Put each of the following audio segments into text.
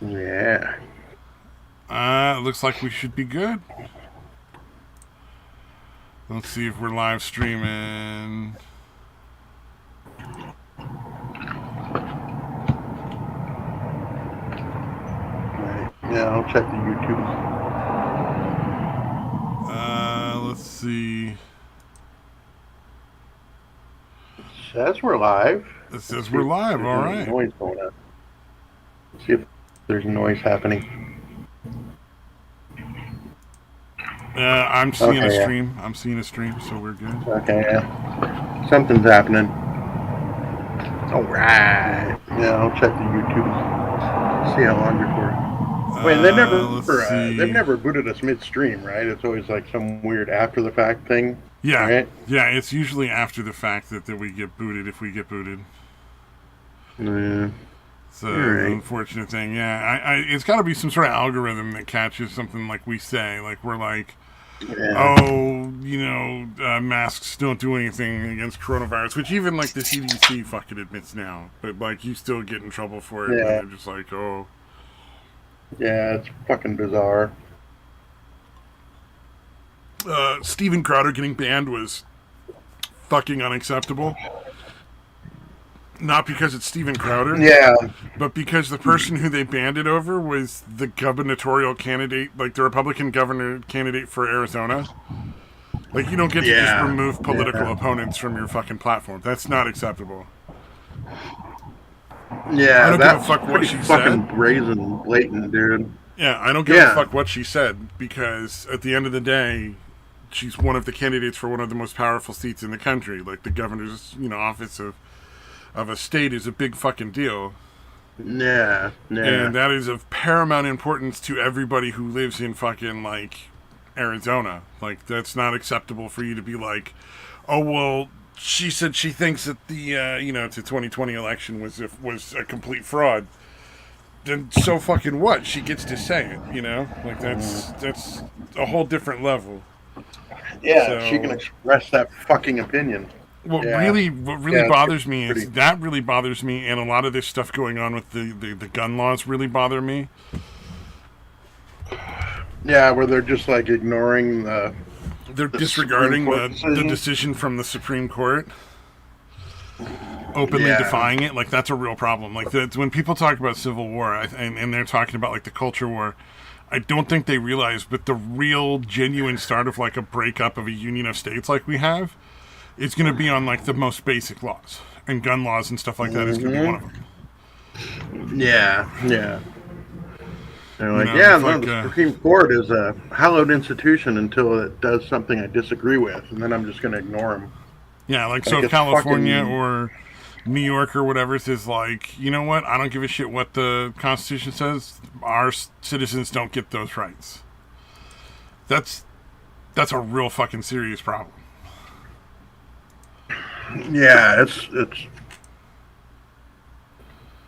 Yeah. Looks like we should be good. Let's see if we're live streaming. Right. Yeah, I'll check the YouTube. Let's see. It says we're live. It Let's says see we're if live. there's All any right. noise going on. Let's see if there's noise happening. I'm seeing a Okay, yeah. stream. I'm seeing a stream, so we're good. Okay, yeah. Something's happening. All right. Yeah, I'll check the YouTube. See how long before. Wait, Let's they've see. never booted us midstream, right? It's always like some weird after the fact thing, Yeah, right? yeah. It's usually after the fact that we get booted if we get booted. Yeah. It's All the right. unfortunate thing. Yeah, it's got to be some sort of algorithm that catches something like we say. Like we're like, Yeah. oh, masks don't do anything against coronavirus, which even like the CDC fucking admits now. But like, you still get in trouble for it, and Yeah. they're just like, oh, Yeah. It's fucking bizarre. Steven Crowder getting banned was fucking unacceptable. Not because it's Steven Crowder, Yeah. but because the person who they banned it over was the gubernatorial candidate, like the Republican governor candidate for Arizona. Like, you don't get to just Yeah. remove political Yeah. opponents from your fucking platform. That's not acceptable. I Yeah. don't give a That's fuck what pretty she fucking said. brazen, blatant, dude. Yeah, I don't give a Yeah. fuck what she said because at the end of the day, she's one of the candidates for one of the most powerful seats in the country. Like the governor's, office of a state is a big fucking deal. Yeah. Yeah. And that is of paramount importance to everybody who lives in fucking like Arizona. Like that's not acceptable for you to be like, oh well, she said she thinks that the the 2020 election was a complete fraud. Then so fucking what? She gets to say it, like that's a whole different level. Yeah. She can So express that fucking opinion. Yeah. what really Yeah. It's bothers me is pretty. that really bothers me, and a lot of this stuff going on with the gun laws really bother me. Yeah. Where they're just like ignoring They're the Supreme disregarding Court the decision. decision from the Supreme Court, openly Yeah. defying it. Like that's a real problem. Like when people talk about civil war and they're talking about like the culture war, I don't think they realize, but the real genuine start of like a breakup of a union of states like we have is going to be on like the most basic laws, and gun laws and stuff like that is going to be one of them. Yeah. Yeah. They're You like, know, yeah, it's no, like the Supreme Court is a hallowed institution until it does something I disagree with, and then I'm just going to ignore them. yeah, like so Like if it's California fucking. or New York or whatever says like, you know what, I don't give a shit what the Constitution says. Our citizens don't get those rights. That's a real fucking serious problem. Yeah, it's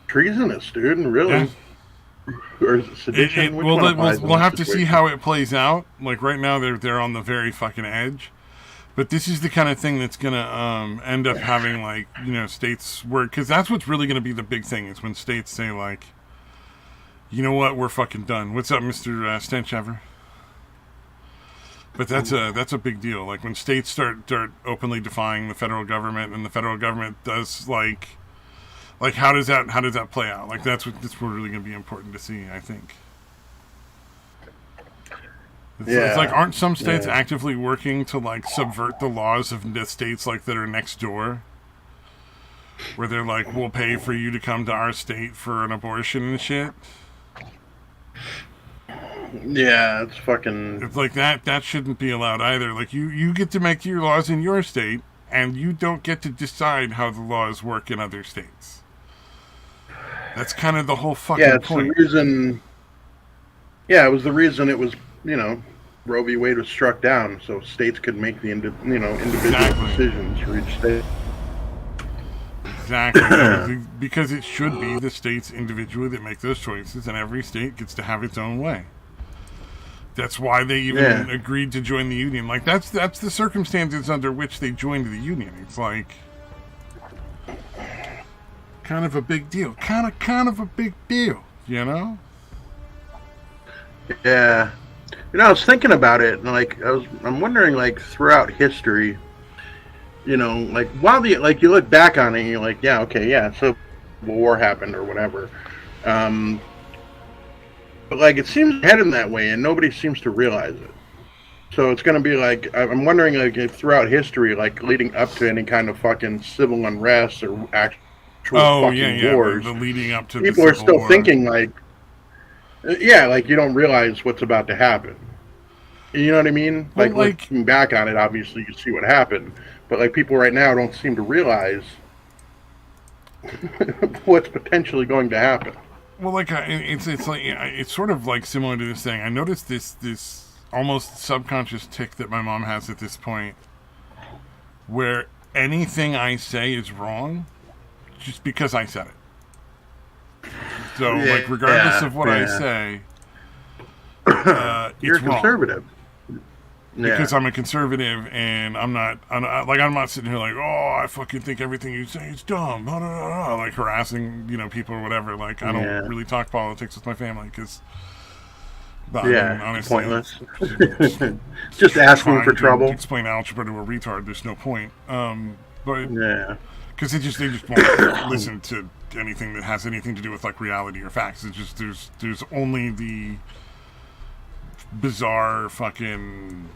treasonous, dude. Yeah. Really, or is it sedition? Which one applies in We'll this have to see situation? how it plays out. Like right now, they're on the very fucking edge. But this is the kind of thing that's gonna end up having like states where because that's what's really gonna be the big thing is when states say like, you know what, we're fucking done. What's up, Mister Stenchever? But that's a big deal. Like when states start openly defying the federal government, and the federal government does like how does that play out? Like that's what really going to be important to see. I think. It's like Yeah, aren't some states yeah, actively working to like subvert the laws of the states like that are next door, where they're like, we'll pay for you to come to our state for an abortion and shit. yeah. It's fucking. It's like that shouldn't be allowed either. Like you get to make your laws in your state, and you don't get to decide how the laws work in other states. That's kind of the whole Yeah, fucking it's the point. reason. Yeah, it was the reason it was. You know, Roe v. Wade was struck down, so states could make the individual Exactly. decisions for each state. Exactly. Because it should be the states individually that make those choices, and every state gets to have its own way. That's why they even Yeah, agreed to join the union. Like that's the circumstances under which they joined the union. It's like kind of a big deal. Kind of a big deal, you know? Yeah. I was thinking about it, and like I'm wondering, like throughout history, like while you look back on it, and you're like, yeah, okay, yeah, Civil War happened or whatever. Um, but like it seems heading that way, and nobody seems to realize it. So it's going to be like I'm wondering, like if throughout history, like leading up to any kind of fucking civil unrest or actual Oh yeah, fucking yeah. wars, The leading up to the people are Civil still War. thinking like, yeah, like you don't realize what's about to happen. You know what I mean? Well, Like like, looking back on it, obviously you see what happened, but like people right now don't seem to realize what's potentially going to happen. well, like it's like it's sort of like similar to this thing. I noticed this almost subconscious tick that my mom has at this point, where anything I say is wrong, just because I said it. So, like, regardless Yeah, of what I yeah. say, You're it's a wrong. conservative. Because Yeah, I'm a conservative and I'm not sitting here like, oh, I fucking think everything you say is dumb, blah, blah, blah, blah, like harassing people or whatever. Like, I don't yeah, really talk politics with my family because, I mean, yeah. honestly, Pointless. Just asking for trying to trouble. explain algebra to a retard, there's no point. But Yeah, because they just won't listen to anything that has anything to do with like reality or facts. It's just there's only the bizarre fucking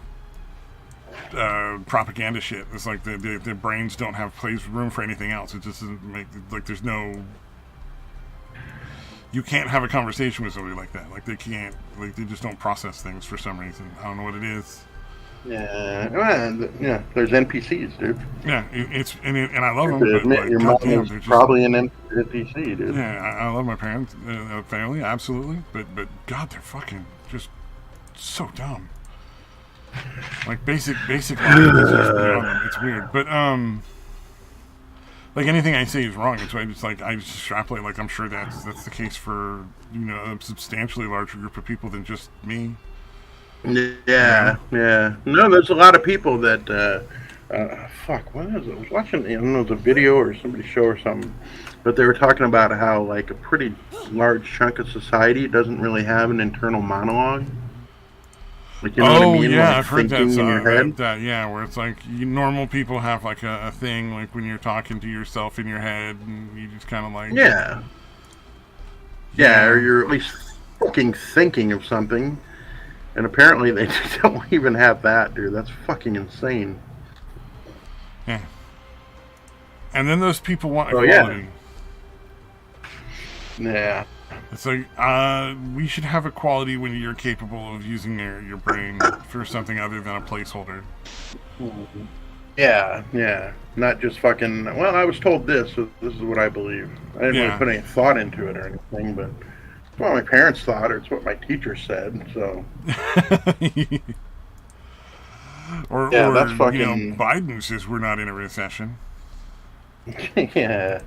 propaganda shit. It's like the brains don't have room for anything else. It just doesn't make like there's no. You can't have a conversation with somebody like that. Like they can't. Like they just don't process things for some reason. I don't know what it is. yeah, well, yeah. There's NPCs, dude. Yeah, and I love You have them, to but admit, like your mom goddamn, is they're just probably an NPC, dude. yeah. I love my parents, family, absolutely, but God, they're fucking just so dumb. Like basic logic is just beyond them. It's weird, but like anything I say is wrong. It's why I just extrapolate. Like I'm sure that's the case for a substantially larger group of people than just me. Yeah, yeah. No, there's a lot of people that. Fuck, what is it? I was watching, I don't know, the video or somebody's show or something, but they were talking about how like a pretty large chunk of society doesn't really have an internal monologue. Like, you know what I Oh mean? yeah, Like I've heard thinking in your head. that yeah, where it's like normal people have like a thing like when you're talking to yourself in your head and you just kind of like Yeah, yeah, or yeah you're at least fucking thinking of something, and apparently they don't even have that, dude. That's fucking insane. yeah, and then those people want Oh yeah, equality. yeah. It's like, we should have equality when you're capable of using your brain for something other than a placeholder. Yeah, yeah. Not just fucking, well, I was told this, so this is what I believe. I didn't really Yeah. put any thought into it or anything, but it's what my parents thought, or it's what my teacher said, so. Yeah, or, that's fucking. Biden says we're not in a recession. Yeah,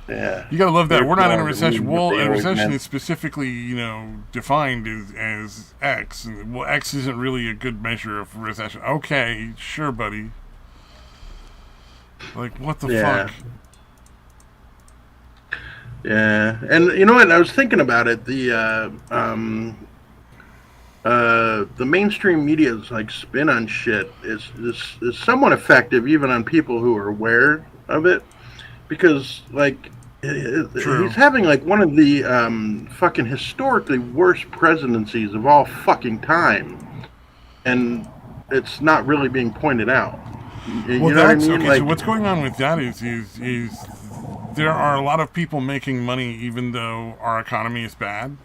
yeah. You gotta love that. They're We're not in a more to recession. mean what Well, they a always recession meant. is specifically, defined as X. And, well, X isn't really a good measure of recession. Okay, sure, buddy. Like, what the Yeah, fuck? yeah. And you know what? I was thinking about it. The mainstream media's like spin on shit is somewhat effective, even on people who are aware of it, because like True. he's having like one of the fucking historically worst presidencies of all fucking time, and it's not really being pointed out. Well, You know what I that's mean? okay. So Like, what's going on with that is there are a lot of people making money even though our economy is bad.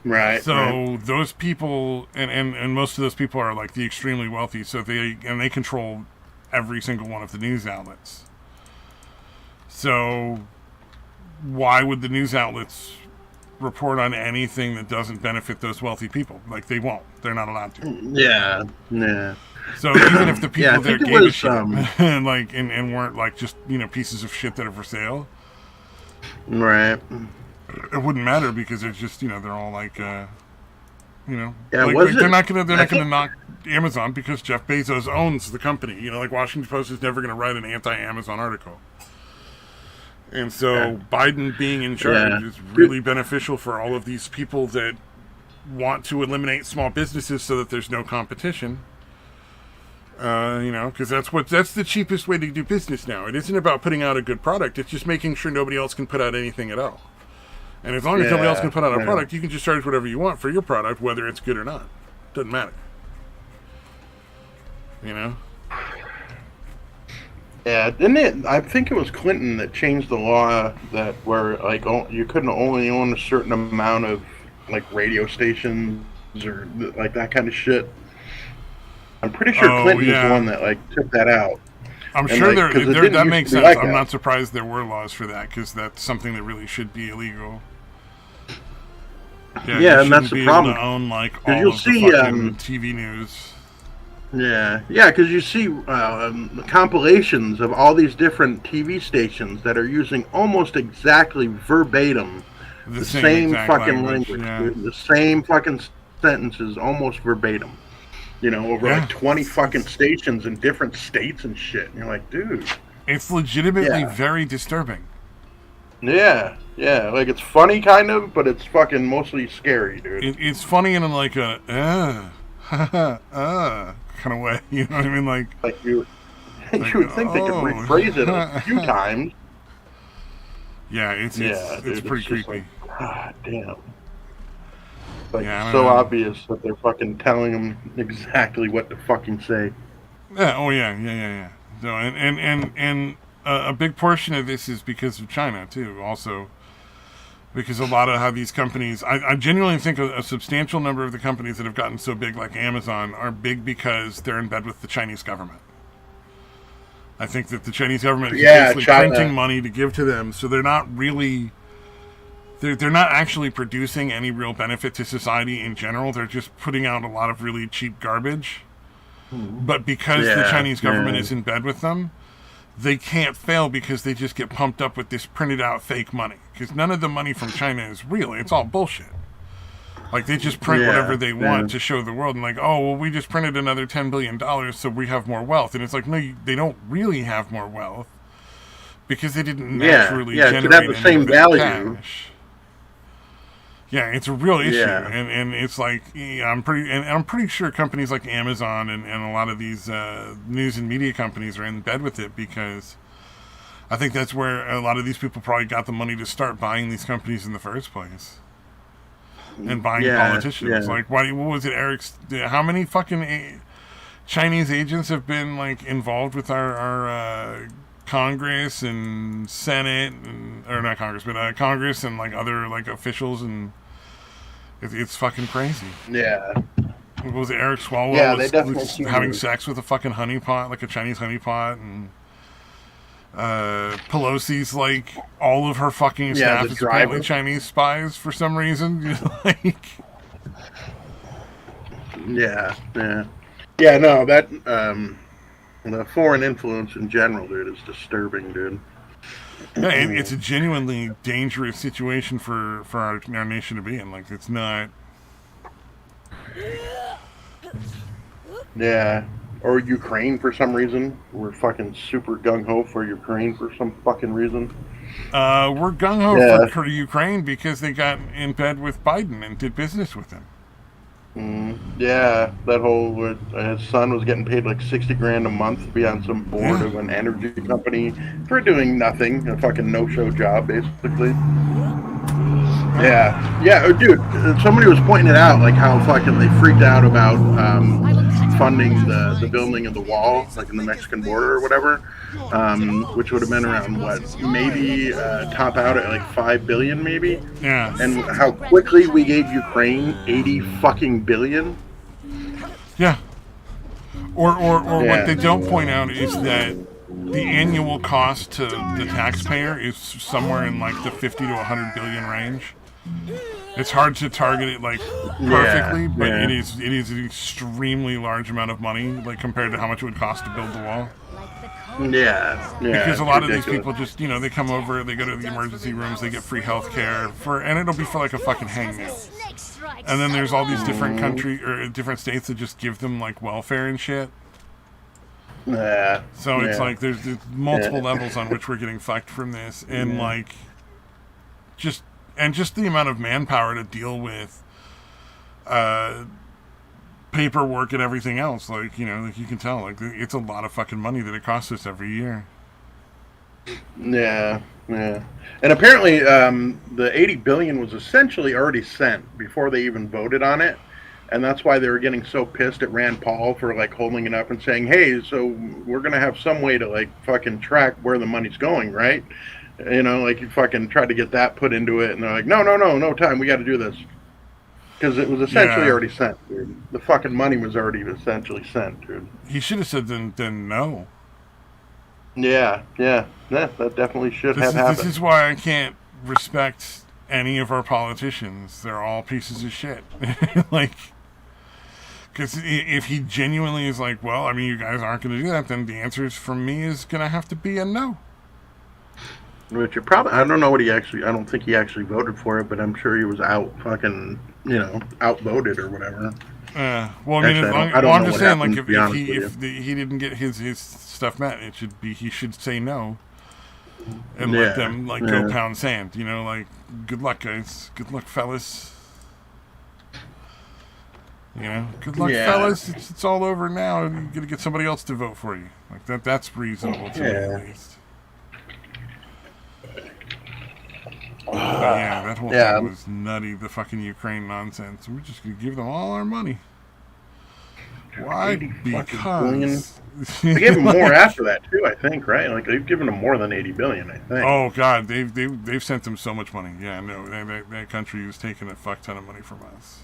right, right, So those people and most of those people are like the extremely wealthy. So they control every single one of the news outlets. So why would the news outlets report on anything that doesn't benefit those wealthy people? Like they won't. They're not allowed to. yeah, yeah, So even if the yeah. people I there think it gave a was shit and and weren't like just pieces of shit that are for sale, right. it wouldn't matter because it's just they're all like Yeah, like, was they're it? not gonna I think. knock Amazon because Jeff Bezos owns the company. Like Washington Post is never gonna write an anti-Amazon article. And so Biden being in charge is really beneficial for all of these people that want to eliminate small businesses so that there's no competition. Because that's the cheapest way to do business now. It isn't about putting out a good product. It's just making sure nobody else can put out anything at all. And as long as nobody else can put out a product, you can just charge whatever you want for your product, whether it's good or not. Doesn't matter. Yeah, didn't it? I think it was Clinton that changed the law that where like you couldn't only own a certain amount of like radio stations or like that kind of shit. I'm pretty sure Clinton was the one that like took that out. I'm sure that makes sense. Like I'm not surprised there were laws for that because that's something that really should be illegal. Yeah, and that's the problem. To own like all of the fucking TV news. Yeah, because you see compilations of all these different TV stations that are using almost exactly verbatim the same fucking language, the same fucking sentences, almost verbatim. Over like 20 fucking stations in different states and shit. And you're like, dude, it's legitimately very disturbing. Yeah, like it's funny kind of, but it's fucking mostly scary, dude. It's funny in like a kind of way, you know what I mean? Like you would think they could rephrase it a few times. Yeah, it's pretty creepy. Like, God damn. It's so obvious that they're fucking telling them exactly what to fucking say. Yeah. So and a big portion of this is because of China too. Also, because a lot of how these companies, I genuinely think a substantial number of the companies that have gotten so big, like Amazon, are big because they're in bed with the Chinese government. I think that the Chinese government is basically printing money to give to them, so they're not really. They're not actually producing any real benefit to society in general. They're just putting out a lot of really cheap garbage. But because the Chinese government is in bed with them, they can't fail because they just get pumped up with this printed out fake money. Because none of the money from China is real. It's all bullshit. Like, they just print whatever they want to show the world. And like, oh, well, we just printed another $10 billion, so we have more wealth. And it's like, no, they don't really have more wealth. Because they didn't naturally generate the same value. Cash. Yeah, it's a real issue, and it's like I'm pretty sure companies like Amazon and a lot of these news and media companies are in bed with it because I think that's where a lot of these people probably got the money to start buying these companies in the first place and buying politicians. Like, what was it, Eric's? How many fucking Chinese agents have been like involved with our Congress and Senate, or not Congress, but Congress and like other like officials, and it's fucking crazy. Yeah. What was it, Eric Swalwell was having sex with a fucking honeypot, like a Chinese honeypot, and Pelosi's like all of her fucking staff is apparently Chinese spies for some reason. Like, yeah. No, that the foreign influence in general, dude, is disturbing, dude. Yeah, it's a genuinely dangerous situation for our nation to be in. Like, it's not. Yeah, or Ukraine for some reason. We're fucking super gung ho for Ukraine for some fucking reason. We're gung ho for Ukraine because they got in bed with Biden and did business with him. Yeah, that whole his son was getting paid like $60,000 a month to be on some board of an energy company for doing nothing, a fucking no-show job, basically. Yeah, dude. Somebody was pointing it out, like how fucking they freaked out about funding the building of the wall, like in the Mexican border or whatever, which would have been around maybe top out at like $5 billion, maybe. Yeah. And how quickly we gave Ukraine $80 fucking billion. Yeah. Or what they don't point out is that the annual cost to the taxpayer is somewhere in like the 50 to 100 billion range. It's hard to target it like perfectly, but it is an extremely large amount of money, like compared to how much it would cost to build the wall. Yeah. Because a lot of these people just, they come over, they go to the emergency rooms, they get free health care and it'll be for like a fucking hangnail. And then there's all these different different states that just give them like welfare and shit. Yeah. So it's Yeah. like there's multiple Yeah. levels on which we're getting fucked from this, and like just just the amount of manpower to deal with uh, paperwork and everything else. Like like you can tell, like it's a lot of fucking money that it costs us every year. Yeah. Yeah. And apparently, the 80 billion was essentially already sent before they even voted on it. And that's why they were getting so pissed at Rand Paul for like holding it up and saying, "Hey, so we're gonna have some way to like fucking track where the money's going, right?" Like you fucking tried to get that put into it, and they're like, "No, no, no, no time. We got to do this because it was essentially Yeah, already sent, dude. The fucking money was already essentially sent, dude." he should have said then no. Yeah, yeah, yeah. That definitely should have This is happened. why I can't respect any of our politicians. They're all pieces of shit. Like, because if he genuinely is like, well, I mean, you guys aren't going to do that, then the answer from me is going to have to be a no. Which you probably, I don't know what he actually, I don't think he actually voted for it, but I'm sure he was out fucking, outvoted or whatever. Well, I mean, Actually, I well, don't I'm know just what saying, like, happened, to be honest with you. he didn't get his stuff met, he should say no and let Yeah, them like go yeah, pound sand. Like, good luck, guys. Good luck, fellas. Good luck, yeah, fellas. It's all over now. You're gonna get somebody else to vote for you. Like that. That's reasonable to me, at yeah. least. But yeah, that whole Yeah, thing was nutty. The fucking Ukraine nonsense. We're just gonna give them all our money. Why? 80 fucking billion. Because. They gave him more Like, after that too, I think, right? Like they've given him more than 80 billion, I think. oh god, they've sent them so much money. Yeah, no, that country was taking a fuck ton of money from us,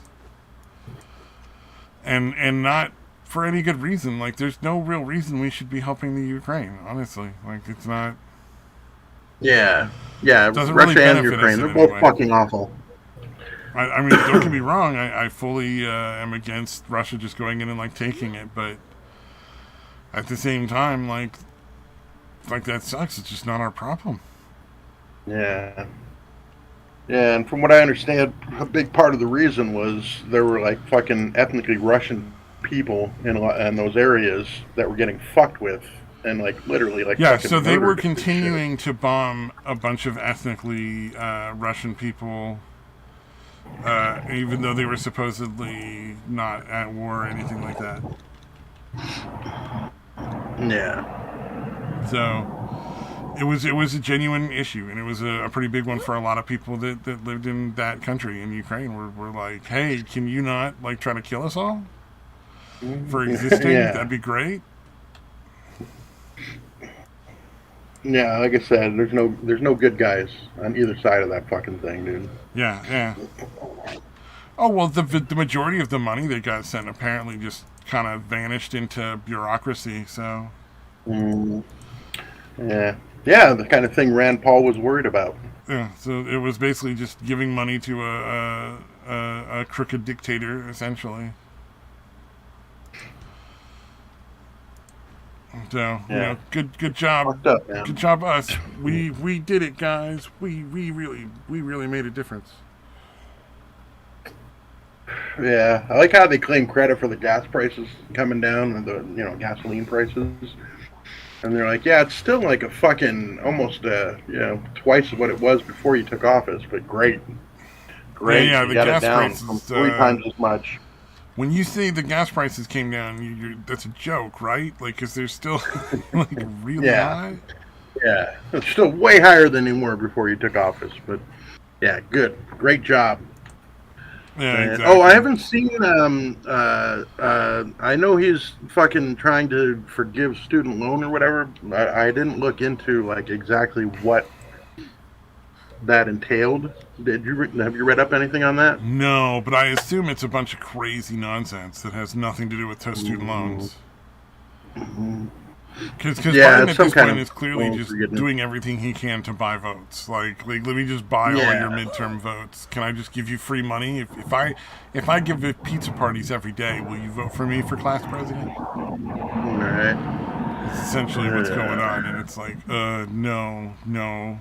and not for any good reason. Like, there's no real reason we should be helping the Ukraine. Honestly, like it's not. Yeah, yeah. Doesn't really Russia and benefit us Ukraine, in they're any both way. fucking awful. I mean, don't get me wrong. I fully am against Russia just going in and like taking it, but at the same time, like that sucks. It's just not our problem. Yeah. Yeah, and from what I understand, a big part of the reason was there were like fucking ethnically Russian people in those areas that were getting fucked with and like literally like Yeah, so fucking they were murdered and shit. continuing to bomb a bunch of ethnically Russian people, even though they were supposedly not at war or anything like that. Yeah, So it was a genuine issue, and it was a pretty big one for a lot of people that lived in that country in Ukraine. We're like, hey, can you not like try to kill us all for existing? yeah, That'd be great. yeah. Like I said, there's no good guys on either side of that fucking thing, dude. Yeah, yeah. Oh well, the majority of the money that got sent apparently just kind of vanished into bureaucracy. So Mm, yeah, yeah. The kind of thing Rand Paul was worried about. yeah, so it was basically just giving money to a crooked dictator, essentially. So Yeah, good job, fucked up, man. us. We did it, guys. We really made a difference. Yeah, I like how they claim credit for the gas prices coming down and the gasoline prices. And they're like, yeah, it's still like a fucking almost twice what it was before you took office, but great, Yeah, great, yeah. you The got it gas down from prices. three times as much. When you say the gas prices came down, that's a joke, right? Like, because they're still like really Yeah, high. yeah, it's still way higher than they were before you took office, but yeah, good, great job. Yeah, And, oh, I exactly. haven't seen. I know he's fucking trying to forgive student loan or whatever. I didn't look into like exactly what that entailed. Have you read up anything on that? No, but I assume it's a bunch of crazy nonsense that has nothing to do with student Mm-hmm. loans. Mm-hmm. Because Yeah, Biden it's at some this kind point of is clearly loan just forgiveness. doing everything he can to buy votes. Like let me just buy all Yeah. your midterm votes. Can I just give you free money? If I give pizza parties every day, will you vote for me for class president? All right. It's essentially what's going on, and it's like, no, no.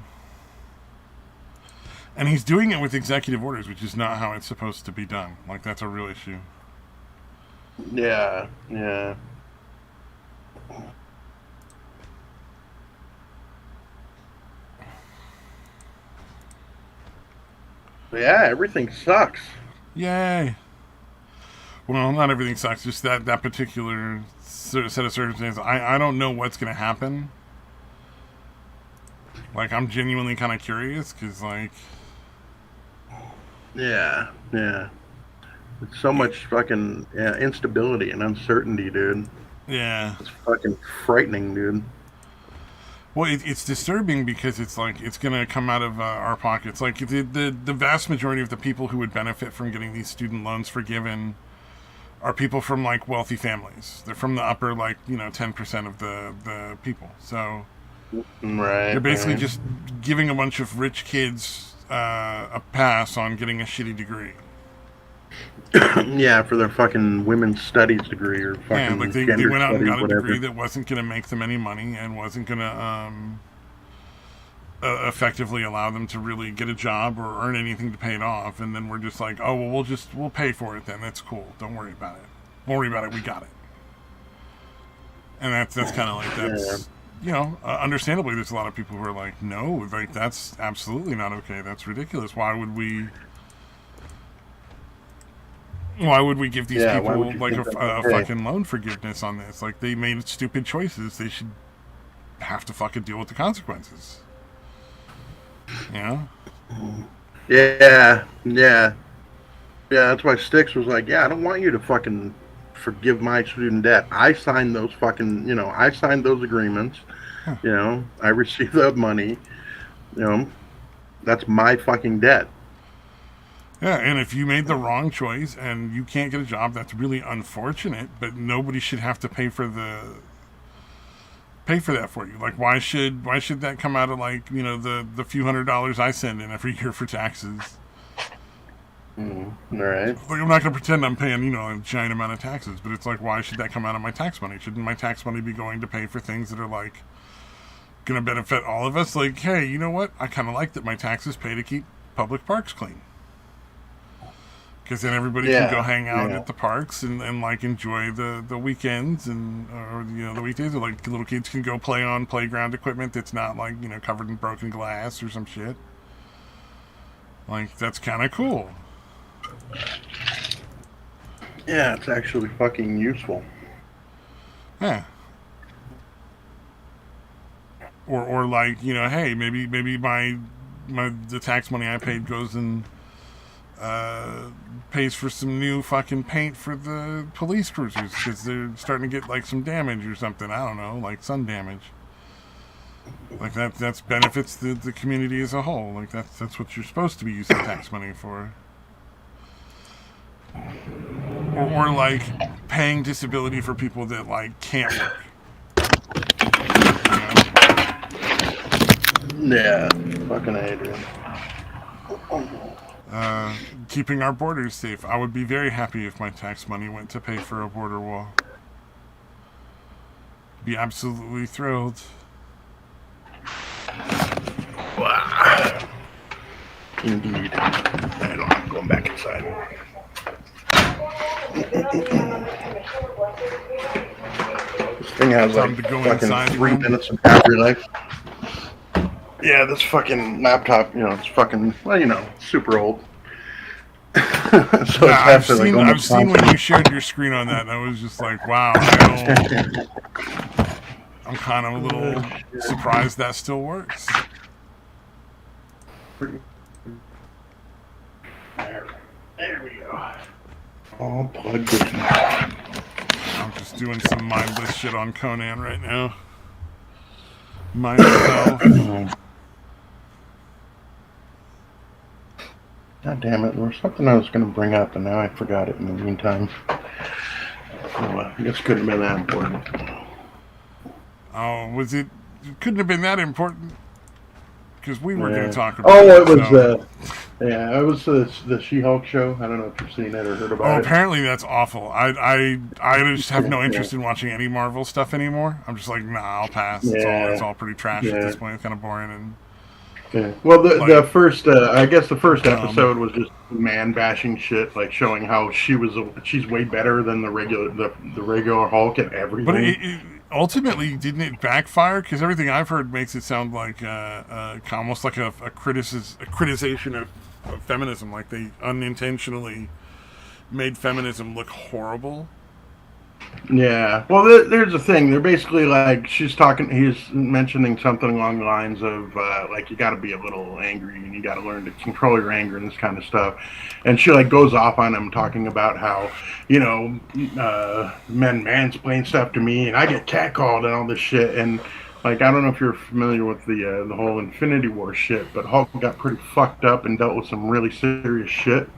And he's doing it with executive orders, which is not how it's supposed to be done. Like, that's a real issue. Yeah. Yeah. Yeah, everything sucks. Yay. Well, not everything sucks. Just that particular set of circumstances. I don't know what's gonna happen. Like, I'm genuinely kind of curious because, like, Yeah, yeah. It's so much fucking instability and uncertainty, dude. yeah. It's fucking frightening, dude. Well, it's disturbing because it's like it's gonna come out of our pockets. Like the vast majority of the people who would benefit from getting these student loans forgiven are people from like wealthy families. They're from the upper 10% of the people. So Right, you're basically right. just giving a bunch of rich kids a pass on getting a shitty degree. Yeah, for their fucking women's studies degree or Yeah, like fucking they gender went out and studies, got a degree whatever. that wasn't going to make them any money and wasn't going to effectively allow them to really get a job or earn anything to pay it off. And then we're just like, oh well, we'll pay for it then. That's cool. Don't worry about it. Don't worry about it. We got it. And that's kind of like Yeah, that's understandably there's a lot of people who are like, no, like that's absolutely not okay. That's ridiculous. Why would we give these yeah. Why would people you like think that's a okay? fucking loan forgiveness on this? Like they made stupid choices. They should have to fucking deal with the consequences. You know? Yeah, yeah, yeah. That's why Sticks was like, yeah, I don't want you to fucking forgive my student debt. I signed those fucking, I signed those agreements. Huh. I received that money. You know, that's my fucking debt. Yeah, and if you made the wrong choice and you can't get a job, that's really unfortunate. But nobody should have to pay for that for you. Like, why should that come out of like the few $100s I send in every year for taxes? All right. Like, I'm not going to pretend I'm paying a giant amount of taxes, but it's like, why should that come out of my tax money? Shouldn't my tax money be going to pay for things that are like going to benefit all of us? Like, hey, you know what? I kind of like that my taxes pay to keep public parks clean. Because then everybody can go Yeah, hang out yeah. at the parks and like enjoy the weekends or the weekdays. Or like little kids can go play on playground equipment that's not like covered in broken glass or some shit. Like that's kind of cool. Yeah, it's actually fucking useful. Yeah. Or like hey, maybe my the tax money I paid goes and pays for some new fucking paint for the police cruisers because they're starting to get like some damage or something. I don't know, like sun damage. Like that's benefits the community as a whole. Like that's what you're supposed to be using tax money for. Or like paying disability for people that like can't work. You know? Yeah, fucking Adrian. Keeping our borders safe. I would be very happy if my tax money went to pay for a border wall. Be absolutely thrilled. Indeed. I know, I'm going back inside. This thing has Time like to go fucking inside 3 minutes of battery life. Yeah, this fucking laptop, it's fucking, well, super old. So it's Yeah, have to like I've almost seen when you constantly. shared your screen on that, and I was just like, wow, I'm kind of a little surprised that still works. There we go. All plugged in. I'm just doing some mindless shit on Conan right now. Myself. God damn it, there was something I was going to bring up and now I forgot it in the meantime. I guess it couldn't have been that important. Oh, was it? It couldn't have been that important because we were going Yeah. to talk about Oh, it. it was, So, it was the She-Hulk show. I don't know if you've seen it or heard oh, about it. apparently that's awful. I just have no interest in watching any Marvel stuff anymore. I'm just like, nah, I'll pass. It's Yeah, all pretty trash at yeah, this point. It's kind of boring and yeah. Well, the like first, I guess the first dumb. episode was just man bashing shit, like showing how she's way better than the regular Hulk at But everything. ultimately, didn't it backfire? Because everything I've heard makes it sound like almost like a criticization of feminism. Like they unintentionally made feminism look horrible. Yeah. Well, there's a thing. They're basically like he's mentioning something along the lines of like you got to be a little angry and you got to learn to control your anger and this kind of stuff. And she like goes off on him talking about how men mansplain stuff to me and I get catcalled and all this shit. And like I don't know if you're familiar with the whole Infinity War shit, but Hulk got pretty fucked up and dealt with some really serious shit.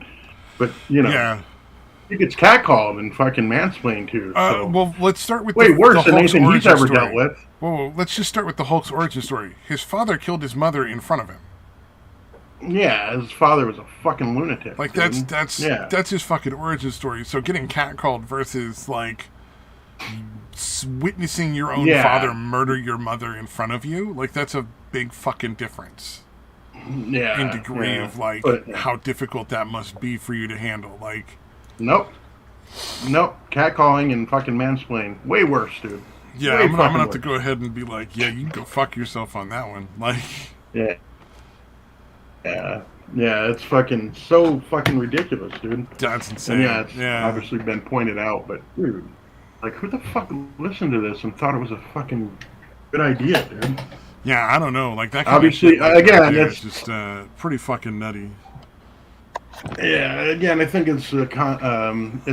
But Yeah. he gets catcalled and fucking mansplained too. So. Well, let's start with way worse the than Hulk's anything he's ever story. dealt with. Whoa, let's just start with the Hulk's origin story. His father killed his mother in front of him. Yeah, his father was a fucking lunatic. Like dude. that's his fucking origin story. So getting catcalled versus like witnessing your own father murder your mother in front of you, like that's a big fucking difference. Yeah, in degree of like how difficult that must be for you to handle. Like, nope, catcalling and fucking mansplain, way worse, dude. Yeah, I'm gonna have to go ahead and be like, yeah, you can go fuck yourself on that one. Like, yeah, it's fucking so fucking ridiculous, dude. That's insane. And it's obviously been pointed out, but dude, like, who the fuck listened to this and thought it was a fucking good idea, dude? Yeah, I don't know. Like that. Kind Obviously, of shit, again, it's just pretty fucking nutty. Yeah, again, I think it's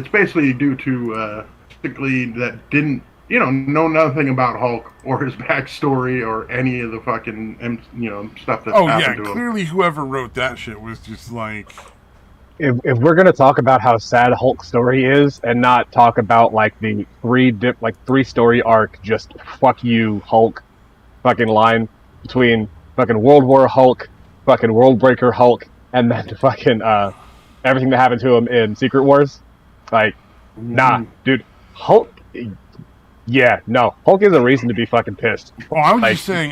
basically due to basically that didn't know nothing about Hulk or his backstory or any of the fucking stuff that's happened to him. Clearly, whoever wrote that shit was just like. If we're gonna talk about how sad Hulk's story is and not talk about like the three story arc, just fuck you Hulk. Fucking line between fucking World War Hulk, fucking World Breaker Hulk, and then fucking everything that happened to him in Secret Wars. Like, nah, dude, Hulk. Yeah, no, Hulk is a reason to be fucking pissed. Well, I was saying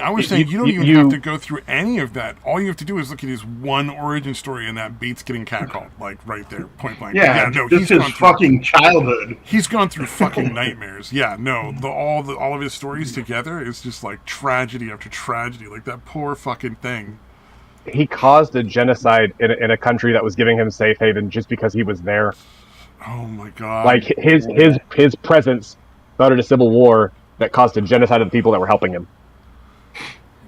you don't even have to go through any of that. All you have to do is look at his one origin story, and that beats getting catcalled, like right there, point blank. Yeah, no, he's his fucking childhood. He's gone through fucking nightmares. Yeah, no, all of his stories together is just like tragedy after tragedy. Like that poor fucking thing. He caused a genocide in a country that was giving him safe haven just because he was there. Oh my god! Like his presence started a civil war that caused a genocide of the people that were helping him.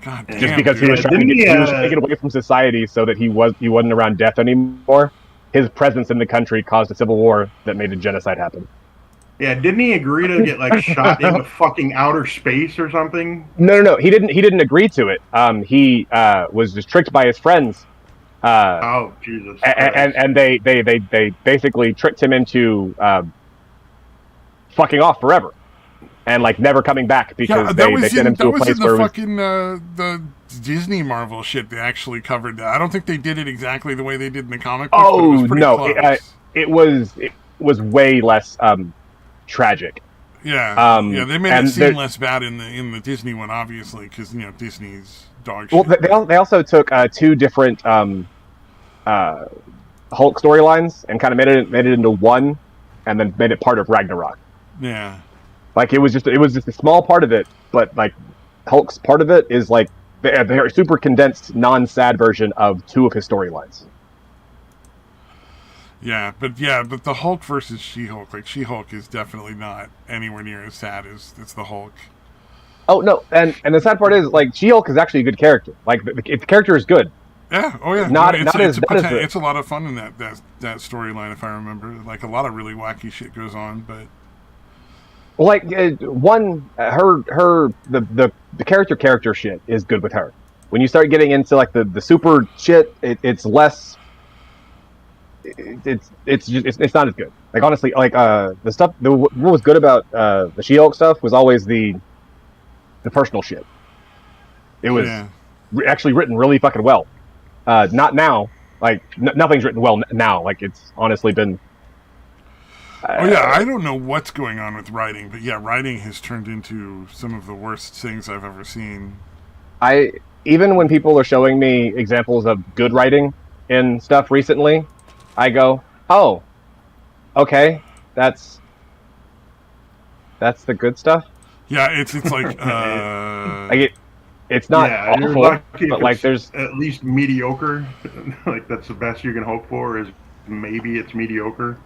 God damn, just because he was trying to get away from society so that he wasn't around death anymore. His presence in the country caused a civil war that made a genocide happen. Yeah, didn't he agree to get like shot into fucking outer space or something? No. He didn't agree to it. He was just tricked by his friends. Oh Jesus! And they basically tricked him into fucking off forever. And like never coming back because they sent him to a place where the Disney Marvel shit. They actually covered that. I don't think they did it exactly the way they did in the comic book. Oh, but it no, was it was way less tragic. Yeah, they made it seem less bad in the Disney one, obviously, because Disney's dog shit. Well, they also took two different Hulk storylines and kind of made it into one, and then made it part of Ragnarok. Yeah. Like it was just a small part of it, but like Hulk's part of it is like they're a super condensed, non-sad version of two of his storylines. Yeah, but the Hulk versus She-Hulk, like She-Hulk is definitely not anywhere near as sad as the Hulk. Oh no, and the sad part is like She-Hulk is actually a good character. Like the character is good. Yeah, oh yeah. It's a lot of fun in that storyline, if I remember. Like a lot of really wacky shit goes on, but. Well, like the character shit is good with her. When you start getting into like the super shit, it's less. It's not as good. Like honestly, like the stuff. What was good about the She-Hulk stuff was always the personal shit. It was actually written really fucking well. Not now. Like nothing's written well now. Like it's honestly been. I don't know what's going on with writing, but writing has turned into some of the worst things I've ever seen. Even when people are showing me examples of good writing in stuff recently, I go, oh, okay, that's the good stuff. Yeah, it's like it's not Yeah, you're awful, lucky if but like it's there's at least mediocre. Like that's the best you can hope for is maybe it's mediocre.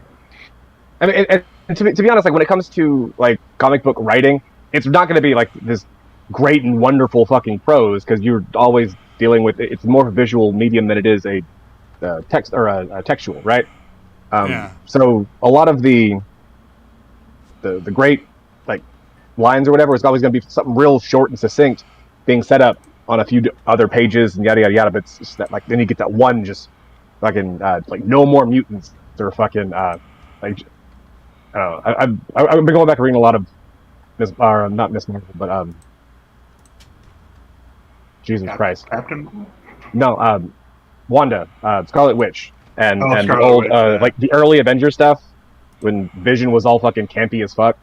I mean, and to be honest, like when it comes to like comic book writing, it's not going to be like this great and wonderful fucking prose because you're always dealing with it's more of a visual medium than it is a text or a textual, right? Yeah. So a lot of the great like lines or whatever is always going to be something real short and succinct, being set up on a few other pages and yada yada yada. But it's just that like then you get that one just fucking like no more mutants or fucking like I've been going back and reading a lot of not Miss Marvel, but Jesus Christ, Captain. no, Wanda, Scarlet Witch, and Oh, the Scarlet old Witch, yeah. like the early Avengers stuff when Vision was all fucking campy as fuck.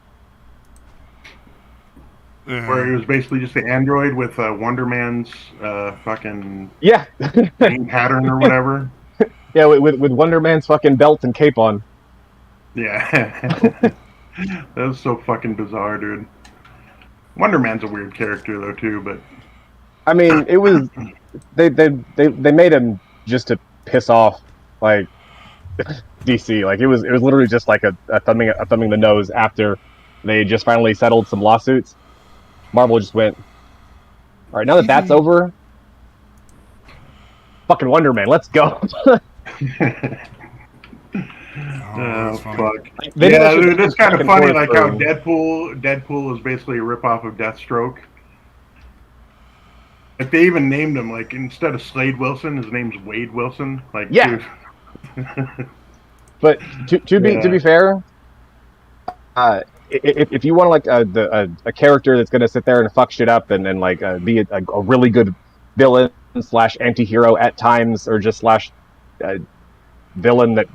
Where he was basically just the android with Wonder Man's fucking Yeah, brain pattern or whatever. yeah, with Wonder Man's fucking belt and cape on. Yeah. That was so fucking bizarre, dude. Wonder Man's a weird character though too, but I mean, it was they made him just to piss off like DC. Like it was literally just like a thumbing the nose after they just finally settled some lawsuits. Marvel just went, all right, now that that's over, fucking Wonder Man, let's go. oh fuck. They Yeah, dude, it's kind of funny, like how for... Deadpool is basically a ripoff of Deathstroke. Like they even named him like instead of Slade Wilson, his name's Wade Wilson. Like yeah. But to be fair, if you want like a character that's gonna sit there and fuck shit up and like be a really good villain slash anti-hero at times, or just slash villain that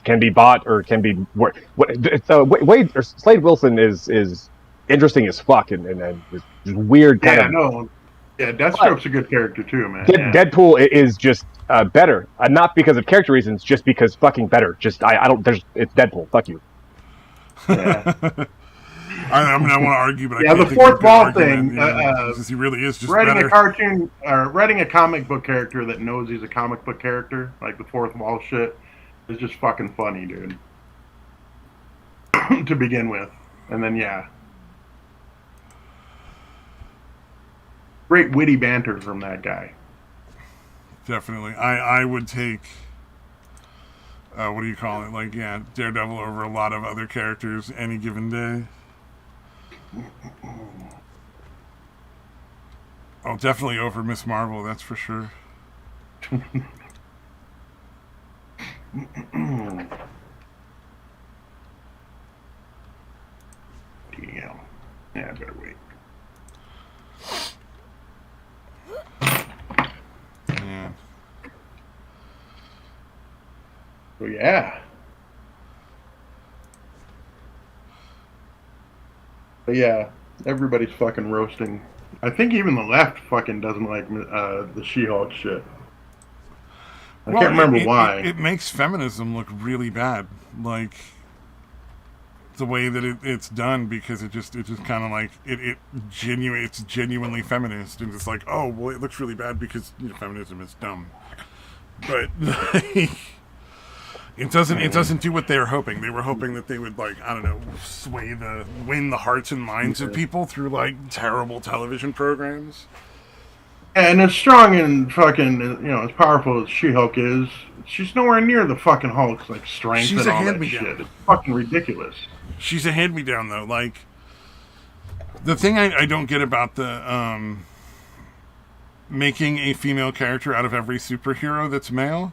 can be bought or can be Wade or Slade Wilson is interesting as fuck and is weird kind of. No. Yeah, Deathstroke's a good character too, man. Deadpool is just better, not because of character reasons, just because fucking better. Just I don't. It's Deadpool. Fuck you. Yeah. I mean, I want to argue, but I yeah, can't the fourth wall thing. He really is just writing better. a cartoon or writing a comic book character that knows he's a comic book character, like the fourth wall shit, is just fucking funny, dude. To begin with, and then great witty banter from that guy. Definitely, I would take. What do you call it? Like, yeah, Daredevil over a lot of other characters any given day. Oh, definitely over Miss Marvel, that's for sure. Damn. Yeah, I better wait. Yeah. So yeah. But yeah, everybody's fucking roasting. I think even the left fucking doesn't like the She-Hulk shit. I can't remember why. It makes feminism look really bad, like the way that it's done, because it just kind of like it's genuinely feminist, and it's like, oh well, it looks really bad because feminism is dumb, but like, it doesn't do what they were hoping. They were hoping that they would, like, I don't know, win the hearts and minds of people through like terrible television programs. And as strong and fucking, as powerful as She-Hulk is, she's nowhere near the fucking Hulk's like strength. She's and all that shit. It's fucking ridiculous. She's a hand-me-down, though. Like, the thing I don't get about the making a female character out of every superhero that's male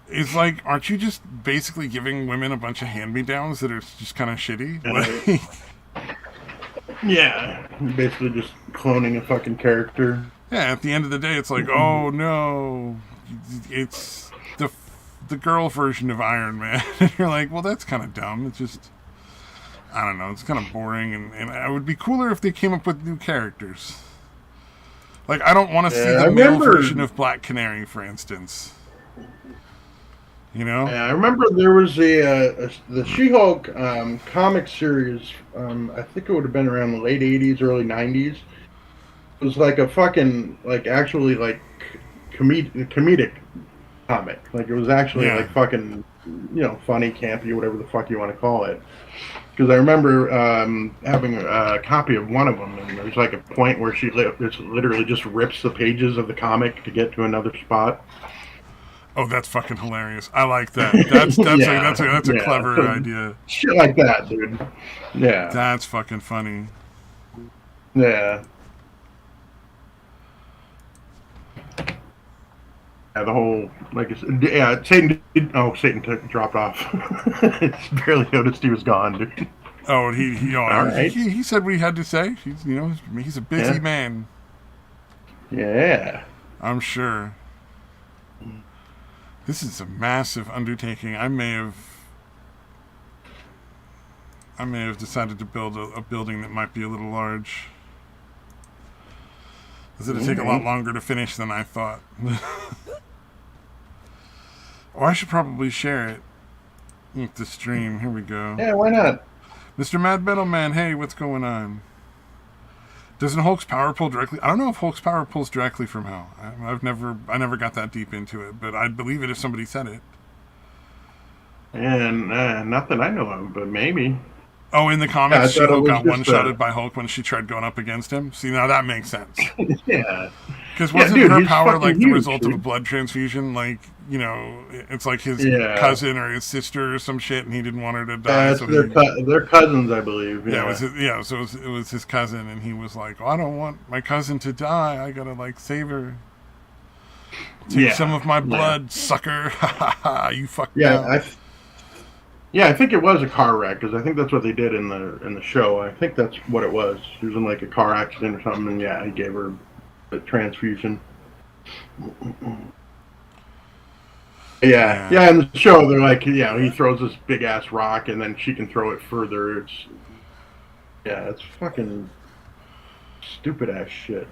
is, like, aren't you just basically giving women a bunch of hand-me-downs that are just kind of shitty? Like, yeah, basically just cloning a fucking character. Yeah, at the end of the day, it's like, oh no, it's the girl version of Iron Man. And you're like, well, that's kind of dumb. It's just, I don't know, it's kind of boring, and it would be cooler if they came up with new characters. Like, I don't want to see the male version of Black Canary, for instance. Yeah, I remember there was the She-Hulk comic series. I think it would have been around the late '80s, early '90s. was like a fucking like actually like comedic comic. Like it was actually Yeah. like fucking funny, campy, whatever the fuck you want to call it. Because I remember having a copy of one of them, and there's like a point where it's literally just rips the pages of the comic to get to another spot. Oh, that's fucking hilarious. I like that. That's a Yeah. clever So, idea. shit like that, dude. Yeah, That's fucking funny. yeah. Yeah, the whole Satan dropped off. Barely noticed he was gone, dude. Oh, and All right. he said what he had to say. He's a busy Yeah. man. Yeah. I'm sure. This is a massive undertaking. I may have decided to build a building that might be a little large. It's going to take a lot longer to finish than I thought. Oh, I should probably share it with the stream. Here we go. Yeah, why not? Mr. Mad Metal Man, hey, what's going on? Doesn't Hulk's power pull directly? I don't know if Hulk's power pulls directly from Hell. I never got that deep into it, but I'd believe it if somebody said it. And not that I know of, but maybe. Oh, in the Yeah, I comics, thought it She-Hulk was got just one-shotted by Hulk when she tried going up against him. See, now that makes sense. Yeah. Because wasn't dude, her he's power fucking like the huge, result of a dude. blood transfusion? Like, it's like his Yeah. cousin or his sister or some shit, and he didn't want her to die. It's So they're cousins, I believe. yeah, Yeah. so it was his cousin, and he was like, oh, I don't want my cousin to die. I gotta, like, save her. Take some of my blood, sucker. Ha ha ha, you fucked up. I think it was a car wreck because I think that's what they did in the show. I think that's what it was. She was in like a car accident or something, and yeah, he gave her the transfusion. Yeah. In the show, they're like, he throws this big ass rock, and then she can throw it further. It's fucking stupid ass shit.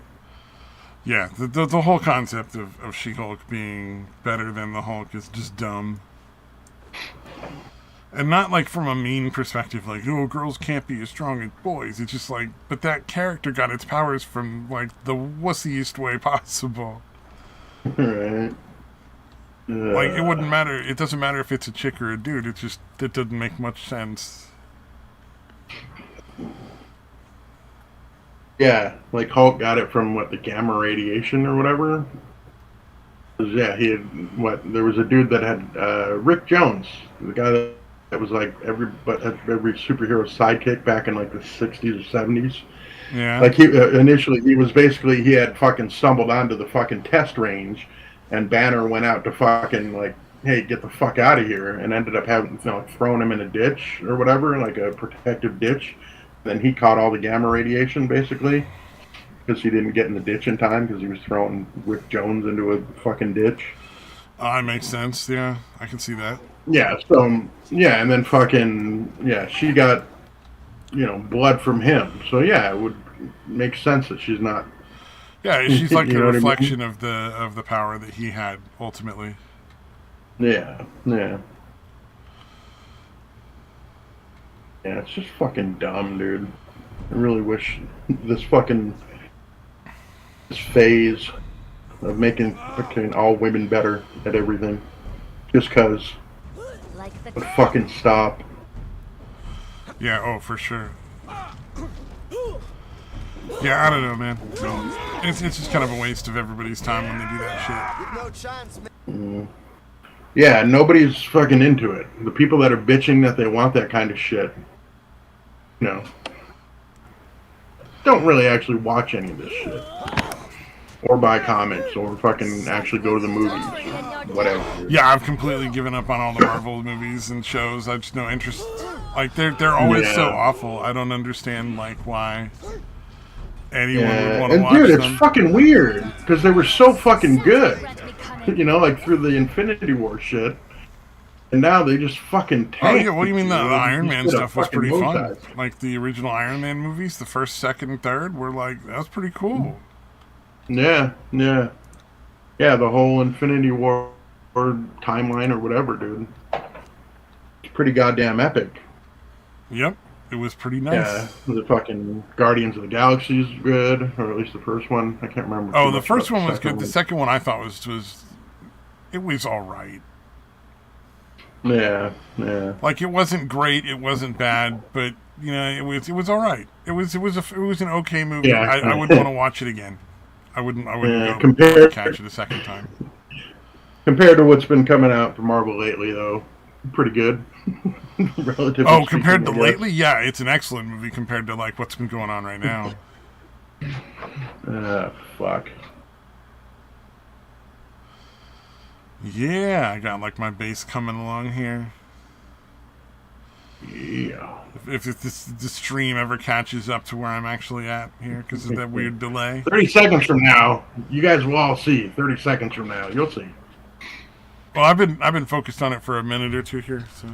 Yeah, the whole concept of She-Hulk being better than the Hulk is just dumb. And not like from a mean perspective, like, oh, girls can't be as strong as boys. It's just like, but that character got its powers from, like, the wussiest way possible. Right. Like, it wouldn't matter. It doesn't matter if it's a chick or a dude. It doesn't make much sense. Yeah, like Hulk got it from the gamma radiation or whatever. 'Cause, yeah, he had there was a dude that had Rick Jones, the guy that was like every superhero sidekick back in like the 60s or 70s. Yeah. Like he initially he had fucking stumbled onto the fucking test range, and Banner went out to fucking like, hey, get the fuck out of here, and ended up having throwing him in a ditch or whatever, like a protective ditch. Then he caught all the gamma radiation basically because he didn't get in the ditch in time because he was throwing Rick Jones into a fucking ditch. It makes sense. Yeah, I can see that. Yeah. So and then fucking she got blood from him. So yeah, it would make sense that she's not. Yeah, she's like a reflection I mean? of the power that he had ultimately. Yeah. Yeah, it's just fucking dumb, dude. I really wish this phase of making fucking all women better at everything just cause would fucking stop. Yeah, oh, for sure. Yeah, I don't know, man. It's just kind of a waste of everybody's time when they do that shit. Yeah, nobody's fucking into it. The people that are bitching that they want that kind of shit, don't really actually watch any of this shit. Or buy comics, or fucking actually go to the movies, or whatever. Yeah, I've completely given up on all the Marvel movies and shows. I just no interest. Like, they're always so awful. I don't understand, like, why anyone would want to watch dude, them. it's fucking weird, because they were so fucking good. Like through the Infinity War shit. And now they just fucking tank. Oh, yeah, what do you mean? The Iron Man stuff was pretty fun. Dive. Like, the original Iron Man movies, the first, second, and third were, like, that was pretty cool. Yeah. Yeah, the whole Infinity War timeline or whatever, dude. It's pretty goddamn epic. Yep. It was pretty Yeah, nice. the fucking Guardians of the Galaxy is good, or at least the first one. I can't remember too Oh, the much about first the one was second good. The one. second one I thought was it was all right. Yeah, yeah. Like, it wasn't great, it wasn't bad, but you know, it was all right. It was an okay movie. Yeah, I would want to watch it again. I wouldn't yeah. go like Compared catch it a second time. compared to what's been coming out from Marvel lately, though, pretty good, relatively Oh, compared speaking, to I guess. lately, yeah, it's an excellent movie compared to like what's been going on right now. Fuck. Yeah, I got like my base coming along here. Yeah. If the stream ever catches up to where I'm actually at here because of that weird delay. 30 seconds from now, you guys will all see. 30 seconds from now, you'll see. Well, I've been focused on it for a minute or two here, so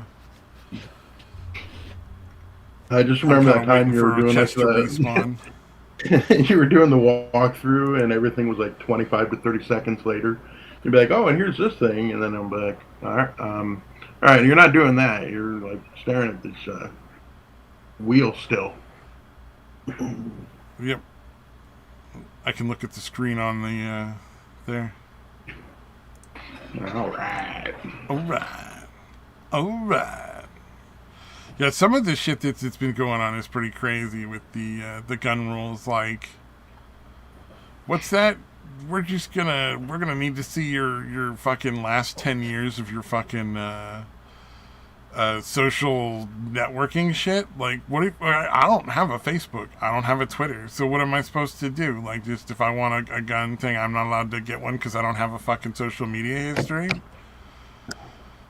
I just I'm remember kind that of time waiting you for were a doing chest like to respawn. you were doing the walkthrough, and everything was like 25 to 30 seconds later. You'd be like, "Oh, and here's this thing," and then I'm like, all right, you're not doing that. You're like staring at this wheel still." Yep, I can look at the screen on the there. All right. All right, all right. Yeah, some of the shit that's been going on is pretty crazy with the gun rules. Like, what's that? We're gonna need to see your fucking last 10 years of your fucking social networking shit. Like, what if I don't have a Facebook, I don't have a Twitter, so what am I supposed to do? Like, just if I want a gun thing, I'm not allowed to get one because I don't have a fucking social media history.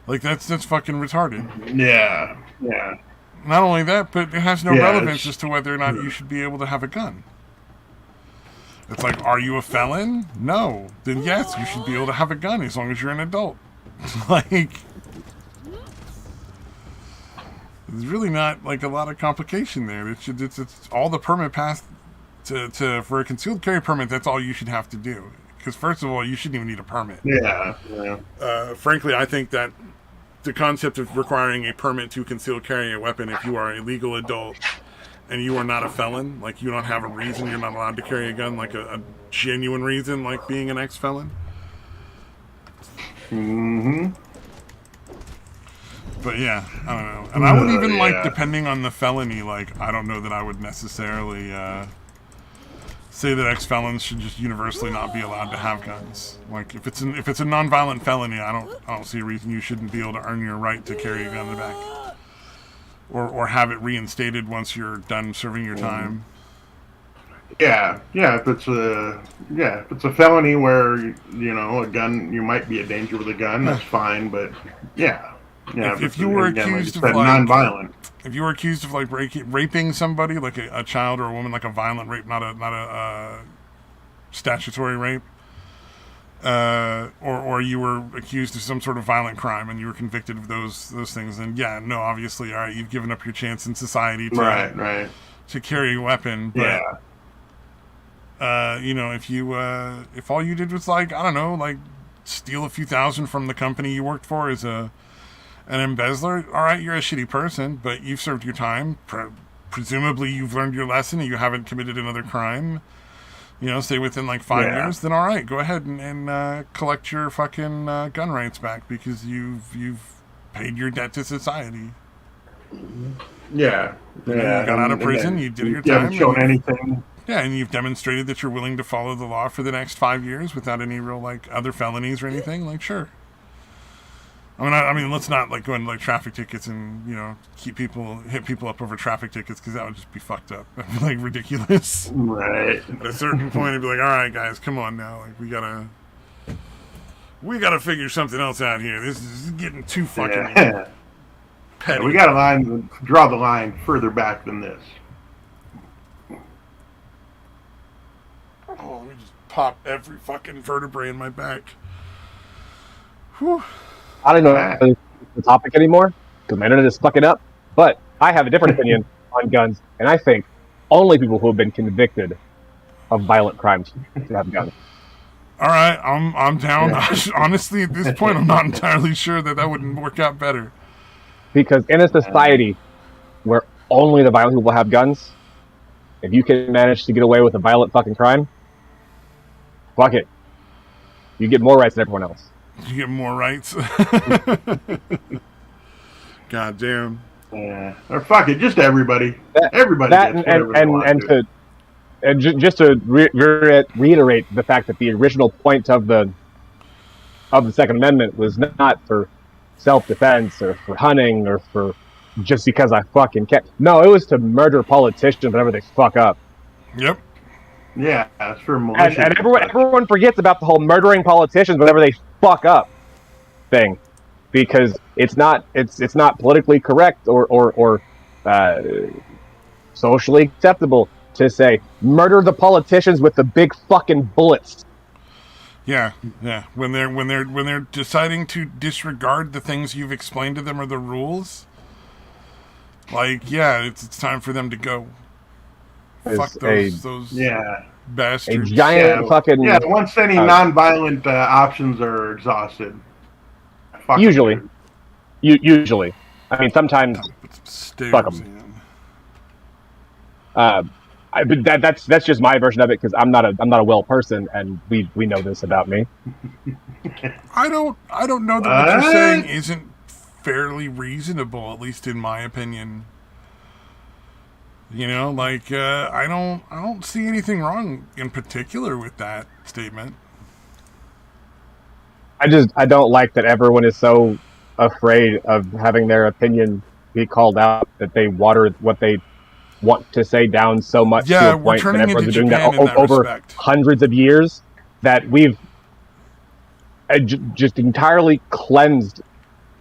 Like, that's fucking retarded. Yeah. Yeah. Not only that, but it has no Yeah, relevance it's- as to whether or not you should be able to have a gun. It's like, are you a felon? No. Then yes, you should be able to have a gun as long as you're an adult. Like, there's really not like a lot of complication there. It's all the permit pass to for a concealed carry permit. That's all you should have to do. Because first of all, you shouldn't even need a permit. Yeah. Yeah. Frankly, I think that the concept of requiring a permit to conceal carry a weapon if you are a legal adult and you are not a felon, like you don't have a reason you're not allowed to carry a gun, like a genuine reason, like being an ex-felon. Mm-hmm. But yeah, I don't know. And I would even like, Yeah. depending on the felony, like I don't know that I would necessarily say that ex-felons should just universally not be allowed to have guns. Like if it's a non-violent felony, I don't see a reason you shouldn't be able to earn your right to carry a gun in the back. Or have it reinstated once you're done serving your time. Yeah, if it's a felony where a gun, you might be a danger with a gun. That's fine, but yeah. If you were accused of like non-violent, if you were accused of like raping somebody, like a child or a woman, like a violent rape, not a statutory rape, or you were accused of some sort of violent crime and you were convicted of those things, then yeah, no, obviously, all right, you've given up your chance in society to right, to carry a weapon, but if all you did was like, I don't know, like steal a few thousand from the company you worked for as an embezzler, all right, you're a shitty person, but you've served your time. Presumably, you've learned your lesson and you haven't committed another crime. Say within like 5 years, then all right, go ahead and collect your fucking gun rights back because you've paid your debt to society. Yeah. You got out of prison, you did your time. You haven't shown anything. Yeah, and you've demonstrated that you're willing to follow the law for the next 5 years without any real like other felonies or anything. Like, sure. I mean, let's not like go into like traffic tickets and hit people up over traffic tickets because that would just be fucked up. That'd be like ridiculous. Right. At a certain point, it'd be like, all right, guys, come on now. Like, we gotta figure something else out here. This is getting too fucking petty. We gotta draw the line further back than this. Oh, let me just pop every fucking vertebrae in my back. Whew. I don't know if it's the topic anymore because my internet is fucking up. But I have a different opinion on guns, and I think only people who have been convicted of violent crimes should have guns. All right, I'm down. Honestly, at this point, I'm not entirely sure that wouldn't work out better. Because in a society where only the violent people have guns. If you can manage to get away with a violent fucking crime, fuck it. You get more rights than everyone else. You get more rights. God damn. Yeah. Or fuck it, just everybody. Everybody That gets whatever they want just to reiterate the fact that the original point of the Second Amendment was not for self-defense or for hunting or for just because I fucking can't. No, it was to murder politicians whenever they fuck up. Yep. Yeah, that's for malicious. And everyone forgets about the whole murdering politicians whenever they fuck up thing, because it's not politically correct or socially acceptable to say murder the politicians with the big fucking bullets. Yeah. When they're deciding to disregard the things you've explained to them or the rules, like, yeah, it's time for them to go. Fuck those bastards. A giant fucking... Yeah, once any non-violent options are exhausted. Usually. Usually. I mean, sometimes... Fuck them. But that's just my version of it, because I'm not a well person, and we know this about me. I don't know that what you're saying isn't fairly reasonable, at least in my opinion. You know, like I don't see anything wrong in particular with that statement. I don't like that everyone is so afraid of having their opinion be called out that they water what they want to say down so much to a point that everyone's doing that over hundreds of years, that we've just entirely cleansed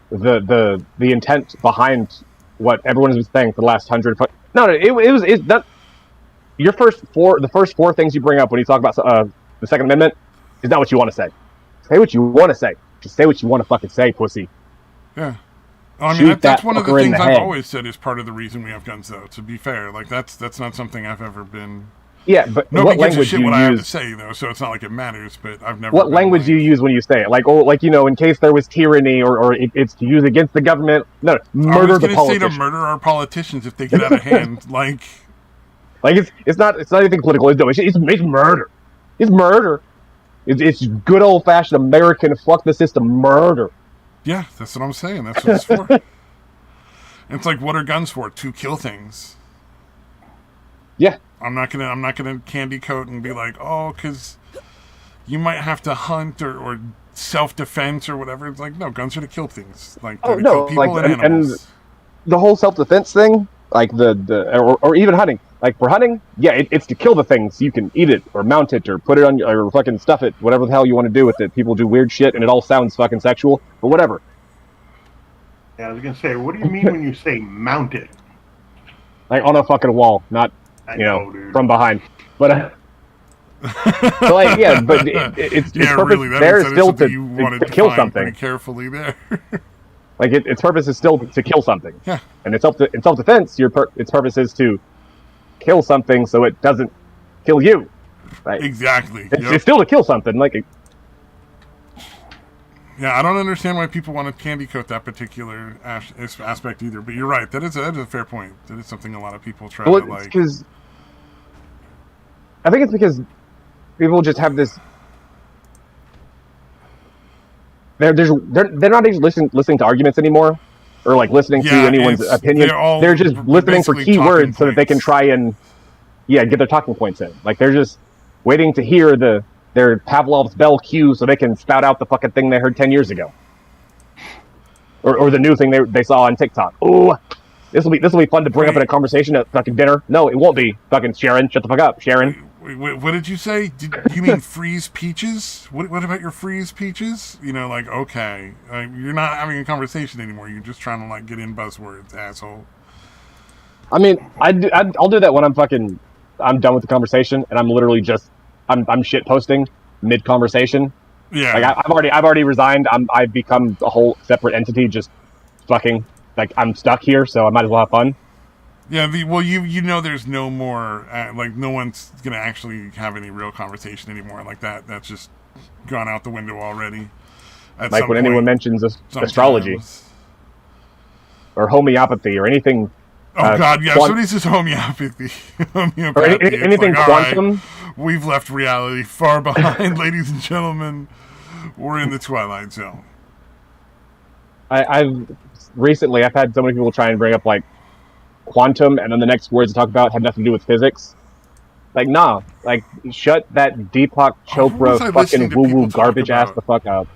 the intent behind what everyone has been saying for the last 100. No, it's not. The first four things you bring up when you talk about the Second Amendment is not what you want to say. Say what you want to say. Just say what you want to fucking say, pussy. Yeah. I mean, that's one of the things I've always said is part of the reason we have guns, though. To be fair, like that's not something I've ever been. Yeah, but nobody gives a shit what I have to say, though, so it's not like it matters. But I've never. What language do you use when you say it? Like, in case there was tyranny, or it's to use against the government. No, murder the politicians. I was going to say to murder our politicians if they get out of hand. like it's not anything political. It's murder. It's murder. It's good old fashioned American fuck the system murder. Yeah, that's what I'm saying. That's what it's for. It's like, what are guns for? To kill things. Yeah. I'm not gonna candy coat and be like, oh, because you might have to hunt or self-defense or whatever. It's like, no, guns are to kill things. Like, to kill people and animals. And the whole self-defense thing, like or even hunting. Like, for hunting, yeah, it's to kill the things. You can eat it or mount it or put it on or fucking stuff it, whatever the hell you want to do with it. People do weird shit and it all sounds fucking sexual, but whatever. Yeah, I was gonna say, what do you mean when you say mount it? Like on a fucking wall, not from behind. But like, yeah, but its purpose really, there is still to kill something. Carefully there. Like its purpose is still to kill something. Yeah. And in self-defense, its purpose is to kill something so it doesn't kill you. Right? Exactly. It's still to kill something. Like. Yeah, I don't understand why people want to candy coat that particular aspect either. But you're right. That is a fair point. That is something a lot of people try to like. I think it's because people just have this. They're not even listening to arguments anymore, or like listening to anyone's opinion. They're just listening for keywords so that they can try and get their talking points in. Like they're just waiting to hear their Pavlov's bell cue so they can spout out the fucking thing they heard 10 years ago, or the new thing they saw on TikTok. Oh, this will be fun to bring up in a conversation at fucking dinner. No, it won't be. Fucking Sharon, shut the fuck up, Sharon. Wait, what did you say? Did you mean freeze peaches? What about your freeze peaches? Like, okay, you're not having a conversation anymore. You're just trying to like get in buzzwords, asshole. I mean, I'll do that when I'm done with the conversation and I'm literally just I'm shit posting mid conversation. Yeah, like I've already resigned. I've become a whole separate entity. Just fucking like I'm stuck here, so I might as well have fun. Yeah, there's no more, like, no one's going to actually have any real conversation anymore like that. That's just gone out the window already. Like when anyone mentions astrology or homeopathy or anything Oh God, yeah. So this is homeopathy. Homeopathy. Anything like, quantum. Right, we've left reality far behind, ladies and gentlemen. We're in the Twilight Zone. I've had so many people try and bring up like quantum, and then the next words to talk about have nothing to do with physics. Like, nah, like shut that Deepak Chopra fucking woo woo garbage ass the fuck up.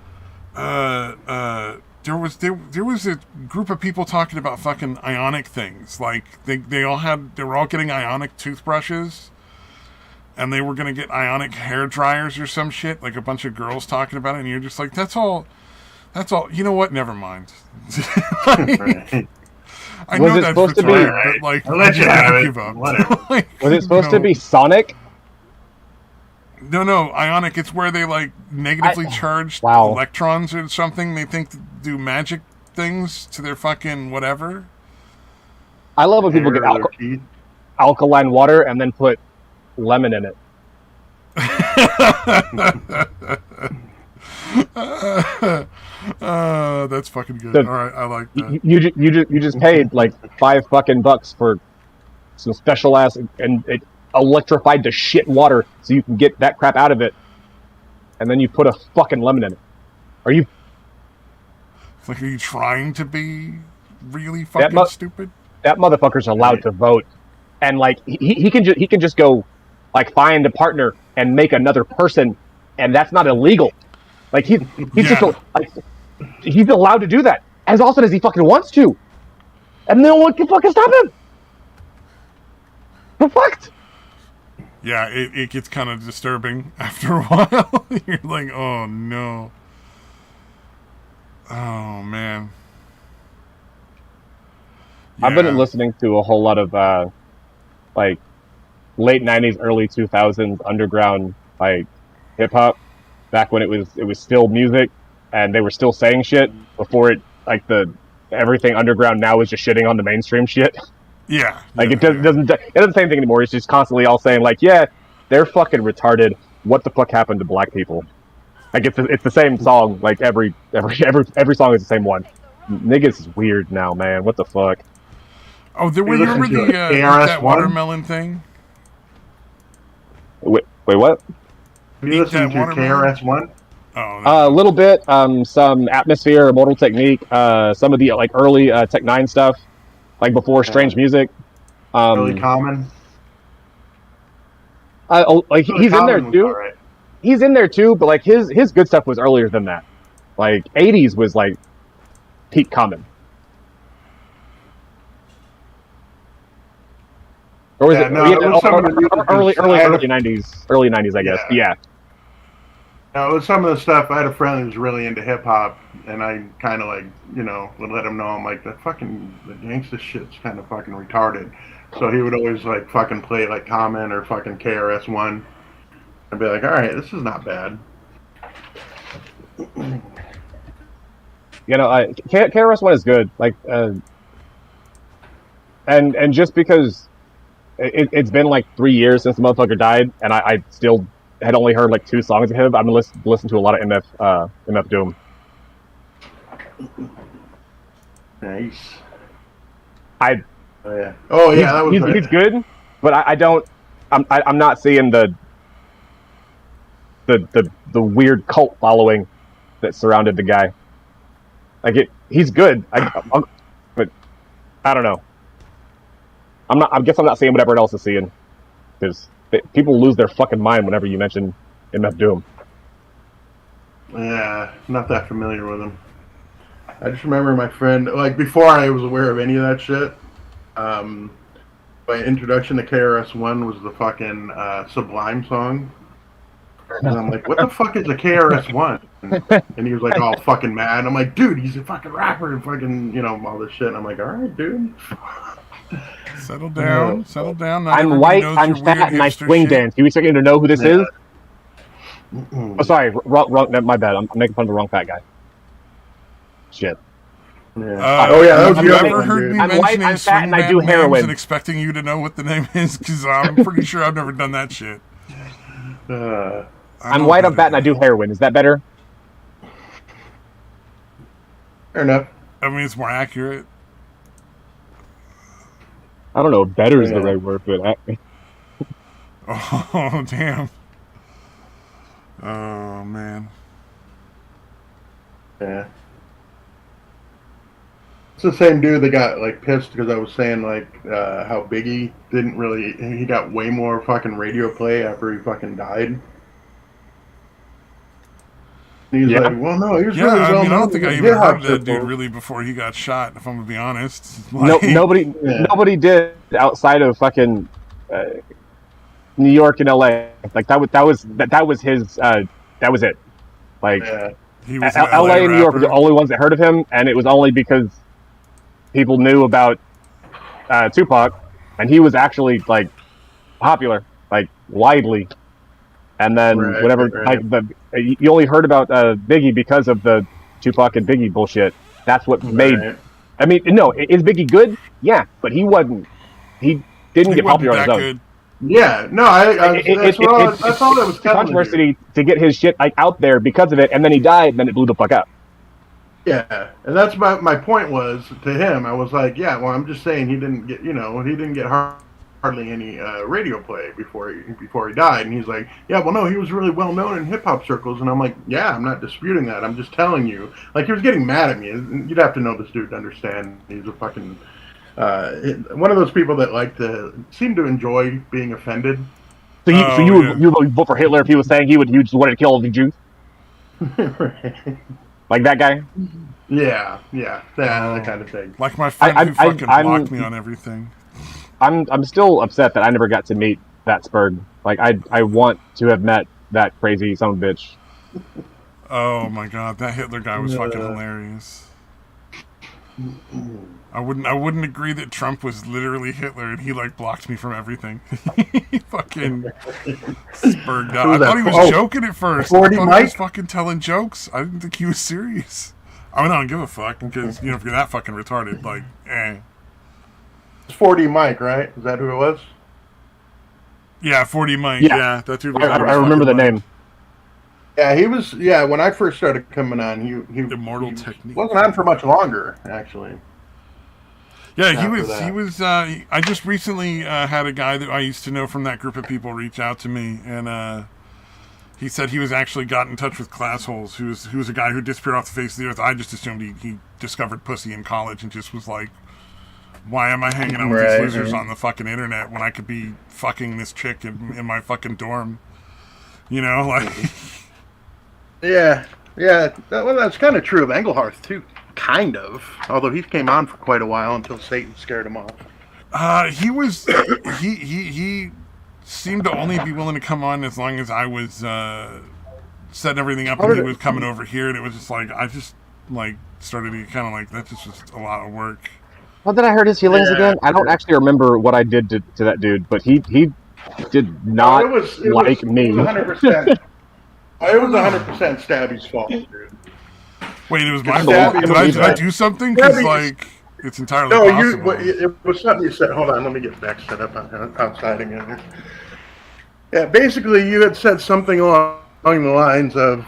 There was a group of people talking about fucking ionic things. Like they were all getting ionic toothbrushes, and they were gonna get ionic hair dryers or some shit. Like a bunch of girls talking about it, and you're just like, that's all. You know what? Never mind. Like, I was know it that's supposed to be? But like, I'll let you have it. Give up. Whatever. Was it supposed to be Sonic? No, ionic. It's where they like negatively charged Wow. electrons or something. They think to do magic things to their fucking whatever. I love when people get alkaline water and then put lemon in it. That's fucking good. All right, I like that. You just paid like $5 for some special ass and it electrified to shit water so you can get that crap out of it, and then you put a fucking lemon in it. Are you? Like, are you trying to be really fucking stupid? That motherfucker's allowed to vote, and like he can just go like find a partner and make another person, and that's not illegal. Like he's just like he's allowed to do that as often as he fucking wants to, and no one can fucking stop him. We're fucked. Yeah, it gets kind of disturbing after a while. You're like, oh no. Oh man. Yeah. I've been listening to a whole lot of like late '90s, early 2000s underground like hip hop. Back when it was still music, and they were still saying shit before it like everything underground now is just shitting on the mainstream shit. Yeah. Like it doesn't say anything anymore. It's just constantly all saying like, yeah, they're fucking retarded. What the fuck happened to black people? Like it's the same song. Like every song is the same one. Niggas is weird now, man. What the fuck? Oh, there were remember that watermelon thing? Wait, what? You listening to KRS-One? Oh, a little bit. Some Atmosphere, Immortal Technique. Some of the like early Tech Nine stuff, like before Strange Music. Really Common. Like he's in there too. Right. He's in there too, but like his good stuff was earlier than that. Like '80s was like peak Common. Or was it? Early '90s, I guess. Yeah. No, it was some of the stuff. I had a friend who was really into hip hop, and I kind of like, would let him know I'm like, the gangsta shit's kind of fucking retarded. So he would always like fucking play like Common or fucking KRS-One. I'd be like, all right, this is not bad. KRS-One is good. Like, and just because it's been like 3 years since the motherfucker died, and I still had only heard like 2 songs of him. I've been listening to a lot of MF Doom. Nice. Oh yeah. He's good, but I don't. I'm not seeing the weird cult following that surrounded the guy. Like he's good. But I don't know. I guess I'm not seeing what everyone else is seeing, because people lose their fucking mind whenever you mention MF Doom. Yeah, not that familiar with him. I just remember my friend, like before I was aware of any of that shit. My introduction to KRS-One was the fucking Sublime song. And I'm like, what the fuck is a KRS-One? And he was like all fucking mad. I'm like, dude, he's a fucking rapper and fucking, all this shit. And I'm like, all right, dude. Settle down. Not I'm white, I'm fat, and I swing dance. You expect me to know who this is? Oh, sorry, wrong. My bad. I'm making fun of the wrong fat guy. Shit. Yeah. Have you ever heard me mentioning I'm fat, and I do heroin. And expecting you to know what the name is? Because I'm pretty sure I've never done that shit. I'm white, I'm fat, and I do heroin. Is that better? Fair enough. I mean, it's more accurate. I don't know if better is the Yeah. right word, but Oh, damn. Oh, man. Yeah. It's the same dude that got like pissed because I was saying like how Biggie didn't really. He got way more fucking radio play after he fucking died. And he's yeah, like, well, no, he was Yeah, really I well mean, I don't known think I in even hip hop heard that dude circles. really before he got shot, if I'm gonna be honest. no, Like, Yeah. nobody did outside of fucking New York and LA. Like that was his. That was it. Like Yeah. he was an LA LA and New York were the rapper. only ones that heard of him, and it was only because people knew about Tupac, and he was actually like popular, like widely. And then Right. whatever, Right. like you only heard about Biggie because of the Tupac and Biggie bullshit. That's what made. Right. I mean, no, is Biggie good? Yeah, but he wasn't. He didn't He get wasn't popular on his that own. good. Yeah. No, that's all that was It's telling controversy you. to get his shit like out there because of it, and then he died, and then it blew the fuck up. Yeah, and that's my point was to him. I was like, yeah, well, I'm just saying he didn't get hardly any radio play before he died. And he's like, yeah, well, no, he was really well known in hip hop circles. And I'm like, yeah, I'm not disputing that. I'm just telling you. Like, he was getting mad at me. You'd have to know this dude to understand. He's a fucking one of those people that like to seem to enjoy being offended. So you, Oh, so you yeah. would, you would vote for Hitler if he was saying he just wanted to kill all the Jews, like that guy? Yeah, that kind of thing. Like my friend I- who I- fucking I'm- blocked me on everything. I'm still upset that I never got to meet that Spurg. Like I want to have met that crazy son of a bitch. Oh my god, that Hitler guy was fucking hilarious. I wouldn't agree that Trump was literally Hitler, and he like blocked me from everything. He fucking spurred out. I thought he was joking at first. I 40 thought he Mike? was fucking telling jokes. I didn't think he was serious. I mean, I don't give a fuck because if you're that fucking retarded, like, It's 4D Mike, right? Is that who it was? Yeah, 40 Mike. Yeah. Yeah, that dude was. I remember the name. Yeah, he was. Yeah, when I first started coming on, he Immortal Technique. wasn't on for much longer, actually. Yeah, he after was. that. He was. I just recently had a guy that I used to know from that group of people reach out to me, and he said he was actually got in touch with Classholes, who was a guy who disappeared off the face of the earth. I just assumed he discovered pussy in college and just was like, why am I hanging out with these losers on the fucking internet when I could be fucking this chick in my fucking dorm? You know, like. Yeah. Well, that's kind of true of Engelhardt too. Kind of. Although he came on for quite a while until Satan scared him off. He was he seemed to only be willing to come on as long as I was setting everything up, and he was coming over here, and it was just like I just like started to kind of like that's just a lot of work. What did I hurt his feelings Yeah. again? I don't actually remember what I did to that dude, but he did not like me. It was 100%. It was 100% Stabby's fault, dude. Wait, it was my Stabby fault. was Did I like- do something? Because Stabby- like it's entirely No, possible. it was something you said. Hold on, let me get back set up outside again. Yeah, basically, you had said something along the lines of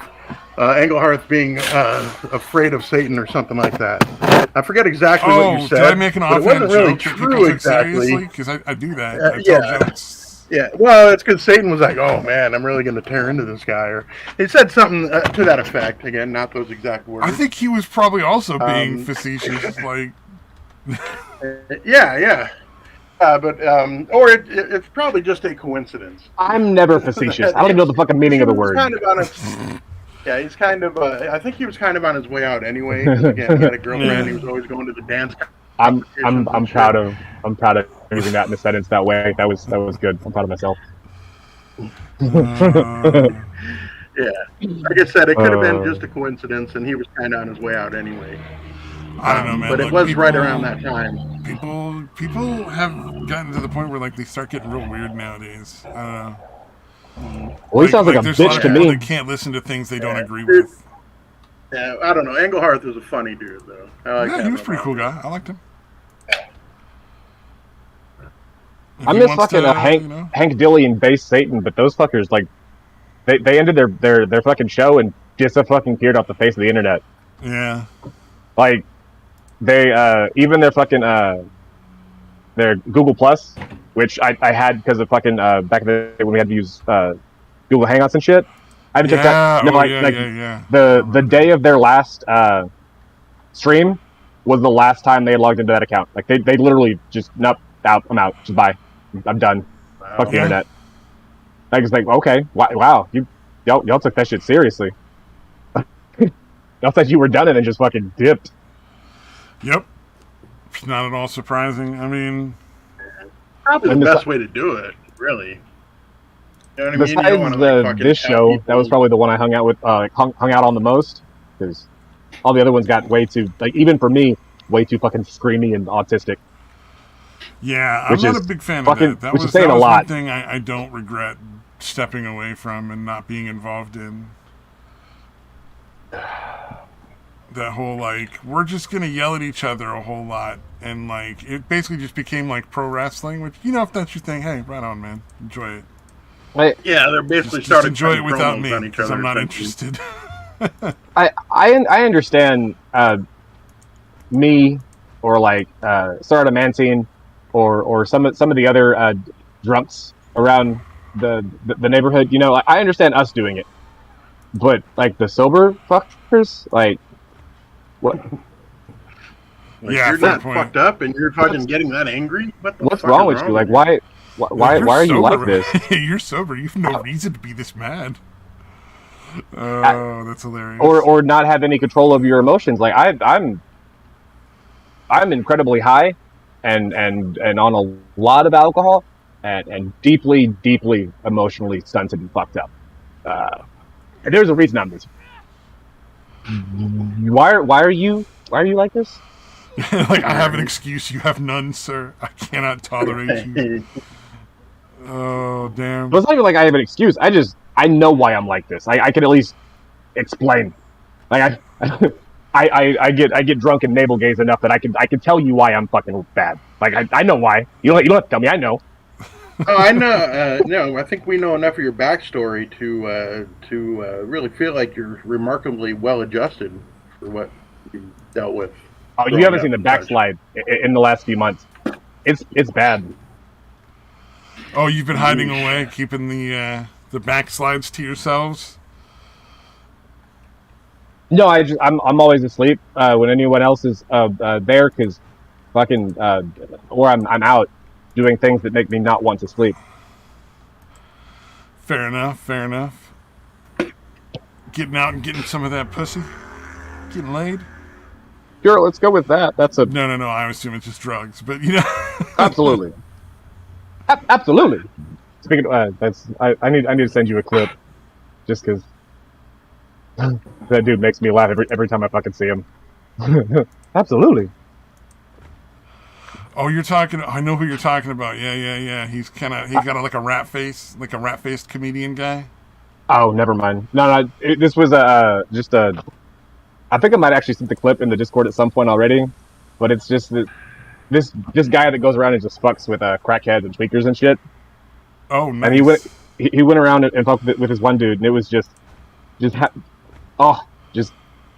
Engelhardt being afraid of Satan or something like that. I forget exactly what you said. Did I make an but it offhand wasn't really joke that true people took exactly. seriously? Because I do that. Uh, I tell yeah. jokes. Yeah, well, it's because Satan was like, "Oh man, I'm really going to tear into this guy," or he said something to that effect. Again, not those exact words. I think he was probably also being facetious, like. Yeah. But or it's probably just a coincidence. I'm never facetious. I don't even know the fucking meaning of the word. Kind of on yeah, he's kind of. I think he was kind of on his way out anyway. 'Cause again, he had a girlfriend. Yeah. He was always going to the dance. I'm proud of using that in a sentence that way. That was good. I'm proud of myself. Yeah, like I said, it could have been just a coincidence, and he was kind of on his way out anyway. I don't know, man. But it Look, was people- right around that time. People have gotten to the point where like they start getting real weird nowadays. I don't know. Well, he sounds like a there's a lot bitch of to people me. that can't listen to things they don't agree Dude. with. Yeah, I don't know. Engelhardt was a funny dude, though. I like Yeah, that he was a about pretty him. cool guy. I liked him. If I he miss wants fucking to, Hank you know. Hank Dilly and Base Satan, but those fuckers like they ended their fucking show and just fucking appeared off the face of the internet. Yeah. Like they even their fucking their Google Plus, which I had because of fucking back in the day when we had to use Google Hangouts and shit. I haven't checked that. No, yeah. The day of their last stream was the last time they had logged into that account. Like they literally just nope, out, I'm out, just bye, I'm done. Wow. Fuck the internet. I was like, okay, wow, y'all took that shit seriously. Y'all thought you were done and then just fucking dipped. Yep. It's not at all surprising. I mean, probably the best way to do it, really. You know what I mean? Besides You don't wanna, like, this show, that was probably the one I hung out with, hung out on the most, because all the other ones got way too, like, even for me, way too fucking screamy and autistic. Yeah, I'm not a big fan of that. That was one thing I don't regret stepping away from and not being involved in. That whole, like, we're just gonna yell at each other a whole lot, and, like, it basically just became like pro wrestling, which, you know, if that's your thing, hey, right on, man, enjoy it. Yeah, they're basically just enjoy it without me, because I'm not interested. I understand me or like Sarah Mantine or some of the other drunks around the neighborhood. You know, I understand us doing it, but like the sober fuckers, like what? Like, you're not fucked up and you're fucking getting that angry? What's wrong with you? Like, why are you like this? You're sober. You have no reason to be this mad. Oh, that's hilarious. Or not have any control over your emotions. Like I'm incredibly high and on a lot of alcohol and deeply emotionally stunted and fucked up. And there's a reason I'm this. Why are you like this? Like, I have an excuse, you have none, sir. I cannot tolerate you. Oh, damn. But it's not even like I have an excuse. I know why I'm like this. I can at least explain. Like I get drunk and navel gaze enough that I can tell you why I'm fucking bad. Like I know why. You don't have to tell me. I know. Oh, I know. No, I think we know enough of your backstory to really feel like you're remarkably well adjusted for what you dealt with. Oh, you haven't seen the backslide in the last few months. It's bad. Oh, you've been hiding away, keeping the backslides to yourselves? No, I'm always asleep when anyone else is there, because fucking or I'm out doing things that make me not want to sleep. Fair enough. Getting out and getting some of that pussy, getting laid. Sure, let's go with that. That's a no. I assume it's just drugs, but you know. Absolutely. Absolutely. Speaking of, I need to send you a clip, just because that dude makes me laugh every time I fucking see him. Absolutely. Oh, you're talking. I know who you're talking about. Yeah. He got like a rat face, like a rat-faced comedian guy. Oh, never mind. No. This was just a. I think I might actually send the clip in the Discord at some point already, but it's just this guy that goes around and just fucks with crackheads and tweakers and shit. Oh, nice. And he went around and fucked with this one dude, and it was just the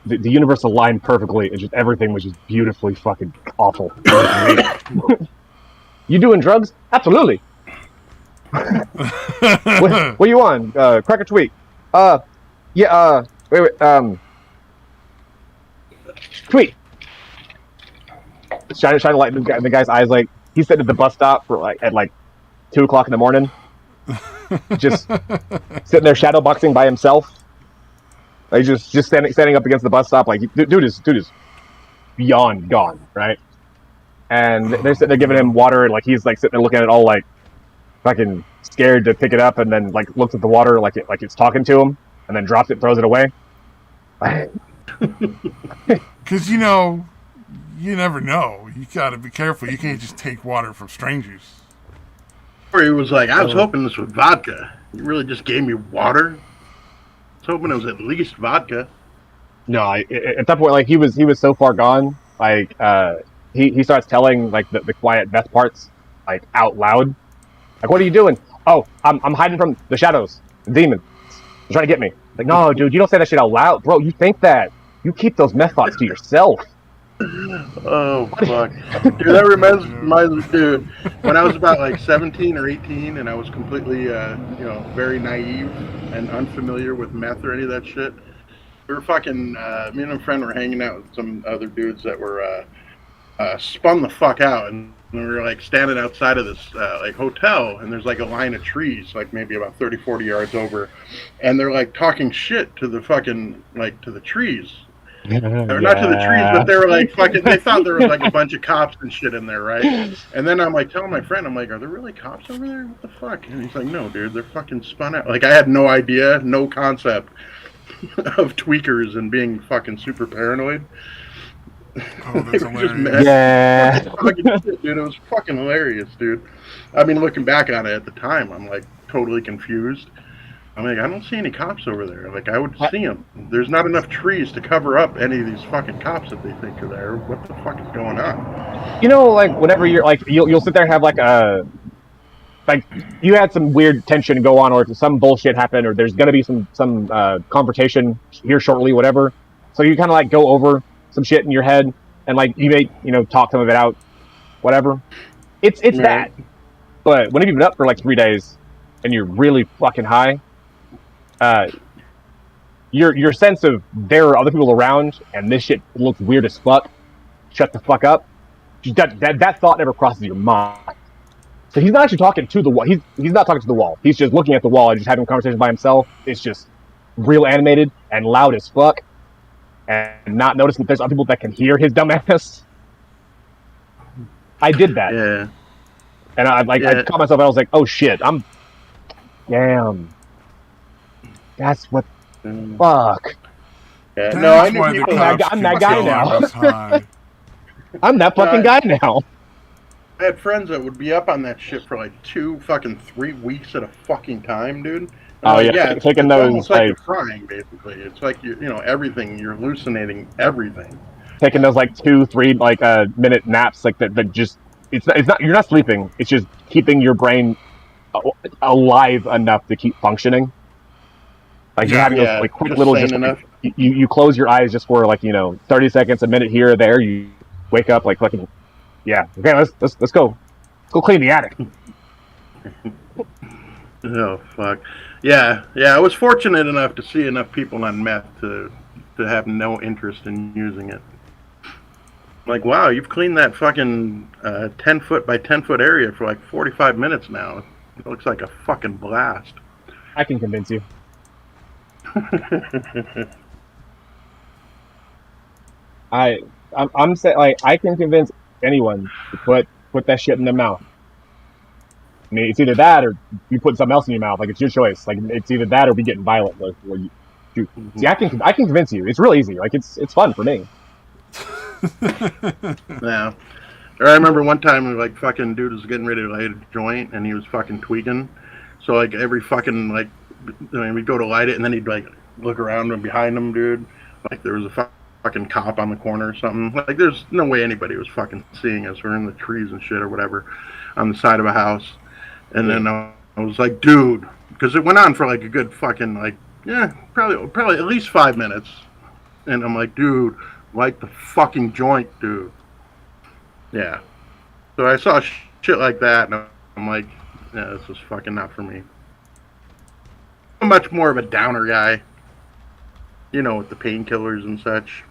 universe aligned perfectly, and just everything was just beautifully fucking awful. You doing drugs? Absolutely. What you on? Crack or tweak? Yeah. Wait. Tweak. Shining light in the guy's eyes. Like, he's sitting at the bus stop at 2:00 in the morning, just sitting there shadowboxing by himself. Like, just standing up against the bus stop. Like, dude is beyond gone, right? And they're sitting there giving him water, and like he's like sitting there looking at it all like fucking scared to pick it up, and then like looks at the water like it's talking to him, and then drops it, throws it away. Because you know, you never know. You gotta be careful. You can't just take water from strangers. Or he was like, I was hoping this was vodka. You really just gave me water? I was hoping it was at least vodka. No, at that point, like he was so far gone. Like he starts telling like the quiet Beth parts like out loud. Like, what are you doing? Oh, I'm hiding from the shadows, the demons. They're trying to get me. Like, no, dude, you don't say that shit out loud, bro. You think that. You keep those meth thoughts to yourself. Oh fuck, dude! That reminds dude. When I was about like 17 or 18, and I was completely, very naive and unfamiliar with meth or any of that shit. We were fucking. Me and a friend were hanging out with some other dudes that were spun the fuck out, and we were like standing outside of this like hotel, and there's like a line of trees, like maybe about 30, 40 yards over, and they're like talking shit to the fucking like to the trees. Or not to the trees, but they were like fucking. They thought there was like a bunch of cops and shit in there, right? And then I'm like telling my friend, I'm like, "Are there really cops over there? What the fuck?" And he's like, "No, dude, they're fucking spun out." Like I had no idea, no concept of tweakers and being fucking super paranoid. Oh, that's Yeah. Fucking shit, dude. It was fucking hilarious, dude. I mean, looking back on it at the time, I'm like totally confused. I'm like, I don't see any cops over there. Like, I would see them. There's not enough trees to cover up any of these fucking cops that they think are there. What the fuck is going on? You know, like whenever you're like, you'll sit there and have like you had some weird tension go on, or if some bullshit happened, or there's gonna be some confrontation here shortly, whatever. So you kind of like go over some shit in your head and like you may talk some of it out, whatever. It's Right. that. But whenever you've been up for like 3 days and you're really fucking high, your sense of there are other people around and this shit looks weird as fuck. Shut the fuck up. That thought never crosses your mind. So he's not actually talking to the wall. He's not talking to the wall. He's just looking at the wall and just having a conversation by himself. It's just real animated and loud as fuck. And not noticing that there's other people that can hear his dumbass. I did that. Yeah. And I caught myself and I was like, oh shit, damn. That's what fuck. Yeah. That's No, I knew why the people. cops I'm could that guy tell now. I was high. I'm that fucking guy now. I had friends that would be up on that shit for like 3 weeks at a fucking time, dude. Oh, like, yeah, it's taking those, almost like like- you're crying, basically. It's like everything. You're hallucinating everything. Taking those like 2-3 minute naps like that just it's not you're not sleeping. It's just keeping your brain alive enough to keep functioning. Like you're having those like quick just little sane just enough. you close your eyes just for like 30 seconds, a minute here or there. You wake up like fucking okay. Let's go. Let's go clean the attic. Oh fuck. Yeah. I was fortunate enough to see enough people on meth to have no interest in using it. Like, wow, you've cleaned that fucking 10-foot by 10-foot area for like 45 minutes now. It looks like a fucking blast. I can convince you. I'm saying like I can convince anyone to put that shit in their mouth. I mean, it's either that or you put something else in your mouth. Like it's your choice. Like it's either that or be getting violent. Like, see, I can convince you. It's real easy. Like it's fun for me. Yeah. Or I remember one time, like, fucking dude was getting ready to light a joint, and he was fucking tweaking. So, like, every fucking, like, we'd go to light it, and then he'd, like, look around and behind him, dude. Like, there was a fucking cop on the corner or something. Like, there's no way anybody was fucking seeing us. We're in the trees and shit or whatever on the side of a house. And then I was like, dude, because it went on for, like, a good fucking, like, probably at least 5 minutes. And I'm like, dude, light the fucking joint, dude. Yeah. So I saw shit like that, and I'm like, yeah, this is fucking not for me. I'm much more of a downer guy. With the painkillers and such.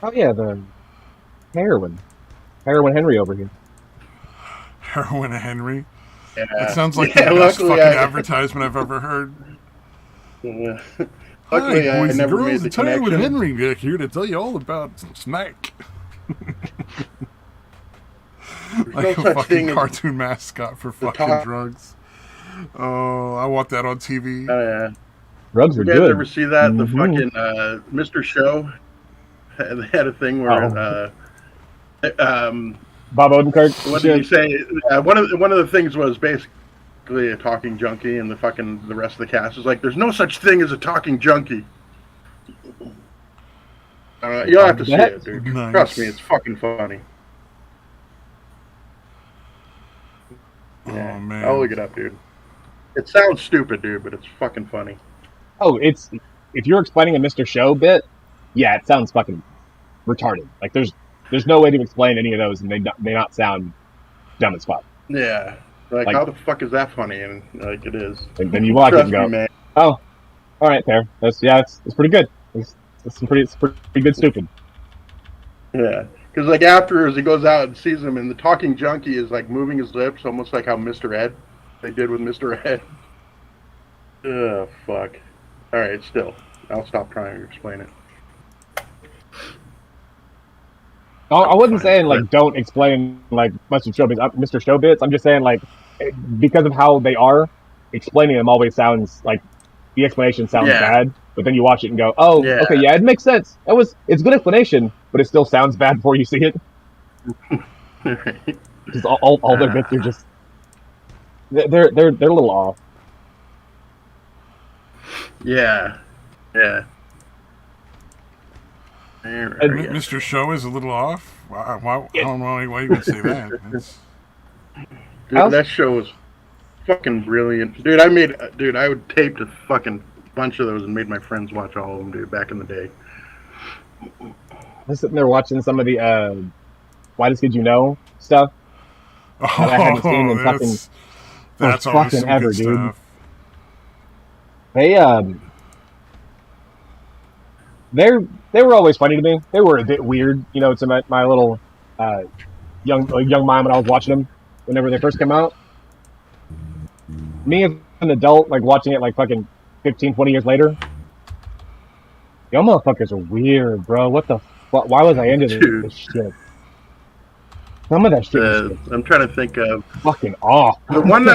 Oh yeah, the heroin Henry over here. Heroin Henry. Yeah. That sounds like the best luckily fucking advertisement I've ever heard. Yeah. Hi, Luckily, I boys and never made girls, the it's Heroin connection. Henry back here to tell you all about some snack. Like no a such fucking thing as cartoon mascot for fucking top- drugs. Oh, I want that on TV. Oh, yeah. Drugs are You guys good. ever see that? Mhm. The fucking Mr. Show? They had a thing where Bob Odenkirk. what did he say? One of the things was basically a talking junkie, and the rest of the cast is like, "There's no such thing as a talking junkie." You'll have to see it, dude. Nice. Trust me, it's fucking funny. Oh man. I'll look it up, dude. It sounds stupid, dude, but it's fucking funny. Oh, if you're explaining a Mr. Show bit, yeah, it sounds fucking retarded. Like there's there's no way to explain any of those, and they not sound dumb as fuck. Yeah. Like, how the fuck is that funny? And like, it is. And then you watch it and go, me, man. oh, all right, fair. It's pretty good. It's pretty good stupid. Yeah. Because like after, as he goes out and sees him, and the talking junkie is like moving his lips, almost like how Mr. Ed, they did with Mr. Ed. Oh, fuck. All right, still. I'll stop trying to explain it. I wasn't saying like don't explain like much of Showbiz, Mr. Showbiz. I'm just saying like because of how they are, explaining them always sounds like the explanation sounds bad. But then you watch it and go, oh, okay, yeah, it makes sense. It's good explanation, but it still sounds bad before you see it. Because all their bits are just they're a little off. Yeah. Mr. Show is a little off. Why I don't know why you would say that. Dude, that show was fucking brilliant. Dude, I would tape a fucking bunch of those and made my friends watch all of them, dude, back in the day. I was sitting there watching some of the Why Does Kid You Know stuff that I hadn't seen in that's fucking ever, dude. Stuff. They were always funny to me. They were a bit weird, to my little young mind when I was watching them whenever they first came out. Me as an adult, like watching it like fucking 15, 20 years later, y'all motherfuckers are weird, bro. What the fuck? Why was I into this shit? Some of that shit. I'm trying to think of fucking off. The ones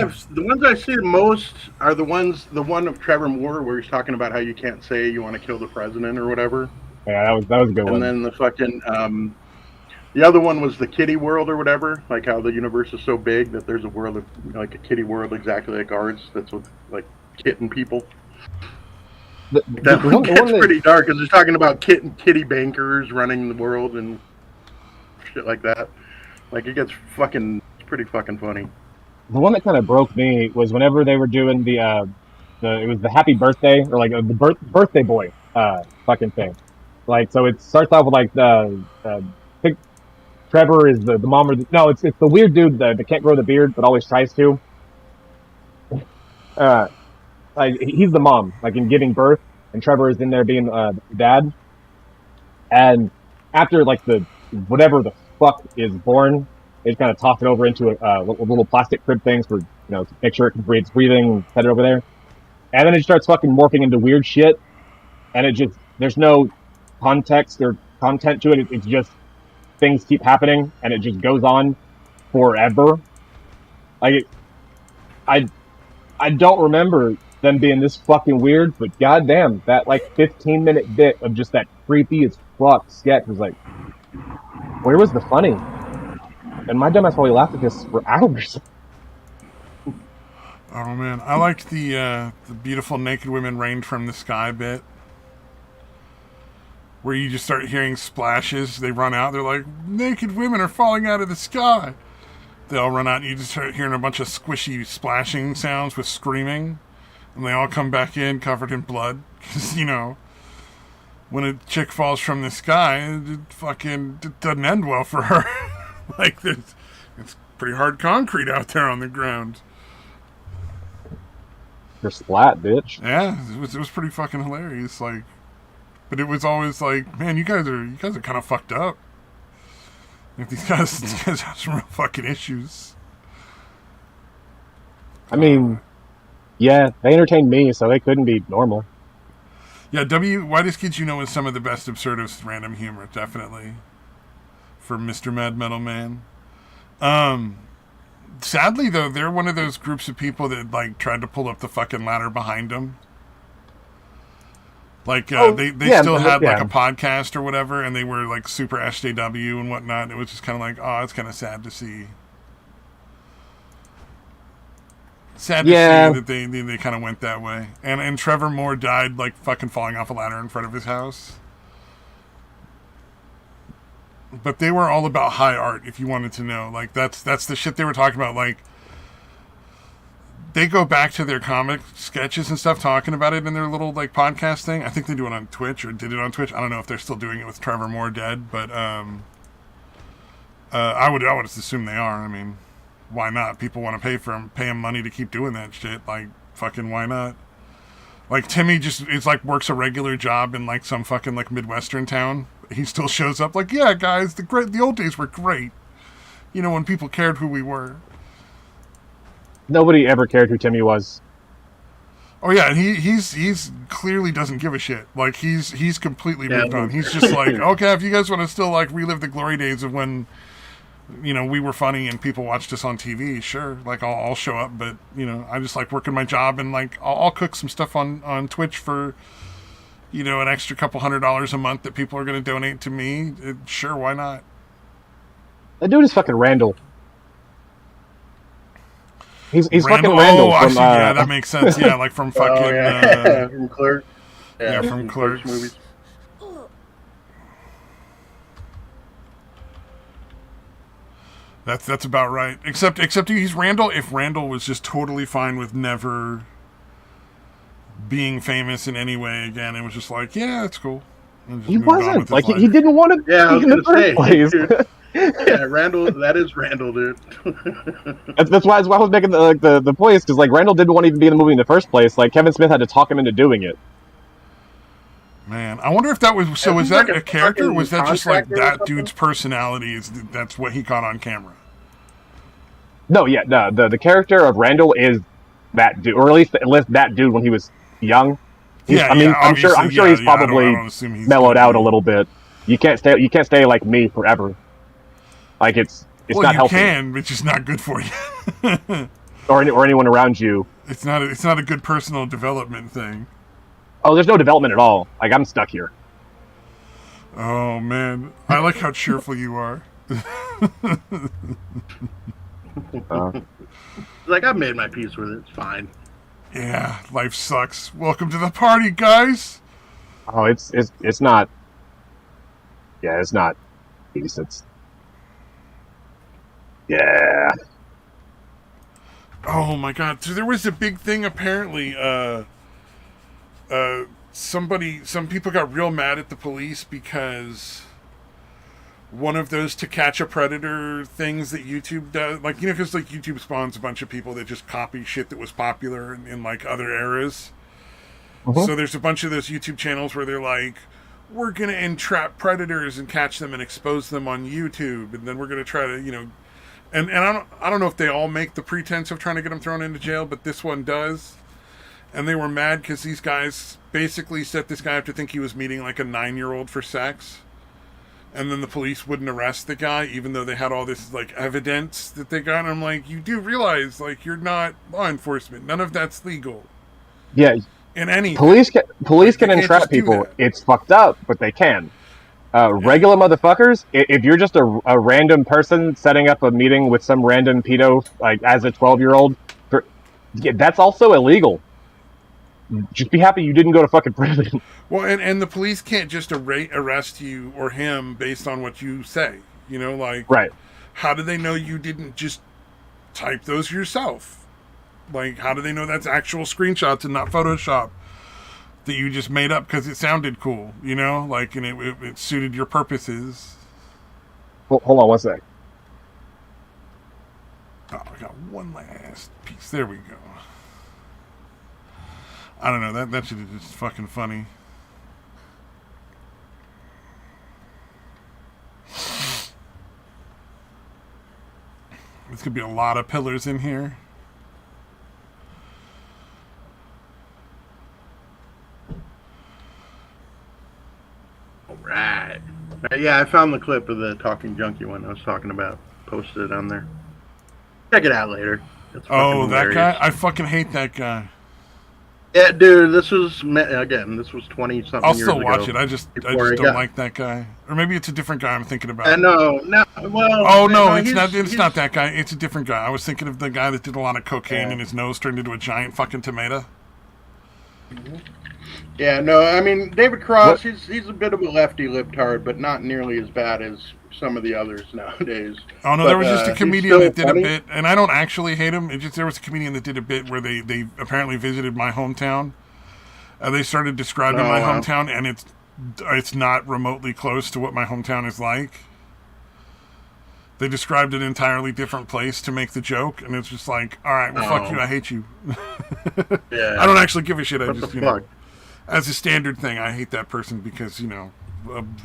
I see the most are the one of Trevor Moore where he's talking about how you can't say you want to kill the president or whatever. Yeah, that was a good one. And then the fucking the other one was the kitty world or whatever, like how the universe is so big that there's a world of like a kitty world exactly like ours. That's with like kitten people. That one gets pretty dark because it's talking about kitty bankers running the world and shit like that. Like it gets pretty fucking funny. The one that kind of broke me was whenever they were doing it was the happy birthday or like the birthday boy fucking thing. Like so it starts off with like I think Trevor is the mom or it's the weird dude that can't grow the beard but always tries to. Like he's the mom, like in giving birth, and Trevor is in there being dad. And after like the whatever the fuck is born, they just kind of toss it over into a little plastic crib things for to make sure it's breathing, set it over there, and then it starts fucking morphing into weird shit, and it just there's no context or content to it. It's just things keep happening, and it just goes on forever. Like I don't remember them being this fucking weird, but goddamn, that like 15-minute bit of just that creepy as fuck sketch was like, where was the funny? And my dumbass probably laughed at this for hours. Oh man, I liked the beautiful naked women rained from the sky bit, where you just start hearing splashes. They run out. They're like, naked women are falling out of the sky. They all run out, and you just start hearing a bunch of squishy splashing sounds with screaming, and they all come back in covered in blood. Because when a chick falls from the sky, it doesn't end well for her. Like it's pretty hard concrete out there on the ground. You're splat, bitch. Yeah, it was pretty fucking hilarious. Like, but it was always like, man, you guys are kind of fucked up. Like, these guys have some real fucking issues. I mean, yeah, they entertained me, so they couldn't be normal. Yeah, Why Does Kids You Know is some of the best absurdist random humor, definitely. For Mr. Mad Metal Man. Sadly, though, they're one of those groups of people that, like, tried to pull up the fucking ladder behind them. Like, they still had, like, a podcast or whatever, and they were, like, super SJW and whatnot. And it was just kind of like, oh, it's kind of sad to see. Sad to see that they kind of went that way. And Trevor Moore died, like, fucking falling off a ladder in front of his house. But they were all about high art, if you wanted to know. Like, that's the shit they were talking about. Like, they go back to their comic sketches and stuff, talking about it in their little, like, podcast thing. I think they do it on Twitch, or did it on Twitch. I don't know if they're still doing it with Trevor Moore dead, but, I would assume they are. I mean, why not? People want to pay him money to keep doing that shit. Like, fucking why not? Like, Timmy just is like works a regular job in like some fucking like Midwestern town. He still shows up like, yeah, guys, the old days were great. You know, when people cared who we were. Nobody ever cared who Timmy was. Oh yeah, and he's clearly doesn't give a shit. Like he's completely moved on. He's just like, okay, if you guys want to still like relive the glory days of when, you know, we were funny and people watched us on TV, sure. Like I'll show up, but you know, I just like working my job and like I'll cook some stuff on Twitch for, you know, an extra couple $100 a month that people are going to donate to me. Sure, why not? That dude is fucking Randall. He's Randall, fucking Randall from. Actually, yeah, that makes sense. Yeah, like from fucking. From Clerks. Yeah, from Clerks movies. That's about right. Except he's Randall. If Randall was just totally fine with never being famous in any way again, it was just like, yeah, it's cool. He wasn't like he didn't want to. Yeah, I was in the first place. Yeah, Randall. That is Randall, dude. that's why I was making the points, because like Randall didn't want to even be in the movie in the first place. Like Kevin Smith had to talk him into doing it. Man, I wonder if that was so. Was that a character? Or was that just like that dude's personality? That's what he caught on camera? No, yeah, the character of Randall is that dude, or at least that dude when he was young. I mean, I'm sure he's probably mellowed out a little bit. You can't stay like me forever. Like it's not healthy. You can, but it's not good for you. or anyone around you. It's not a good personal development thing. Oh, there's no development at all. Like I'm stuck here. Oh man, I like how cheerful you are. Like I made my peace with it. It's fine. Yeah, life sucks. Welcome to the party, guys. Oh, it's not. Yeah, it's not peace. It's yeah. Oh my god! So there was a big thing apparently. Some people got real mad at the police because one of those To Catch a Predator things that YouTube does, like, you know, because like YouTube spawns a bunch of people that just copy shit that was popular in like other eras. Uh-huh. So there's a bunch of those YouTube channels where they're like, we're gonna entrap predators and catch them and expose them on YouTube, and then we're gonna try to, you know, and I don't know if they all make the pretense of trying to get them thrown into jail, but this one does. And they were mad because these guys basically set this guy up to think he was meeting like a 9-year-old for sex. And then the police wouldn't arrest the guy, even though they had all this like evidence that they got. And I'm like, you do realize, like, you're not law enforcement. None of that's legal. Yeah. In any police can entrap people. It's fucked up, but they can. Regular motherfuckers, if you're just a random person setting up a meeting with some random pedo, like as a 12-year-old, that's also illegal. Just be happy you didn't go to fucking prison. Well, and the police can't just arrest you or him based on what you say. You know, like, right? How do they know you didn't just type those yourself? Like, how do they know that's actual screenshots and not Photoshop that you just made up because it sounded cool? You know, like, and it suited your purposes. Hold on one sec. Oh, I got one last piece. There we go. I don't know, that shit is just fucking funny. There's gonna be a lot of pillars in here. Alright. Yeah, I found the clip of the Talking Junkie one I was talking about. Posted it on there. Check it out later. Oh, that guy? I fucking hate that guy. Yeah, dude, this was 20-something years ago. I'll still watch it. I just don't like that guy. Or maybe it's a different guy I'm thinking about. No, well... It's not that guy. It's a different guy. I was thinking of the guy that did a lot of cocaine and his nose turned into a giant fucking tomato. Yeah, no, I mean, David Cross, he's a bit of a lefty libtard, but not nearly as bad as some of the others nowadays. Oh, no, there was just a comedian that did a bit, and I don't actually hate him. There was a comedian that did a bit where they apparently visited my hometown. They started describing my hometown, and it's not remotely close to what my hometown is like. They described an entirely different place to make the joke, and it's just like, all right, well, fuck you, I hate you. Yeah. I don't actually give a shit. I What just, the you know, fuck? as a standard thing, I hate that person because, you know,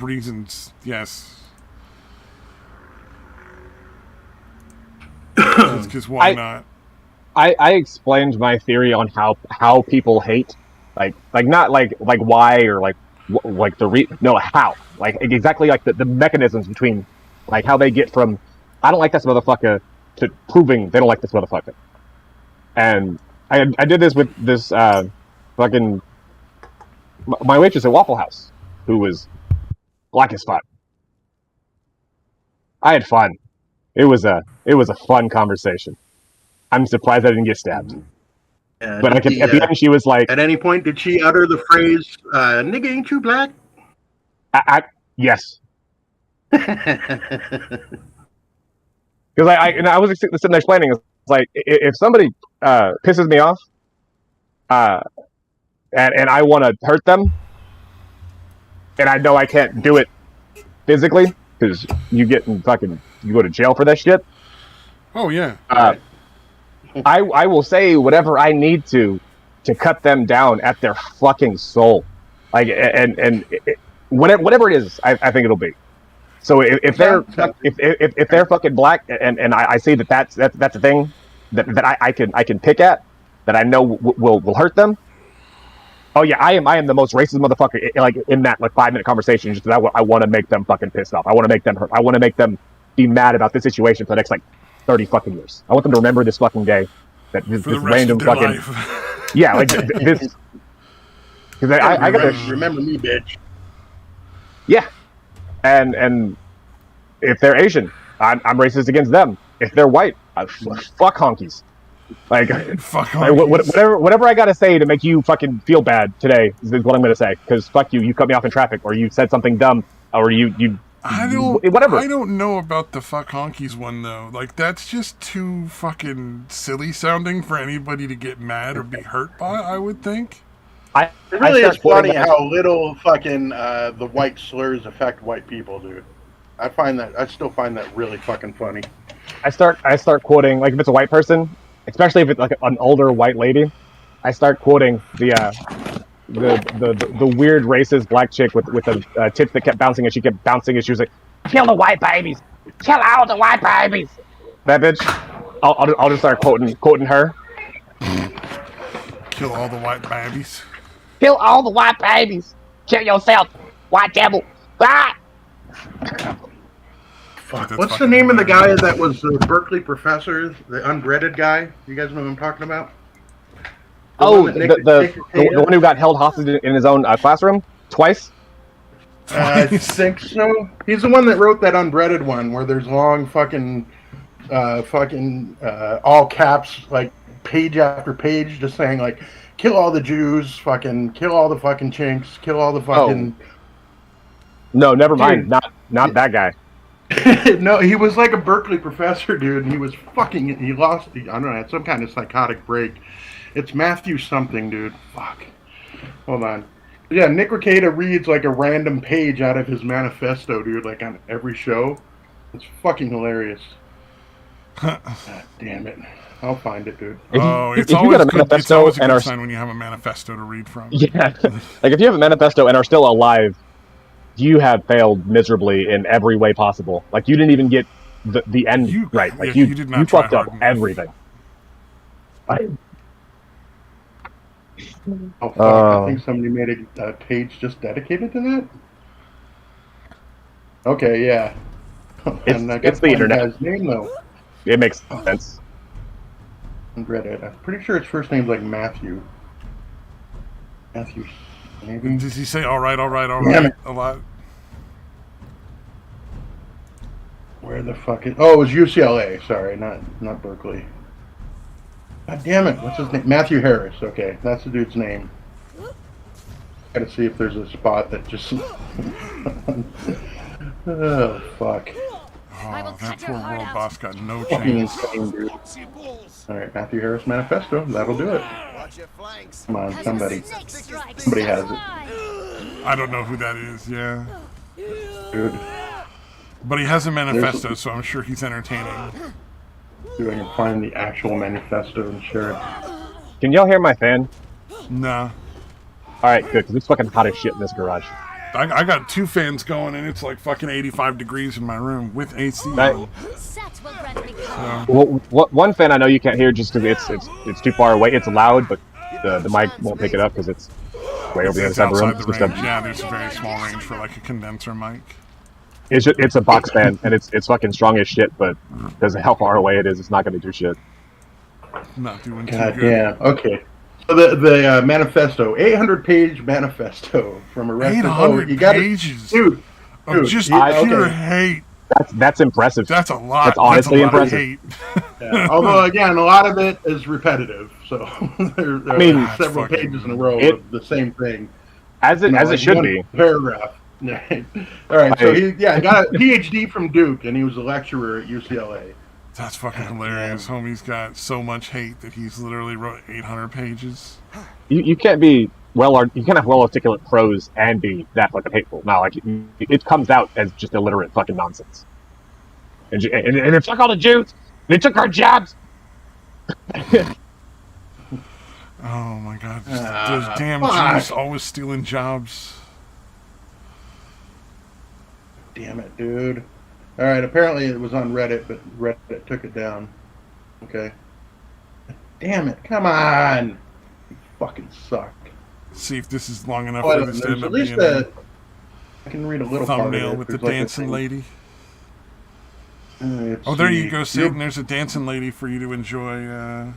reasons, yes. Because why not? I explained my theory on how people hate, like not like why or like no, how, like exactly like the mechanisms between like how they get from I don't like this motherfucker to proving they don't like this motherfucker. And I did this with this fucking my waitress at Waffle House who was black as fuck. I had fun. It was a fun conversation. I'm surprised I didn't get stabbed. Yeah, But like at the end, she was like, at any point, did she utter the phrase, "Nigga, ain't you black"? Yes, because I was sitting there explaining. It's like if somebody pisses me off, and I want to hurt them, and I know I can't do it physically because you go to jail for that shit. Oh, yeah. I will say whatever I need to cut them down at their fucking soul, like and whatever it is, I think it'll be. So if they're fucking black and I see that's a thing that I can pick at that I know will hurt them. Oh yeah, I am the most racist motherfucker like in that like 5-minute conversation. Just that I want to make them fucking pissed off. I want to make them hurt. I want to make them be mad about this situation for the next like 30 fucking years. I want them to remember this fucking day that this random fucking life. yeah like this. Because I got to remember me, bitch. Yeah, and if they're Asian, I'm racist against them. If they're white, fuck honkies. Like, Fuck whatever I gotta say to make you fucking feel bad today is what I'm gonna say. Because fuck you, you cut me off in traffic, or you said something dumb, or you whatever. I don't know about the fuck honkies one though. Like that's just too fucking silly sounding for anybody to get mad or be hurt by. I would think. It really is funny how little fucking the white slurs affect white people, dude. I still find that really fucking funny. I start quoting, like if it's a white person, especially if it's like an older white lady, I start quoting the weird racist black chick with the tits that kept bouncing, and she kept bouncing, and she was like, "Kill the white babies, kill all the white babies." That bitch, I'll just start quoting her. Kill all the white babies. Kill all the white babies. Kill yourself, white devil. Ah! Fuck. What's the name of the guy that was the Berkeley professor, the unbreaded guy? You guys know who I'm talking about? The one who got held hostage in his own classroom twice? I think so. He's the one that wrote that unbreaded one where there's long fucking all caps, like page after page, just saying like, kill all the Jews, fucking kill all the fucking chinks, kill all the fucking. Oh. No, never mind. Not that guy. No, he was like a Berkeley professor, dude, and he was fucking. He lost. I don't know. Had some kind of psychotic break. It's Matthew something, dude. Fuck. Hold on. Yeah, Nick Rekieta reads like a random page out of his manifesto, dude, like on every show. It's fucking hilarious. God damn it. I'll find it, dude. It's always a good sign when you have a manifesto to read from. Yeah. Like if you have a manifesto and are still alive, you have failed miserably in every way possible. Like you didn't even get the end right. Like you fucked up everything. Oh, fuck. I think somebody made a page just dedicated to that. Okay, yeah. It's the internet. His name though. It makes sense. Reddit. I'm pretty sure his first name's like Matthew. Matthew, maybe. Does he say all right a lot? Where the fuck is? Oh, it was UCLA. Sorry, not Berkeley. God damn it! What's his name? Matthew Harris. Okay, that's the dude's name. Gotta see if there's a spot that just. Oh fuck. Oh, that poor world boss got no Fucking chance. insane, dude. Alright, Matthew Harris Manifesto. That'll do it. Come on, somebody. Somebody has it. I don't know who that is, yeah. Dude. But he has a manifesto, so I'm sure he's entertaining. See if I can find the actual manifesto and share it. Can y'all hear my fan? Nah. Alright, good, because it's fucking hot as shit in this garage. I got 2 fans going, and it's like fucking 85 degrees in my room with AC Right. on. Well, one fan I know you can't hear just because it's too far away. It's loud, but the mic won't pick it up because it's way over the other It's side of the room. outside the range. Yeah, there's a very small range for like a condenser mic. It's a box fan, and it's fucking strong as shit, but because of how far away it is, it's not going to do shit. Not doing God too good. damn. Okay. So the manifesto, 800-page manifesto from a resident. 800 you gotta, pages dude. of just I- pure okay. hate. That's impressive. That's a lot. That's honestly a lot impressive. Of hate. Yeah. Although again, a lot of it is repetitive. So there I mean, are several fucking- pages in a row it- of the same thing. as it Like should one be. paragraph. All right. So I- he got a PhD from Duke, and he was a lecturer at UCLA. That's fucking hilarious. Homie's got so much hate that he's literally wrote 800 pages. You can't be you can't have well articulate prose and be that fucking hateful. No, like it comes out as just illiterate fucking nonsense. And it took all the Jews. They took our jobs. Oh my god, those damn fuck. Jews always stealing jobs. Damn it, dude. All right. Apparently it was on Reddit, but Reddit took it down. Okay. Damn it! Come on. You fucking suck. See if this is long enough Oh, for this to there's end at up least being a I can read a little part of thumbnail it. with the There's like a dancing thing. lady. Let's Oh, there see. you go, Satan. There's a dancing lady for you to enjoy.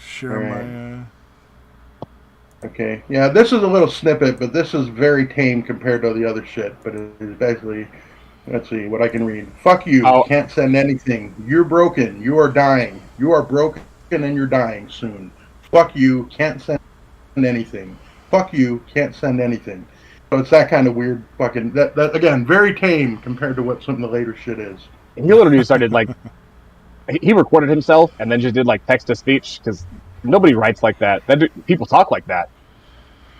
Share Alright. my. Okay. Yeah, this is a little snippet, but this is very tame compared to the other shit. But it is basically, let's see what I can read. Fuck you. Oh. Can't send anything. You're broken. You are dying. You are broken and you're dying soon. Fuck you. Can't send anything. Fuck you. Can't send anything. So it's that kind of weird fucking. That again, very tame compared to what some of the later shit is. He literally started like he recorded himself and then just did like text to speech because nobody writes like that. People talk like that,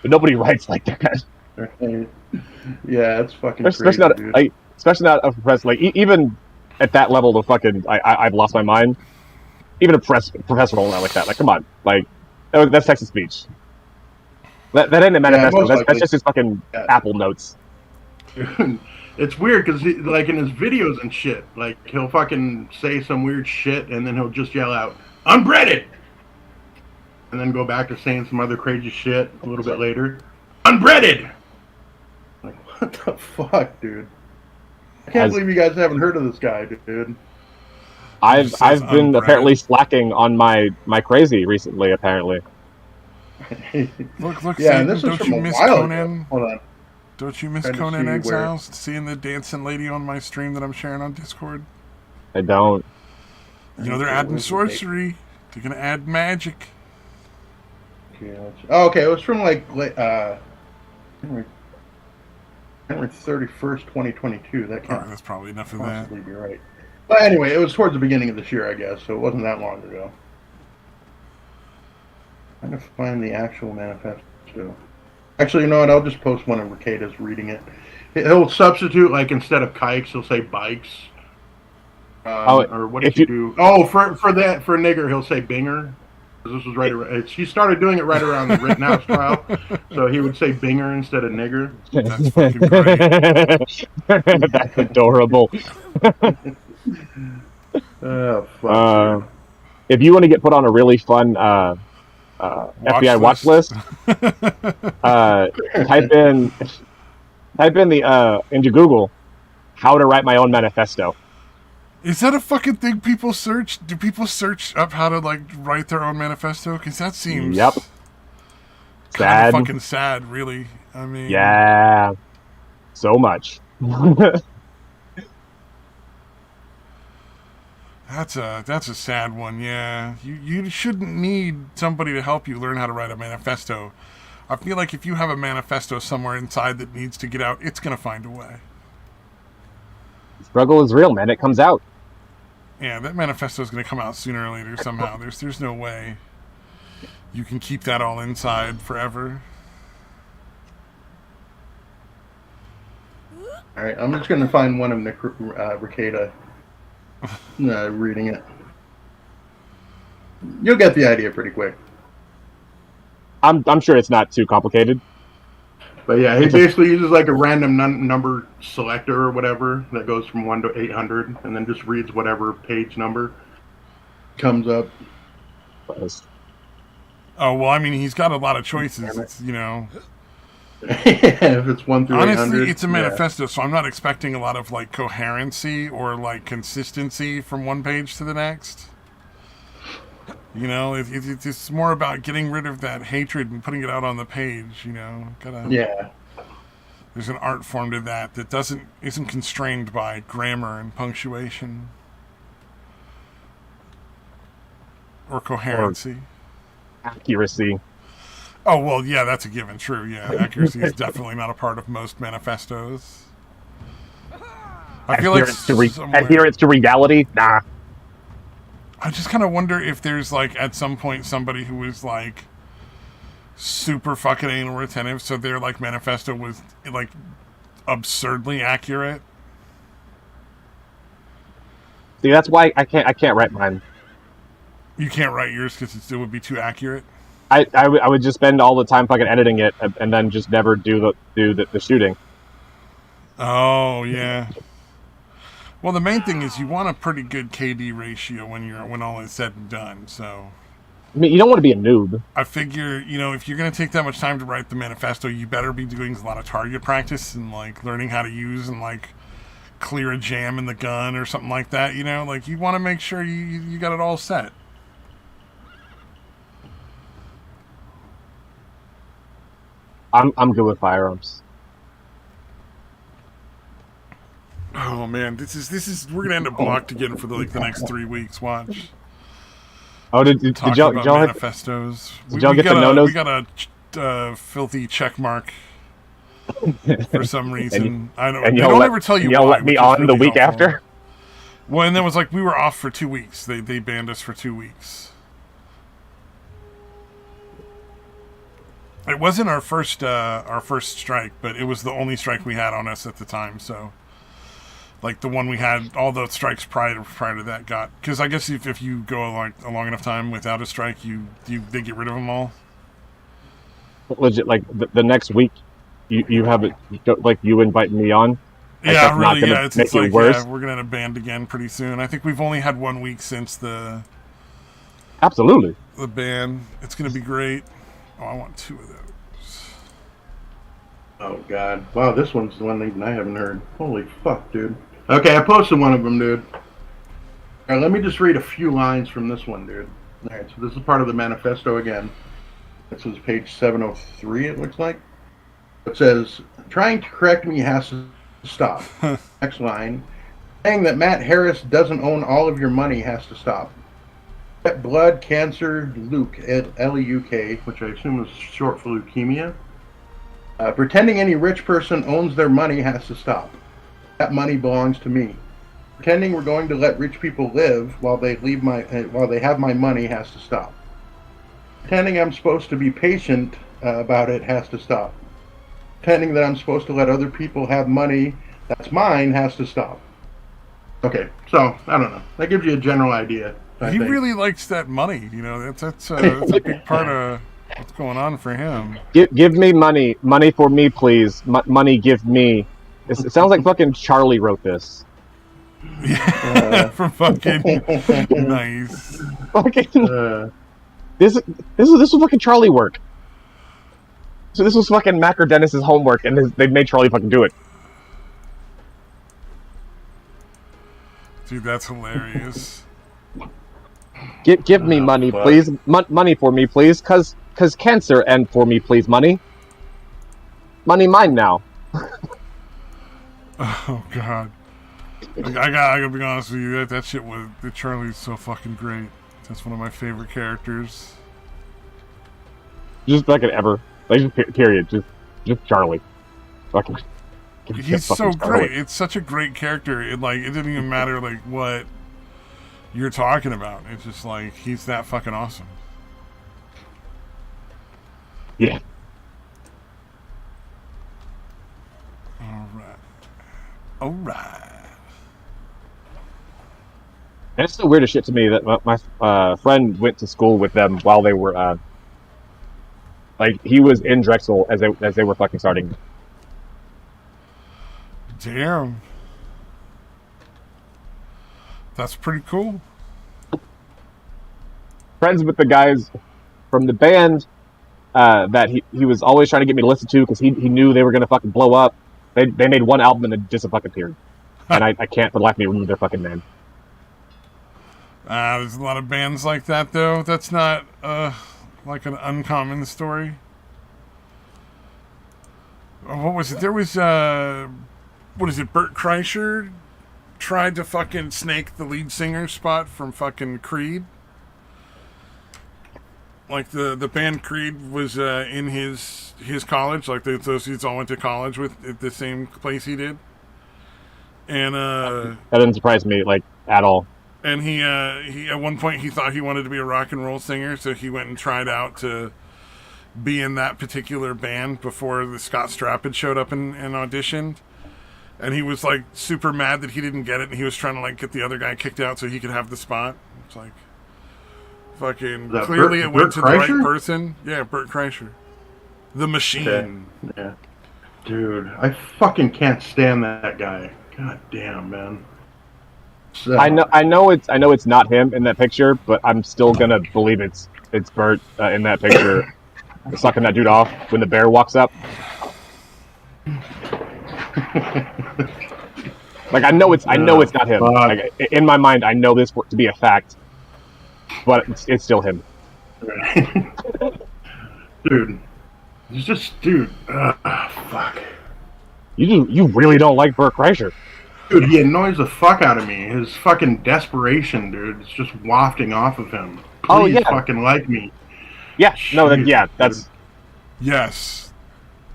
but nobody writes like that. Yeah, it's fucking Especially crazy, not dude. like especially not a professor. Like even at that level, the fucking I've lost my mind. Even a professor won't write like that. Like come on, like that's text to speech. That ain't a manifesto. most That's likely. just his fucking Yeah. Apple Notes. It's weird because like in his videos and shit, like he'll fucking say some weird shit and then he'll just yell out "unbreaded," and then go back to saying some other crazy shit a little bit later. Unbreaded. Like what the fuck, dude? I can't believe you guys haven't heard of this guy, dude. I've says been unbreaded. apparently slacking on my crazy recently. Apparently, Look, Yeah, Satan, and this was don't from you a miss while Conan? ago. Hold on. Don't you miss Trying to Conan see where- Exiles? Seeing the dancing lady on my stream that I'm sharing on Discord? I don't. You know, they're Okay, adding where's the sorcery. They're gonna add magic. Okay, it was from like January 31st, 2022. That Alright, can't that's probably enough of that. possibly be right. But anyway, it was towards the beginning of this year, I guess, so it wasn't that long ago. I'm trying to find the actual manifesto. Actually, you know what? I'll just post one of Recada's reading it. He'll substitute, like, instead of kikes, he'll say bikes. Or what did if he you- do? Oh, for nigger, he'll say binger. 'Cause this was right around. He started doing it right around the Rittenhouse trial, so he would say binger instead of nigger. That's fucking great. That's adorable. Oh fuck. If you want to get put on a really fun FBI watch list, type in into Google how to write my own manifesto. Is that a fucking thing people search? Do people search up how to like write their own manifesto? Because that seems Yep. kind Sad. of fucking sad, really. I mean, Yeah. So much. that's a sad one. Yeah, you shouldn't need somebody to help you learn how to write a manifesto. I feel like if you have a manifesto somewhere inside that needs to get out, it's gonna find a way. Struggle is real, man. It comes out. Yeah, that manifesto is gonna come out sooner or later somehow. There's no way you can keep that all inside forever. All right, I'm just going to find one of Nick Rekieta reading it. You'll get the idea pretty quick. I'm sure it's not too complicated. But yeah, he basically uses like a random number selector or whatever that goes from 1 to 800, and then just reads whatever page number comes up. Oh well, I mean, he's got a lot of choices. It's, you know. If it's 1 through Honestly, 800, it's a manifesto, so I'm not expecting a lot of like coherency or like consistency from one page to the next. You know, it's more about getting rid of that hatred and putting it out on the page. You know, yeah. There's an art form to that isn't constrained by grammar and punctuation or coherency. Accuracy. Oh well, yeah, that's a given. True, yeah, accuracy is definitely not a part of most manifestos. I feel adherence to reality. Nah. I just kind of wonder if there's like at some point somebody who was like super fucking anal retentive, so their like manifesto was like absurdly accurate. See, that's why I can't write mine. You can't write yours because it would be too accurate. I would just spend all the time fucking editing it and then just never do the shooting. Oh yeah. Well, the main thing is you want a pretty good KD ratio when all is said and done. So, I mean, you don't want to be a noob. I figure, you know, if you're going to take that much time to write the manifesto, you better be doing a lot of target practice and like learning how to use and like clear a jam in the gun or something like that. You know, like you want to make sure you got it all set. I'm good with firearms. Oh man, this is we're gonna end up blocked again for the next 3 weeks. Watch. Oh, did y'all manifestos? Did y'all get the no-nos? We got a filthy check mark for some reason. I don't. They don't ever tell you. Y'all why, let me on the week helpful. after. Well, and then it was like we were off for 2 weeks. They banned us for 2 weeks. It wasn't our first strike, but it was the only strike we had on us at the time. So, like the one we had, all the strikes prior to that got, because I guess if you go like a long enough time without a strike, they get rid of them all. Legit, like the next week, you have it like you invite me on. Like, yeah, really. Yeah, it's like worse. Yeah, we're gonna end up banned again pretty soon. I think we've only had 1 week since the Absolutely ban. It's gonna be great. Oh, I want 2 of those. Oh god! Wow, this one's the one even I haven't heard. Holy fuck, dude. Okay, I posted one of them, dude. All right, let me just read a few lines from this one, dude. All right, so this is part of the manifesto again. This is page 703, it looks like. It says, trying to correct me has to stop. Next line, saying that Matt Harris doesn't own all of your money has to stop. Blood cancer Luke at L-E-U-K, which I assume is short for leukemia. Pretending any rich person owns their money has to stop. That money belongs to me. Pretending we're going to let rich people live while they have my money has to stop. Pretending I'm supposed to be patient about it has to stop. Pretending that I'm supposed to let other people have money that's mine has to stop. Okay, so I don't know. That gives you a general idea. He really likes that money. You know, that's a big part of what's going on for him. Give me money for me, please. Money, give me. It sounds like fucking Charlie wrote this. Yeah, from fucking nice. Fucking this was fucking Charlie work. So this was fucking Mac or Dennis's homework, and they made Charlie fucking do it. Dude, that's hilarious. Give me money, please. Money for me, please. Cause cancer, and for me, please, money. Money mine now. Oh god. I gotta be honest with you. That shit was Charlie's so fucking great. That's one of my favorite characters. Just fucking ever. Like, period. Just Charlie. Fucking. He's so great. It's such a great character. It didn't even matter like what you're talking about. It's just like he's that fucking awesome. Yeah. All right. And it's the weirdest shit to me that my friend went to school with them while they were like he was in Drexel as they were fucking starting. Damn. That's pretty cool. Friends with the guys from the band that he was always trying to get me to listen to because he knew they were gonna fucking blow up. They made one album and it just fucking appeared, and I can't for the life of me remember their fucking name. There's a lot of bands like that, though. That's not like an uncommon story. What was it? There was what is it? Bert Kreischer tried to fucking snake the lead singer spot from fucking Creed. Like the band Creed was in his college, like the associates all went to college with at the same place he did, and that didn't surprise me like at all. And he at one point he thought he wanted to be a rock and roll singer, so he went and tried out to be in that particular band before the Scott Strapp had showed up and auditioned. And he was like super mad that he didn't get it, and he was trying to like get the other guy kicked out so he could have the spot. It's like fucking clearly it went to the right person. Yeah, Bert Kreischer, the Machine. Okay. Yeah, dude, I fucking can't stand that guy. God damn, man. So. I know it's not him in that picture, but I'm still gonna believe it's Bert in that picture, sucking that dude off when the bear walks up. Like I know it's not him. Like, in my mind, I know this to be a fact, but it's still him. Dude, he's just fuck. You really don't like Bert Kreischer. Dude, he annoys the fuck out of me. His fucking desperation, dude, it's just wafting off of him. Please fucking like me. Yeah, no, that's... Yes,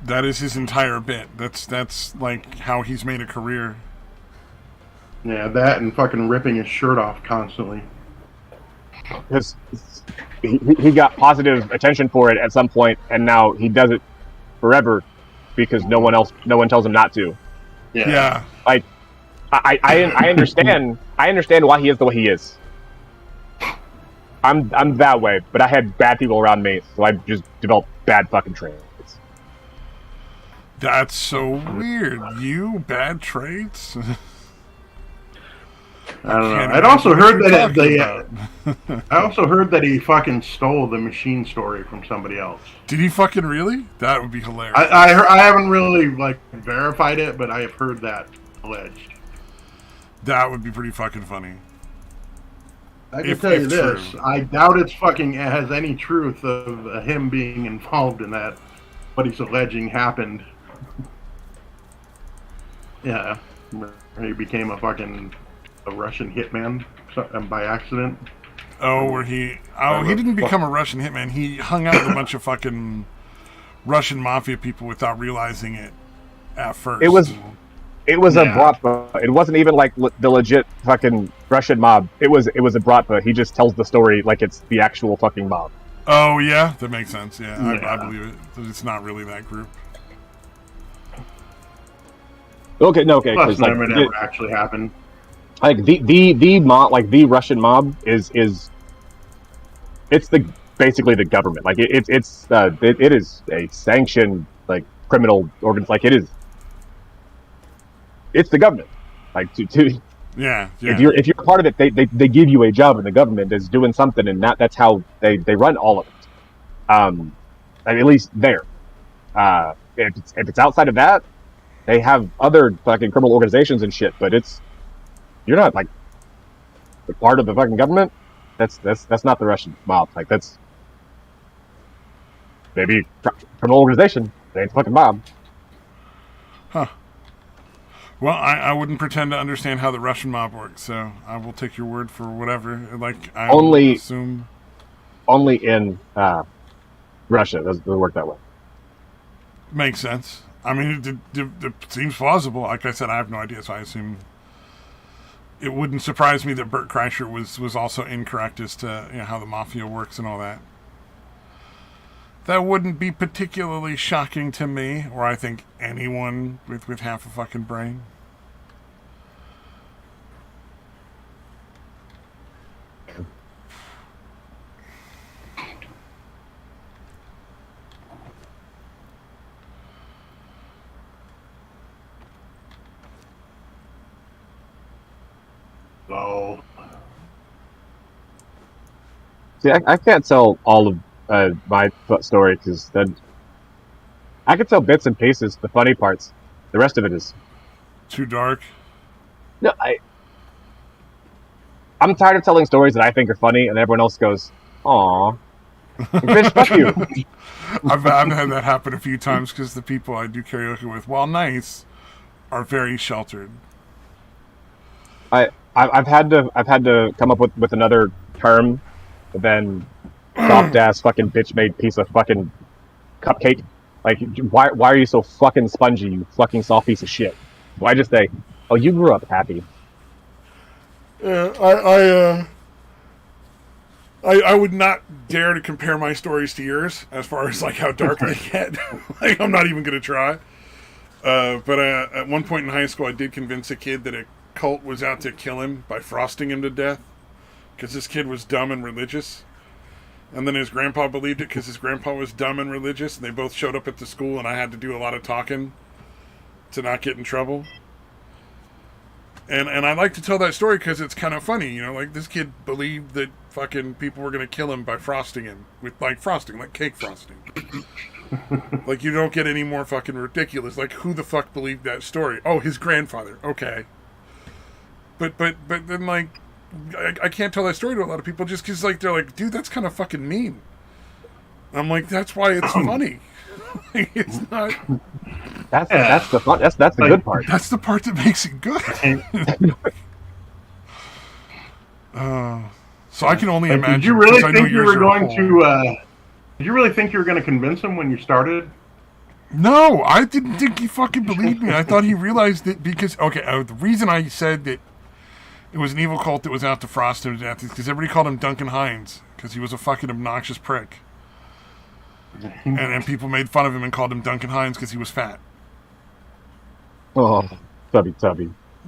that is his entire bit. That's like how he's made a career. Yeah, that and fucking ripping his shirt off constantly. Because he got positive attention for it at some point, and now he does it forever because no one tells him not to. Yeah. Like, I understand. I understand why he is the way he is. I'm that way, but I had bad people around me, so I just developed bad fucking traits. That's so weird. You bad traits. I don't know. I'd also heard that I also heard that he fucking stole the Machine story from somebody else. Did he fucking really? That would be hilarious. I haven't really like verified it, but I have heard that alleged. That would be pretty fucking funny. I can tell you this: true. I doubt it has any truth of him being involved in that. What he's alleging happened. Yeah, he became a Russian hitman by accident. Oh, where he didn't become a Russian hitman. He hung out with a bunch of fucking Russian mafia people without realizing it at first. It was a bratva. It wasn't even like the legit fucking Russian mob. It was a bratva. He just tells the story like it's the actual fucking mob. Oh yeah, that makes sense. Yeah. I believe it. It's not really that group. Okay, no, okay. Plus, never actually happened. Like the mob, like the Russian mob is it's basically the government. Like it is a sanctioned like criminal organ. Like it's the government. Like to yeah. If you're part of it, they give you a job in the government is doing something, and that's how they run all of it. At least there. If it's outside of that, they have other fucking criminal organizations and shit. But you're not like part of the fucking government. That's not the Russian mob. Like that's maybe criminal organization. They ain't the fucking mob. Huh. Well, I wouldn't pretend to understand how the Russian mob works, so I will take your word for whatever. Like I assume only in Russia does it work that way. Makes sense. I mean, it seems plausible. Like I said, I have no idea, so I assume it wouldn't surprise me that Bert Kreischer was also incorrect as to how the mafia works and all that. That wouldn't be particularly shocking to me, or I think anyone with half a fucking brain. So See, I can't tell all of my story because then I can tell bits and pieces, the funny parts. The rest of it is Too dark. no. I'm tired of telling stories that I think are funny, and everyone else goes, "Aw, bitch, fuck you." I've had that happen a few times because the people I do karaoke with, while nice, are very sheltered. I've had to come up with another term than soft ass fucking bitch made piece of fucking cupcake. Like, why are you so fucking spongy, you fucking soft piece of shit? Why just say, "Oh, you grew up happy"? I would not dare to compare my stories to yours as far as like how dark they get. Like I'm not even gonna try. But at one point in high school, I did convince a kid that a cult was out to kill him by frosting him to death because this kid was dumb and religious. And then his grandpa believed it because his grandpa was dumb and religious, and they both showed up at the school, and I had to do a lot of talking to not get in trouble. And I like to tell that story because it's kind of funny, you know, like this kid believed that fucking people were going to kill him by frosting him with like frosting, like cake frosting. Like you don't get any more fucking ridiculous. Like who the fuck believed that story? Oh, his grandfather. Okay. But then like I can't tell that story to a lot of people just because like they're like, dude, that's kind of fucking mean. I'm like, that's why it's funny. Like, it's not. That's the fun. That's the good part. That's the part that makes it good. So I can only imagine. Did you really I know think you yours were are going whole. to? Did you really think you were going to convince him when you started? No, I didn't think he fucking believed me. I thought he realized it because the reason I said that it was an evil cult that was out to frost him to death is because everybody called him Duncan Hines because he was a fucking obnoxious prick. And people made fun of him and called him Duncan Hines because he was fat. Oh, tubby.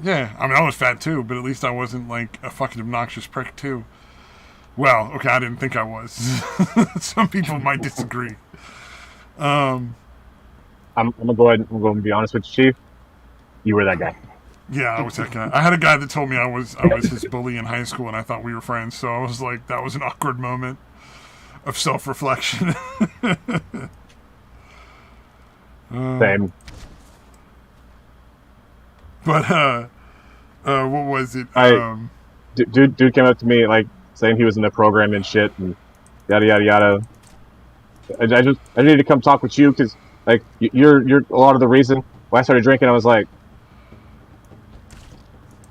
Yeah, I mean, I was fat too, but at least I wasn't like a fucking obnoxious prick too. Well, okay, I didn't think I was. Some people might disagree. I'm gonna go ahead and be honest with you, Chief. You were that guy. Yeah, I was that guy. I had a guy that told me I was his bully in high school, and I thought we were friends. So I was like, that was an awkward moment of self-reflection. Same. But what was it? Dude came up to me like saying he was in the program and shit and yada yada yada. I needed to come talk with you because like you're a lot of the reason why I started drinking. I was like,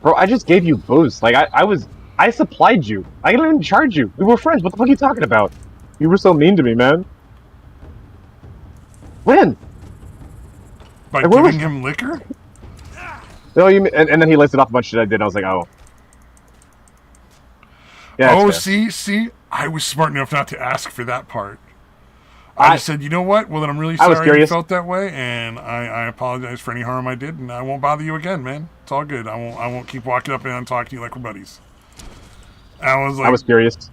bro, I just gave you booze. Like I supplied you. I didn't even charge you. We were friends. What the fuck are you talking about? You were so mean to me, man. When? By like, giving him liquor? No, and then he listed off a bunch of shit I did. And I was like, oh. Yeah. Oh, see, I was smart enough not to ask for that part. I just said, you know what? Well, then I'm really sorry you felt that way, and I apologize for any harm I did, and I won't bother you again, man. It's all good. I won't keep walking up and talking to you like we're buddies. I was curious.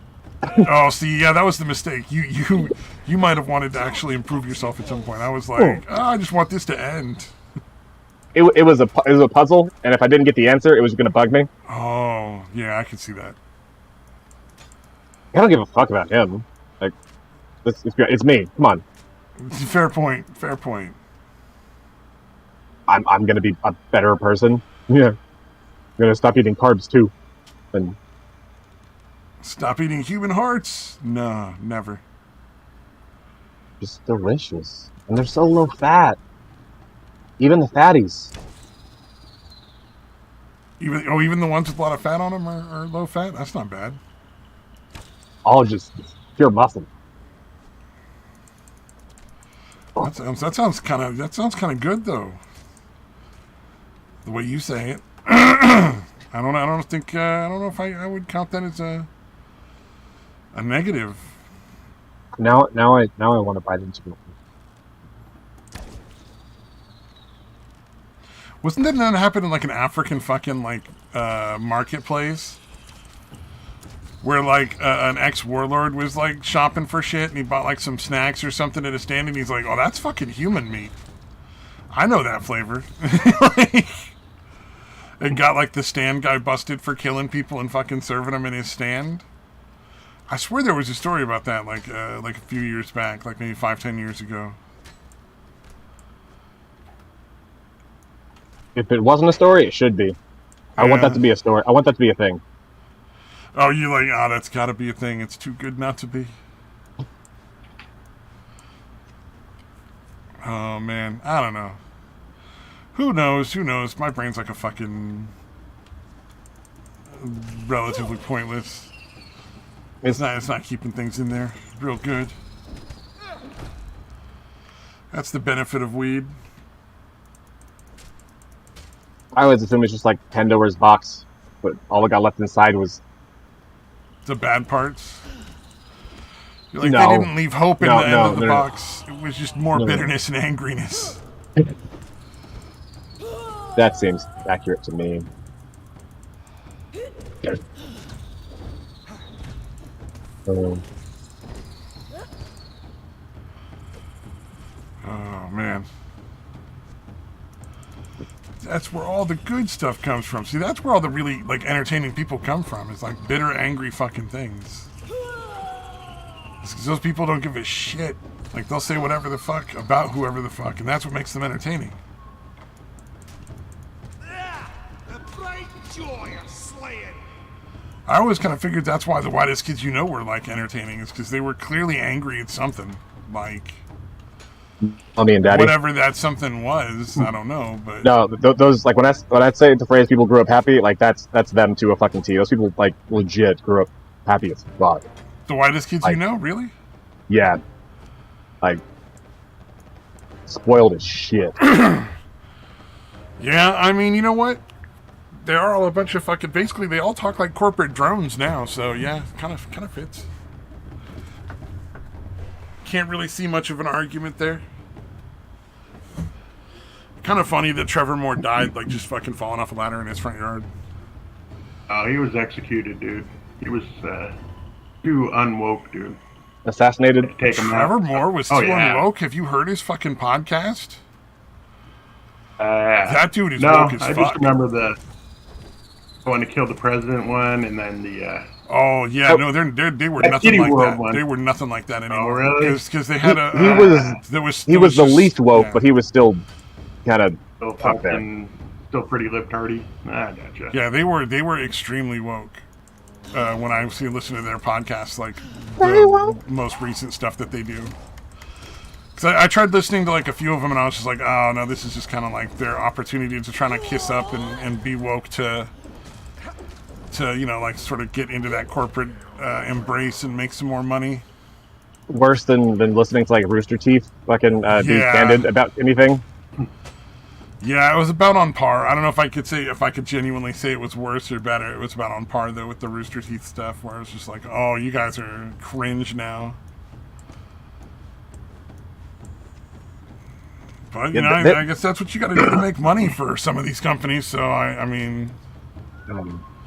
Oh, see, yeah, that was the mistake. You might have wanted to actually improve yourself at some point. I was like, I just want this to end. It was a puzzle, and if I didn't get the answer, it was going to bug me. Oh, yeah, I can see that. I don't give a fuck about him. Like, it's me. Come on. Fair point. I'm going to be a better person. Yeah. I'm going to stop eating carbs, too. And stop eating human hearts? No, never. Just delicious. And they're so low fat. Even the fatties. Even the ones with a lot of fat on them are low fat? That's not bad. All just pure muscle. That sounds kind of good though. The way you say it. I don't know if I would count that as a negative. Now I want to bite into it. Wasn't that happen in like an African fucking like marketplace? Where like an ex-warlord was like shopping for shit and he bought like some snacks or something at a stand and he's like, oh, that's fucking human meat. I know that flavor. Like, and got like the stand guy busted for killing people and fucking serving them in his stand. I swear there was a story about that like a few years back, like maybe 5-10 years ago. If it wasn't a story, it should be. I want that to be a story. I want that to be a thing. Oh, you like, that's gotta be a thing. It's too good not to be. Oh, man. I don't know. Who knows? Who knows? My brain's like a fucking... relatively pointless. It's not keeping things in there real good. That's the benefit of weed. I always assume it's just like Pandora's box, but all it got left inside was the bad parts. You're like, No. they didn't leave hope in No, the no, end of the no, no. box. It was just more bitterness and angriness. that seems accurate to me. Oh, man. That's where all the good stuff comes from. See, that's where all the really, like, entertaining people come from. It's like bitter, angry fucking things. It's 'cause those people don't give a shit. Like, they'll say whatever the fuck about whoever the fuck, and that's what makes them entertaining. The bright joy of slaying. I always kind of figured that's why the Whitest Kids You Know were, like, entertaining, is because they were clearly angry at something. Like... Mommy and Daddy. Whatever that something was, I don't know, but No, those like when I say the phrase "people grew up happy," like that's them to a fucking T. Those people like legit grew up happy as fuck. the Whitest Kids Like- You Know, really? Yeah, like spoiled as shit. Yeah, I mean, you know what? They are all a bunch of fucking. Basically, they all talk like corporate drones now. So yeah, kind of fits. Can't really see much of an argument there. Kind of funny that Trevor Moore died, like just fucking falling off a ladder in his front yard. Oh, he was executed, dude. He was too unwoke, dude. Assassinated. Take him Trevor out. Moore was too unwoke. Have you heard his fucking podcast? That dude is woke as I fuck. just remember the one to kill the president one, and then the. Oh yeah, no, they were That nothing Kitty like World that. one. They were nothing like that anymore. really? Because they had a. He was the just- least woke, yeah. but he was still kind of Still up there. fucking, still pretty libtardy. I gotcha. Yeah, they were extremely woke. When I listen to their podcasts, like the most recent stuff that they do. Because I tried listening to like a few of them, and I was just like, oh no, this is just kind of like their opportunity to try to kiss up and be woke to like sort of get into that corporate embrace and make some more money. worse than listening to like Rooster Teeth fucking be Yeah. candid about anything. Yeah, it was about on par. I don't know if I could genuinely say it was worse or better. It was about on par though with the Rooster Teeth stuff, where it was just like, oh, you guys are cringe now. But you Yeah, know, I that- guess that's what you got to do to make money for some of these companies. So I mean,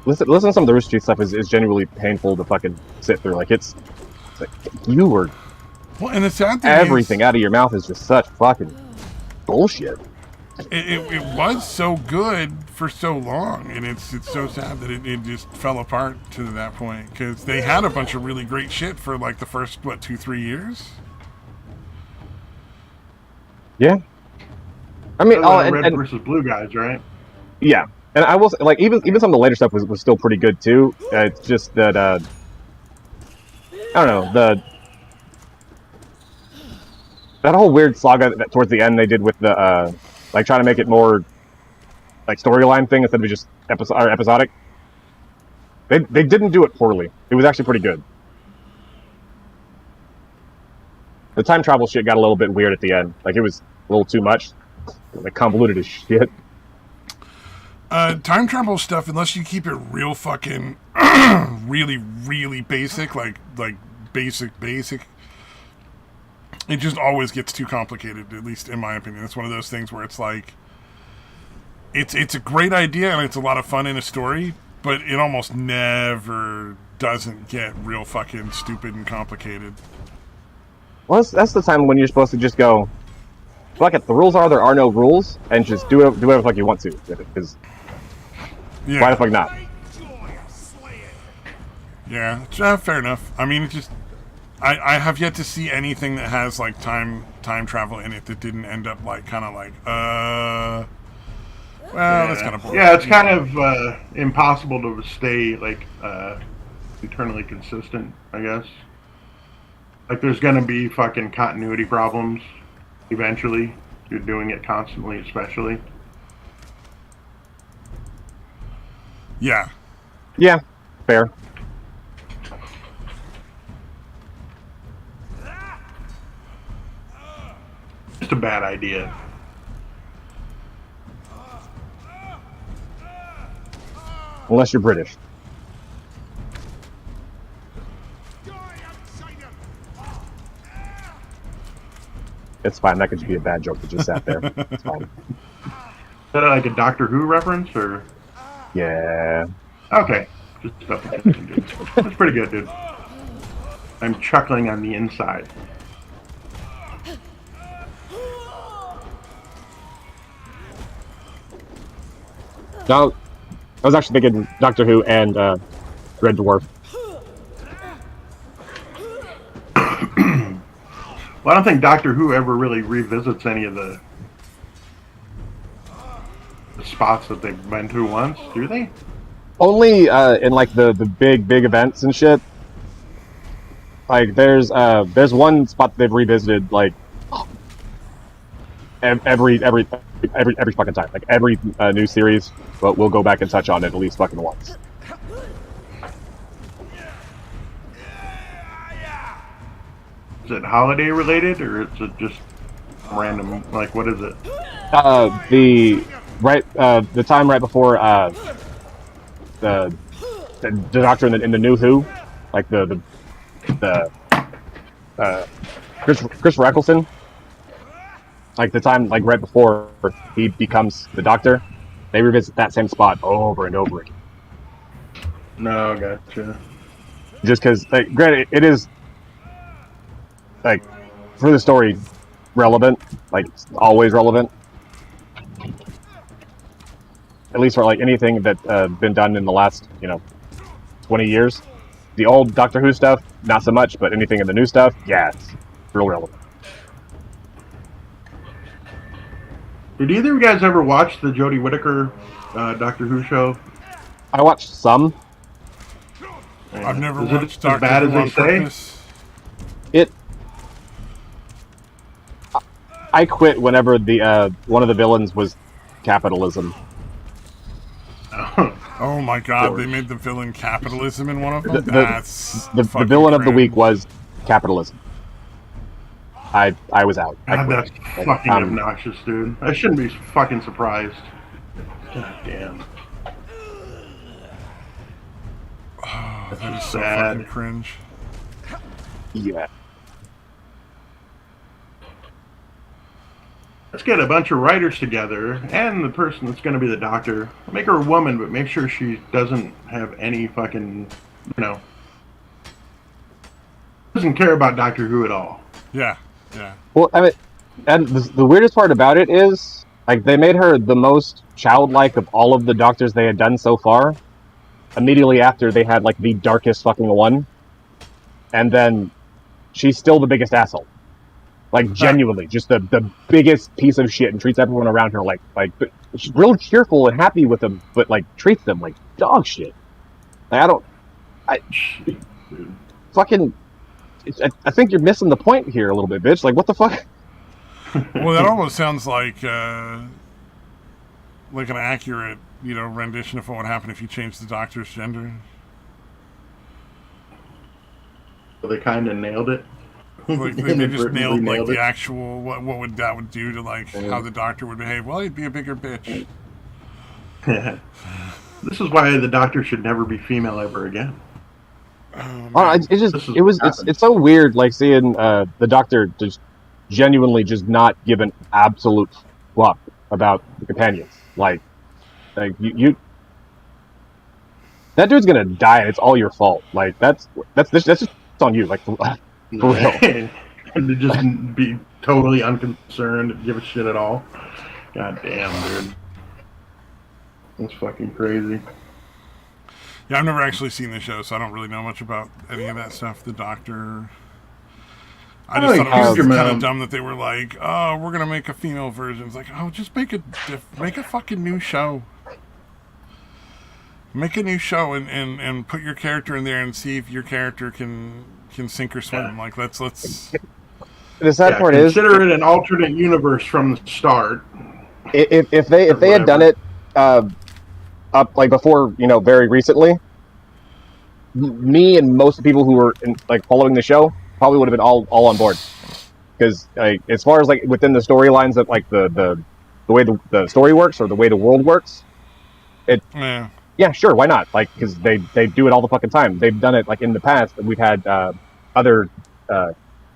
Listen to some of the Rooster Teeth stuff is genuinely painful to fucking sit through. Like it's like you were well, and the sad thing everything is, out of your mouth is just such fucking bullshit. it was so good for so long, and it's so sad that it just fell apart to that point, because they had a bunch of really great shit for like the first 2-3 years. Yeah, I mean, Red versus blue guys, right? yeah, and I will say, like even some of the later stuff was still pretty good too. It's just that I don't know that whole weird saga that towards the end they did with the like trying to make it more like storyline thing instead of just episodic. They didn't do it poorly. It was actually pretty good. The time travel shit got a little bit weird at the end. Like it was a little too much. Like convoluted as shit. Time travel stuff, unless you keep it real fucking really, really basic, like basic, it just always gets too complicated, at least in my opinion. It's one of those things where it's like, it's a great idea and it's a lot of fun in a story, but it almost never doesn't get real fucking stupid and complicated. Well, that's the time when you're supposed to just go, fuck it, the rules are there are no rules, and just do whatever the fuck you want to with it. Because Yeah. Why the fuck not? Great joy of slaying. Yeah, fair enough. I mean, it just I have yet to see anything that has like time travel in it that didn't end up like kind of like well, that's kind of boring. Yeah, it's kind of impossible to stay like eternally consistent, I guess. Like, there's gonna be fucking continuity problems eventually. You're doing it constantly, especially. Yeah. Yeah, fair. Just a bad idea. Unless you're British. Die outsider. It's fine. That could just be a bad joke that just sat there. It's fine. Is that like a Doctor Who reference, or? Yeah. Okay. Just stuff like that, dude. That's pretty good, dude. I'm chuckling on the inside. No, I was actually thinking Doctor Who and Red Dwarf. Well, I don't think Doctor Who ever really revisits any of the spots that they've been to once, do they? Only in like the big events and shit. Like there's one spot they've revisited like every fucking time. Like every new series, but we'll go back and touch on it at least fucking once. Is it holiday related, or is it just random? Like, what is it? The time right before the Doctor in the New Who, like the Chris Eccleston, like the time like right before he becomes the Doctor, they revisit that same spot over and over again. No, gotcha. Just because, like, granted, it is like for the story relevant, like it's always relevant. At least for like anything that been done in the last 20 years. The old Doctor Who stuff, not so much, but anything in the new stuff, yeah, it's real relevant. Did either of you guys ever watch the Jodie Whittaker Doctor Who show? I watched some. I've never Is watched it Doctor as bad Who as they on say? purpose. I quit whenever the one of the villains was capitalism. Oh my god, course. they made the villain capitalism in one of them? The That's the fucking villain of the cringe. week was capitalism. I was out. I God, quit. that's Like, fucking obnoxious, dude. I shouldn't be fucking surprised. God damn. That is so sad. fucking cringe. yeah. Let's get a bunch of writers together, and the person that's going to be the Doctor. Make her a woman, but make sure she doesn't have any fucking, doesn't care about Doctor Who at all. Yeah, yeah. Well, I mean, and the weirdest part about it is, like, they made her the most childlike of all of the Doctors they had done so far. Immediately after, they had, like, the darkest fucking one. And then she's still the biggest asshole. Like, genuinely, just the biggest piece of shit, and treats everyone around her like but she's real cheerful and happy with them, but, like, treats them like dog shit. Like, fucking... I think you're missing the point here a little bit, bitch. Like, what the fuck? Well, that almost sounds like an accurate, rendition of what would happen if you changed the Doctor's gender. So they kind of nailed it. Like they just nailed like Nailed the it. actual what would that would do to like how the Doctor would behave. Well, he'd be a bigger bitch. This is why the Doctor should never be female ever again. It's so weird, like seeing the Doctor just genuinely just not give an absolute fuck about the companions. Like you that dude's gonna die, and it's all your fault. Like that's just on you. Like for real. And to just be totally unconcerned, give a shit at all. God damn, dude. That's fucking crazy. Yeah, I've never actually seen the show, so I don't really know much about any of that stuff. The Doctor. I just thought it was Huge kind of amount. dumb that they were like, "Oh, we're gonna make a female version." It's like, "Oh, just make a fucking new show. Make a new show and put your character in there and see if your character can sink or swim." Like let's The sad part is, consider it an alternate universe from the start. if they had done it up like before, very recently, me and most of the people who were following the show probably would have been all on board. Because as far as within the storylines of the way the story works or the way the world works, yeah, sure, why not? Because they do it all the fucking time. They've done it in the past. We've had other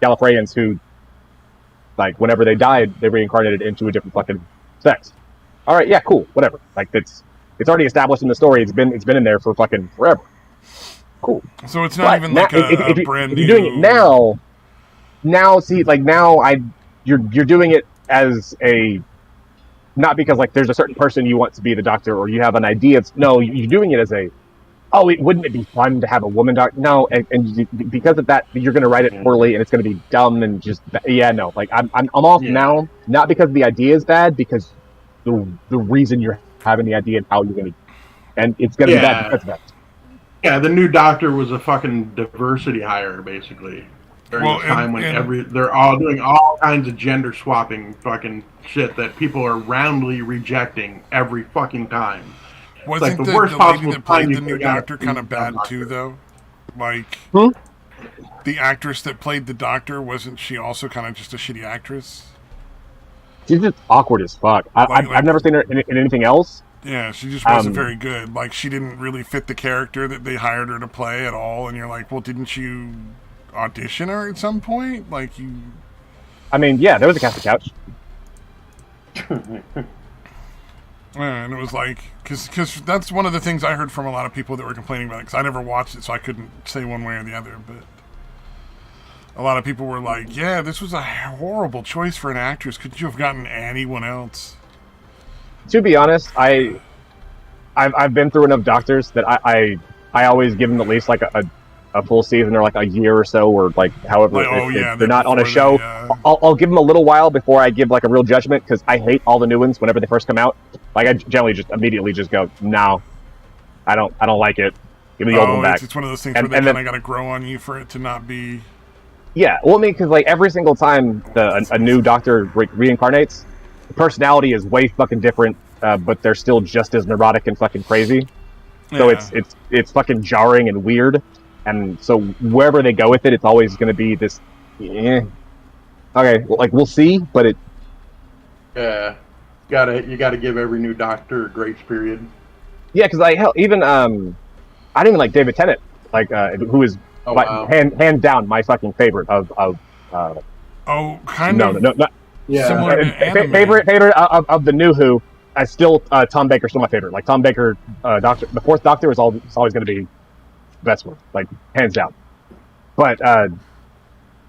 Gallifreyans who, whenever they died, they reincarnated into a different fucking sex. All right, yeah, cool, whatever. It's already established in the story. It's been in there for fucking forever. Cool. So it's not even like a brand new. If you're doing it now see, you're doing it as a, not because there's a certain person you want to be the Doctor or you have an idea. No, you're doing it as a, wouldn't it be fun to have a woman Doctor? No, and because of that, you're going to write it poorly and it's going to be dumb and just, no. I'm off now, not because the idea is bad, because the reason you're having the idea and how you're going to, and it's going to be bad because of that. Yeah, the new Doctor was a fucking diversity hire, basically. During a time when they're all doing all kinds of gender swapping fucking shit that people are roundly rejecting every fucking time. Wasn't the worst lady that played the new Doctor kind of bad too, though? The actress that played the Doctor, wasn't she also kind of just a shitty actress? She's just awkward as fuck. I've never seen her in anything else. Yeah, she just wasn't very good. She didn't really fit the character that they hired her to play at all. And you're like, well, didn't you audition her at some point? I mean, yeah, there was a casting couch. And it was because that's one of the things I heard from a lot of people that were complaining about it, because I never watched it, so I couldn't say one way or the other, but a lot of people were like, yeah, this was a horrible choice for an actress. Could you have gotten anyone else? To be honest, I've been through enough Doctors that I always give them at least a full season or a year or so, or however if they're not on a show. I'll give them a little while before I give a real judgment, because I hate all the new ones whenever they first come out. I generally just immediately just go, no, I don't like it. Give me the old one back. It's one of those things where they kind of got to grow on you for it to not be. Yeah, well, I mean, because every single time a new Doctor reincarnates, the personality is way fucking different, but they're still just as neurotic and fucking crazy. So it's fucking jarring and weird, and so wherever they go with it, it's always going to be this. Okay, well, we'll see, but it. Yeah, you gotta give every new Doctor a grace period. Yeah, because even I didn't even like David Tennant, who is hands down my fucking favorite of. Kind of. No. Yeah. Similar to anime. Favorite of the new Who. I still Tom Baker's still my favorite. Tom Baker, Doctor, the fourth Doctor is always going to be the best one, hands down. But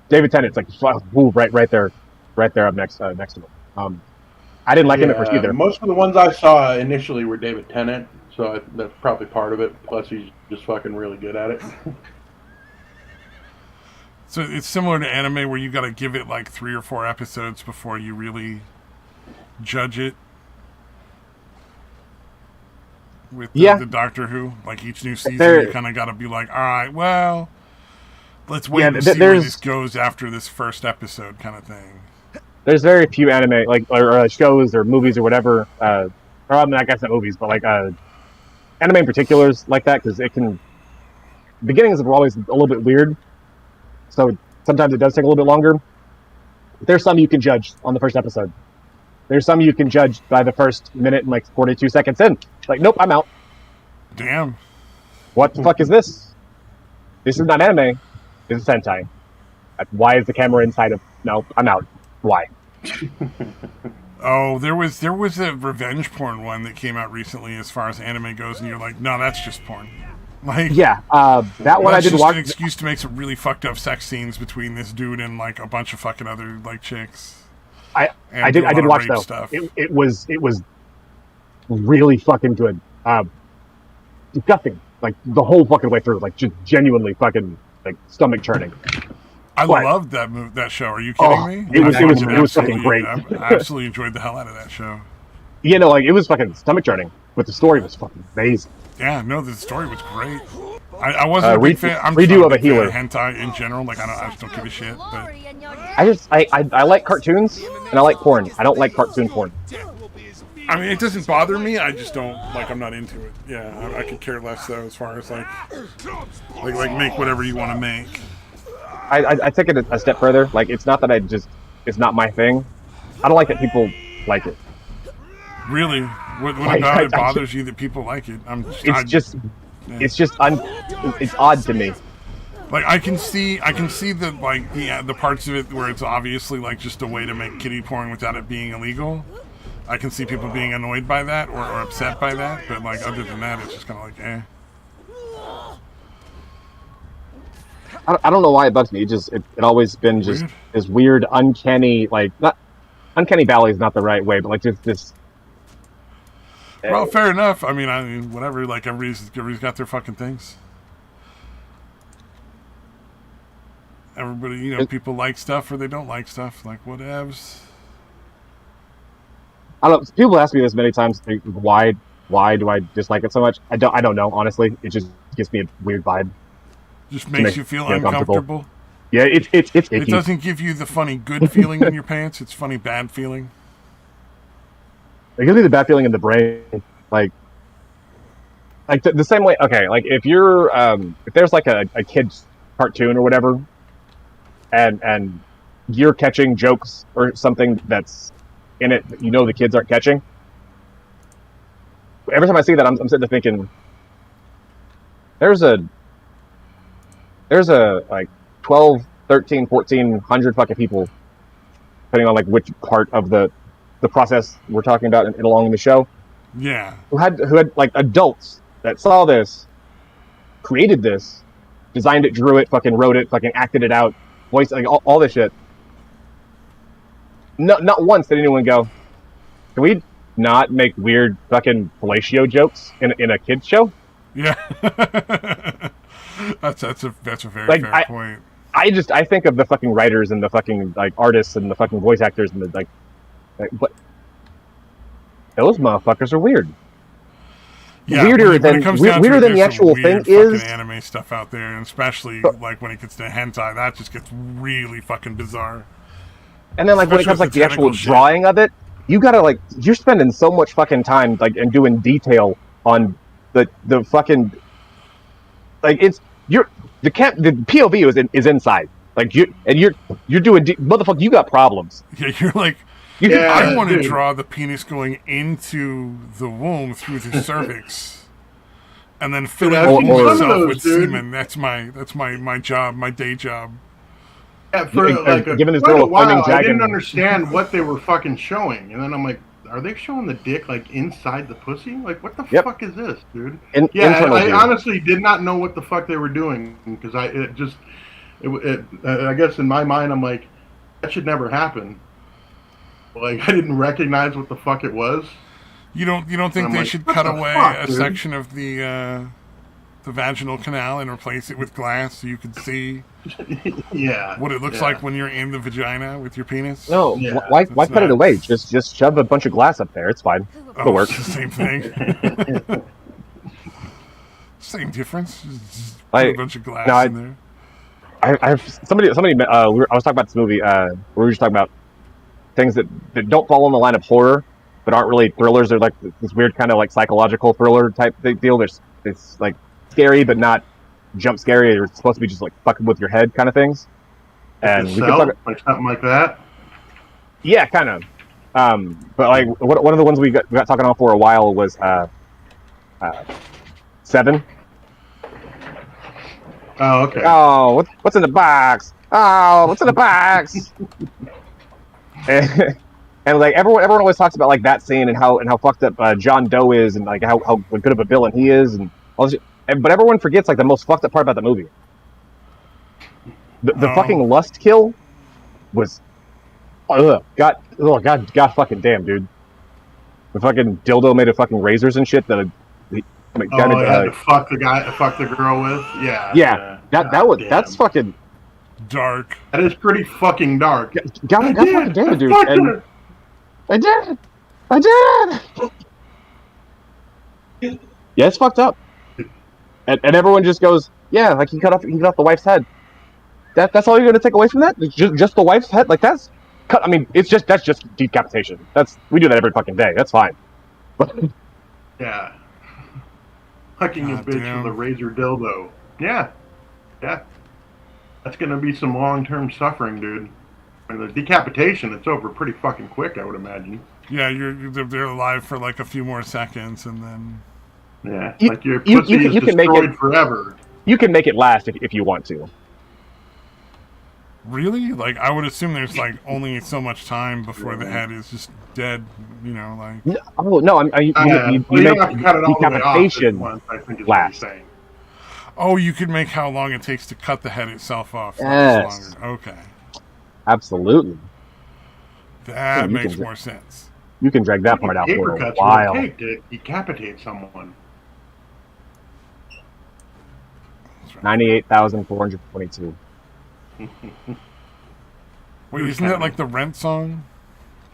David Tennant's right there up next to him. I didn't like him at first either. Most of the ones I saw initially were David Tennant, so that's probably part of it. Plus, he's just fucking really good at it. So it's similar to anime where you got to give it 3 or 4 episodes before you really judge it. With the Doctor Who, each new season, you kind of got to be all right, well, let's wait and see where this goes after this first episode, kind of thing. There's very few anime, or shows or movies or whatever, or I mean, I guess not movies, but anime in particular is like that, because it can. Beginnings are always a little bit weird, so sometimes it does take a little bit longer. There's some you can judge on the first episode. There's some you can judge by the first minute and 42 seconds in. Nope, I'm out. Damn. What the fuck is this? This is not anime. This is hentai. Why is the camera inside of? No, I'm out. Why? Oh, there was a revenge porn one that came out recently as far as anime goes, and you're like, no, that's just porn. That one I didn't watch. An excuse to make some really fucked up sex scenes between this dude and a bunch of fucking other chicks. I did watch though. Stuff. It was really fucking good. Disgusting, like the whole fucking way through, like just genuinely fucking like stomach churning. I But- loved that show. Are you kidding me? It was Absolutely- fucking great. I absolutely enjoyed the hell out of that show. You know, like it was fucking stomach churning, but the story was fucking amazing. Yeah, no, the story was great. I wasn't a big fan. I'm redo just not of a big fan healer. hentai in general. Like I just don't give a shit. But I like cartoons and I like porn. I don't like cartoon porn. I mean, it doesn't bother me. I just don't I'm not into it. Yeah, I could care less though, as far as like make whatever you want to make. I take it a step further. Like it's not that it's not my thing. I don't like that people like it. Really, what about it bothers you that people like it? It's odd to me. Like I can see the parts of it where it's obviously like just a way to make kiddie porn without it being illegal. I can see people being annoyed by that or upset by that, but like other than that, it's just kind of like eh. I don't know why it bugs me. It always been just this weird, uncanny, like not uncanny valley is not the right way, but like just this. Well, fair enough. I mean, whatever. Like everybody's got their fucking things. Everybody, people like stuff or they don't like stuff. Like whatevs. I don't know. People ask me this many times. Why do I dislike it so much? I don't know. Honestly, it just gives me a weird vibe. Just makes you feel uncomfortable. Yeah, it's icky. It doesn't give you the funny good feeling in your pants. It's funny bad feeling. It gives me the bad feeling in the brain, like the same way. Okay, like if you're if there's like a kid's cartoon or whatever, and you're catching jokes or something that's in it that the kids aren't catching. Every time I see that, I'm sitting there thinking, there's a like 12, 13, 1,400 fucking people, depending on like which part of the process we're talking about and along the show. Yeah. Who had like adults that saw this, created this, designed it, drew it, fucking wrote it, fucking acted it out, voiced like all this shit. Not once did anyone go, can we not make weird fucking fellatio jokes in a kids show? Yeah. that's a very like, fair point. I think of the fucking writers and the fucking like artists and the fucking voice actors and the like but those motherfuckers are weird. Yeah, weirder than the actual thing is anime stuff out there, and especially like when it gets to hentai, that just gets really fucking bizarre. And then like when it comes like the actual drawing of it, you gotta like you're spending so much fucking time like and doing detail on the fucking like it's the POV is inside like you're doing motherfucker, you got problems. Yeah, you're like. I want to draw the penis going into the womb through the cervix, and then filling myself with semen. That's my job, my day job. Yeah, for given this quite little a while, flaming I dragon. didn't understand what they were fucking showing, and then I'm like, are they showing the dick like inside the pussy? Like, what the fuck is this, dude? I honestly did not know what the fuck they were doing because I guess in my mind I'm like, that should never happen. Like I didn't recognize what the fuck it was. You don't think they should cut away a section of the vaginal canal and replace it with glass so you can see what it looks like when you're in the vagina with your penis? No, why cut it away? Just shove a bunch of glass up there. It's fine. It'll work. It's the same thing. Same difference. Just put a bunch of glass in there. I have somebody. I was talking about this movie. We were just talking about things that don't fall in the line of horror, but aren't really thrillers. They're like this weird kind of like psychological thriller type deal. It's like scary, but not jump scary. It's supposed to be just like fucking with your head kind of things. And we like something like that. Yeah, kind of. But like one of the ones we got talking on for a while was 7. Oh, okay. Oh, what's in the box? Oh, what's in the box? And like everyone always talks about like that scene and how fucked up John Doe is and like how good of a villain he is and all this shit. But everyone forgets like the most fucked up part about the movie. The fucking lust kill was god fucking damn, dude. The fucking dildo made of fucking razors and shit that. Oh, I had to fuck the girl with. Yeah. Yeah, that's fucking Dark. That is pretty fucking dark. God fucking damn it, dude. And I did. Yeah, it's fucked up. And everyone just goes, yeah, like he cut off the wife's head. That's all you're gonna take away from that? Just the wife's head? Like that's cut. I mean, that's just decapitation. We do that every fucking day. That's fine. Yeah. Fucking a bitch with a razor dildo. Yeah. That's gonna be some long-term suffering, dude. And the decapitation, it's over pretty fucking quick, I would imagine. Yeah, they're alive for like a few more seconds, and then. Yeah, like your pussy is destroyed forever. You can make it last if you want to. Really? Like, I would assume there's like only so much time before the head is just dead. You know, like. Oh no! You make decapitation last. Oh, you could make how long it takes to cut the head itself off. Yes. Okay. Absolutely. That makes more sense. You can drag that part out for a while. Take to decapitate someone. 98,422. Wait, isn't that like the Rent song?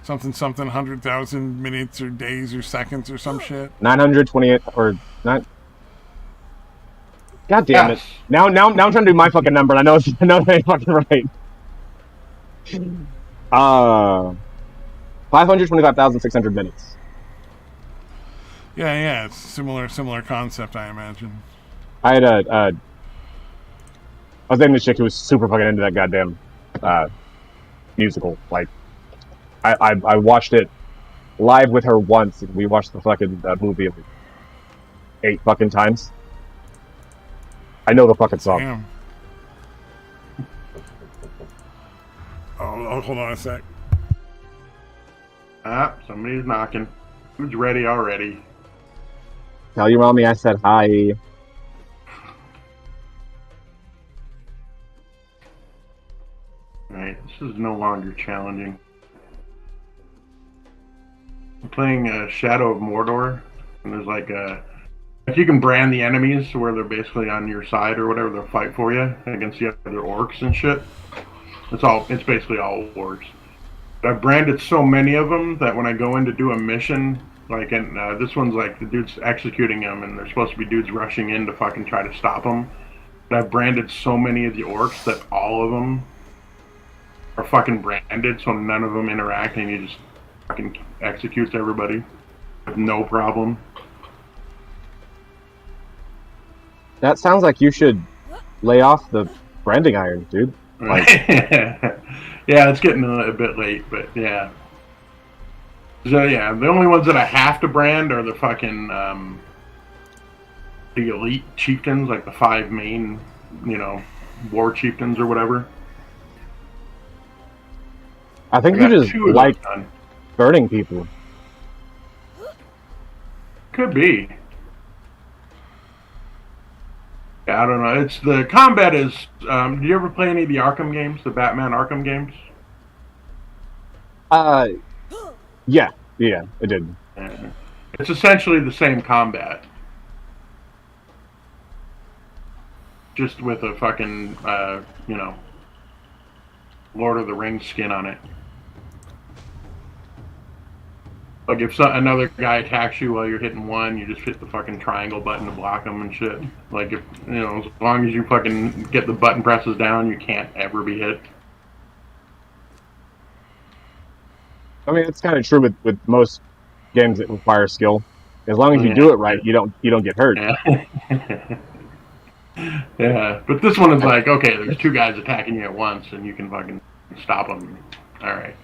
Something 100,000 minutes or days or seconds or some shit. 928 or not. God damn it! Now I'm trying to do my fucking number, and I know that ain't fucking right. 525,600 minutes. Yeah, it's similar concept, I imagine. I had I was dating this chick who was super fucking into that goddamn musical. Like, I watched it live with her once, and we watched the fucking movie 8 fucking times. I know the fucking song. Damn. Oh, hold on a sec. Somebody's knocking. Who's ready already? Tell your mommy I said hi. Alright, this is no longer challenging. I'm playing Shadow of Mordor, and there's like you can brand the enemies to where they're basically on your side or whatever, they'll fight for you against the other orcs and shit. It's basically all orcs. But I've branded so many of them that when I go in to do a mission, like, and this one's like the dude's executing them, and there's supposed to be dudes rushing in to fucking try to stop them. But I've branded so many of the orcs that all of them are fucking branded, so none of them interact, and he just fucking executes everybody with no problem. That sounds like you should lay off the branding iron, dude. Like, yeah, it's getting a bit late, but yeah. So yeah, the only ones that I have to brand are the fucking the elite chieftains, like the 5 main, war chieftains or whatever. I think you just like burning people. Could be. Yeah, I don't know. It's the combat is. Do you ever play any of the Arkham games, the Batman Arkham games? Yeah, I did. It's essentially the same combat, just with a fucking Lord of the Rings skin on it. Like if another guy attacks you while you're hitting one, you just hit the fucking triangle button to block them and shit. Like if as long as you fucking get the button presses down, you can't ever be hit. I mean, it's kind of true with most games that require skill. As long as you do it right, you don't get hurt. Yeah. Yeah, but this one is like, okay, there's 2 guys attacking you at once, and you can fucking stop them. All right.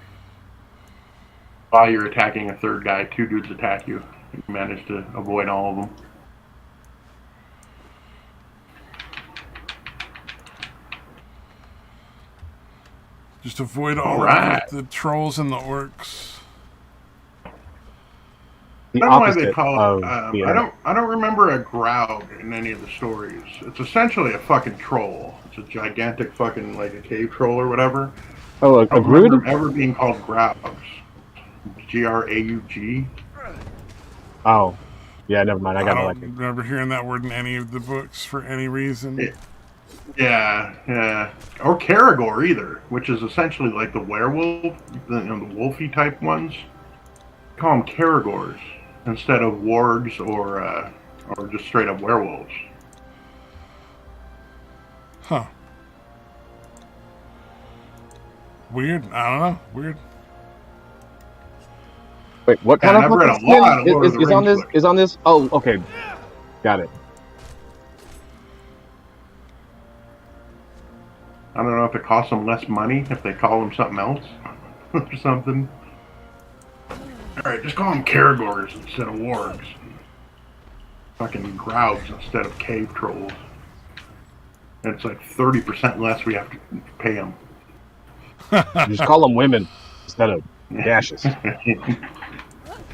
While you're attacking a 3rd guy, 2 dudes attack you. You manage to avoid all of them. Just avoid all the trolls and the orcs. I don't know why they call it. I don't remember a Graug in any of the stories. It's essentially a fucking troll. It's a gigantic fucking like a cave troll or whatever. Oh, a I don't remember ever being called Graugs. Graug. Oh, yeah. Never mind. I I got don't elected. remember hearing that word in any of the books for any reason. Yeah, yeah. Or Caragor either, which is essentially like the werewolf, the wolfy type ones. Call them Caragors instead of wargs or just straight up werewolves. Huh. Weird. I don't know. Weird. Wait, what Yeah, kind and of I've read fucking a lot of skin Lord of the is on Rings this? books. Is on this? Oh, okay. Got it. I don't know if it costs them less money if they call them something else or something. All right, just call them Caragors instead of wargs. Fucking Grouds instead of cave trolls. And it's like 30% less we have to pay them. Just call them women instead of gashes, and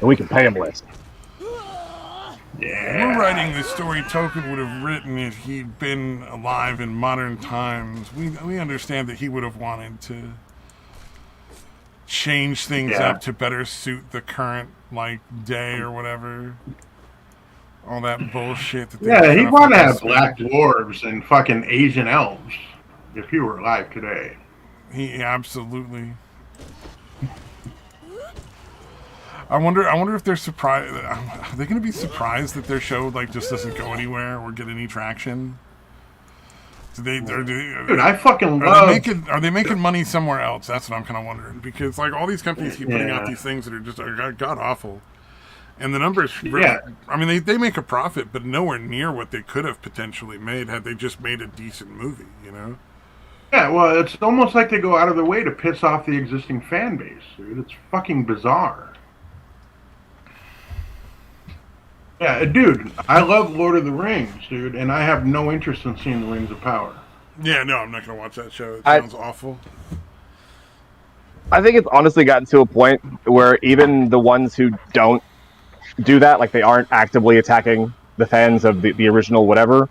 we can pay them less. Yeah. We're writing the story Tolkien would have written if he'd been alive in modern times. We understand that he would have wanted to change things Yeah. up to better suit the current day or whatever. All that bullshit that they Yeah, he'd kinda want to fucking have spin. black dwarves and fucking Asian elves if he were alive today. He absolutely. I wonder if they're surprised. Are they going to be surprised that their show just doesn't go anywhere or get any traction? Dude, I fucking Are love. they making money somewhere else? That's what I'm kind of wondering, because all these companies keep putting out Yeah. these things that are just god awful, and the numbers. Yeah. I mean, they make a profit, but nowhere near what they could have potentially made had they just made a decent movie. You know? Yeah, well, it's almost like they go out of their way to piss off the existing fan base, dude. It's fucking bizarre. Yeah, dude, I love Lord of the Rings, dude, and I have no interest in seeing the Rings of Power. Yeah, no, I'm not going to watch that show. It I- sounds awful. I think it's honestly gotten to a point where even the ones who don't do that, like they aren't actively attacking the fans of the original whatever,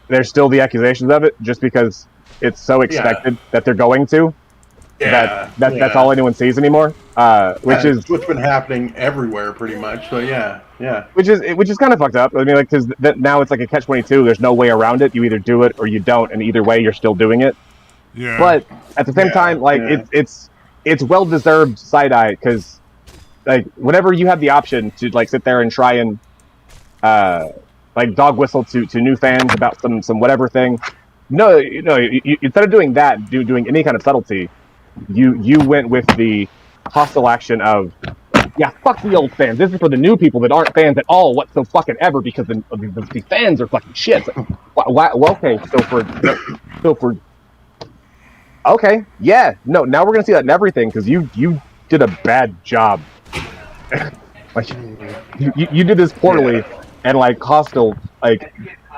there's still the accusations of it just because it's so expected that they're going to. That's all anyone sees anymore. Which is what's been happening everywhere, pretty much. So yeah. which is kind of fucked up. I mean, like, because now it's like a catch-22. There's no way around it. You either do it or you don't, and either way, you're still doing it. Yeah. But at the same time, like it's well-deserved side-eye because like whenever you have the option to like sit there and try and like dog whistle to new fans about some whatever thing, you instead of doing that, doing any kind of subtlety, you went with the hostile action of, yeah, fuck the old fans. This is for the new people that aren't fans at all whatsoever because the fans are fucking shit. Well, okay, okay, yeah, no, now we're gonna see that in everything because you did a bad job. Like you did this poorly and like hostile, like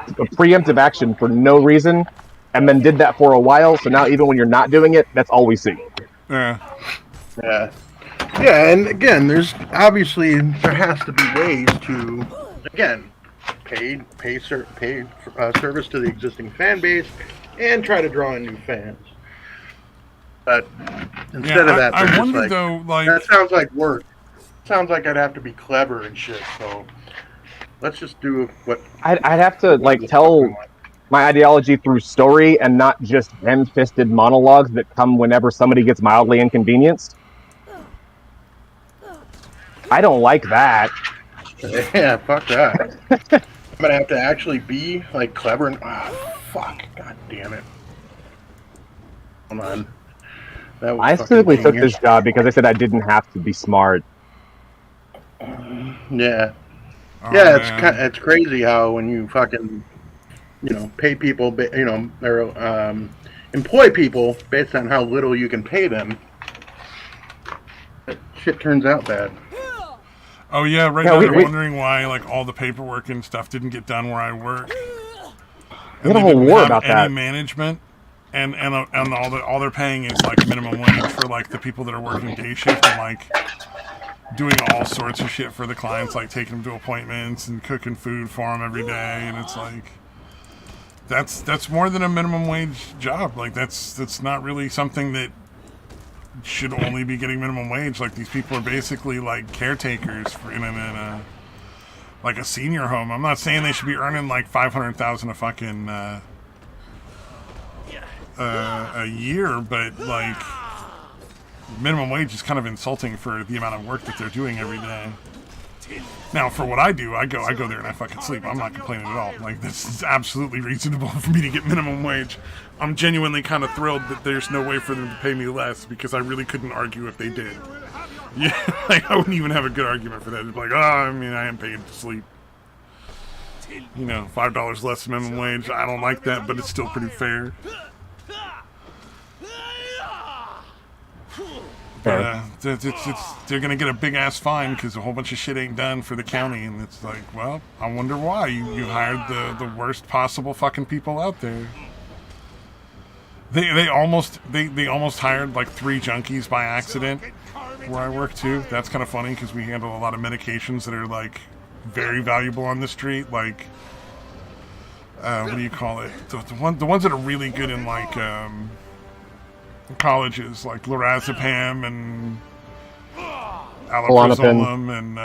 a preemptive action for no reason, and then did that for a while. So now even when you're not doing it, that's all we see. Yeah. Yeah, and again, there has to be ways to, again, pay service to the existing fan base and try to draw in new fans. But instead of that, I they're just wonder like, though, that sounds like work. Sounds like I'd have to be clever and shit. So let's just do what I'd have to like tell my ideology through story and not just ham-fisted monologues that come whenever somebody gets mildly inconvenienced. I don't like that. Yeah, fuck that. I'm gonna have to actually be like clever and fuck, god damn it. Hold on. That was I fucking specifically took genius. this job because I said I didn't have to be smart. Yeah. Oh, Yeah, man. it's crazy how when you fucking pay people, or employ people based on how little you can pay them, shit turns out bad. Oh yeah, right Yeah, now we- they're we- wondering why all the paperwork and stuff didn't get done where I work. We had a they whole didn't war have about any that. management, and all they're paying is minimum wage for the people that are working day shift and doing all sorts of shit for the clients, like taking them to appointments and cooking food for them every day, and it's that's more than a minimum wage job. That's not really something that should only be getting minimum wage. Like, these people are basically like caretakers for in a like a senior home. I'm not saying they should be earning like $500,000 a fucking a year, but like minimum wage is kind of insulting for the amount of work that they're doing every day. Now, for what I do, I go there and I fucking sleep. I'm not complaining at all. Like, this is absolutely reasonable for me to get minimum wage. I'm genuinely kind of thrilled that there's no way for them to pay me less, because I really couldn't argue if they did. Yeah, like, I wouldn't even have a good argument for that. It's like, I mean, I am paid to sleep. You know, $5 less minimum wage. I don't like that, but it's still pretty fair. But they're going to get a big-ass fine because a whole bunch of shit ain't done for the county. And it's like, well, I wonder why. You hired the worst possible fucking people out there. They almost hired like 3 junkies by accident where I work too. That's kind of funny because we handle a lot of medications that are like very valuable on the street. Like, what do you call it? The ones that are really good in like colleges, like lorazepam and allopurinol and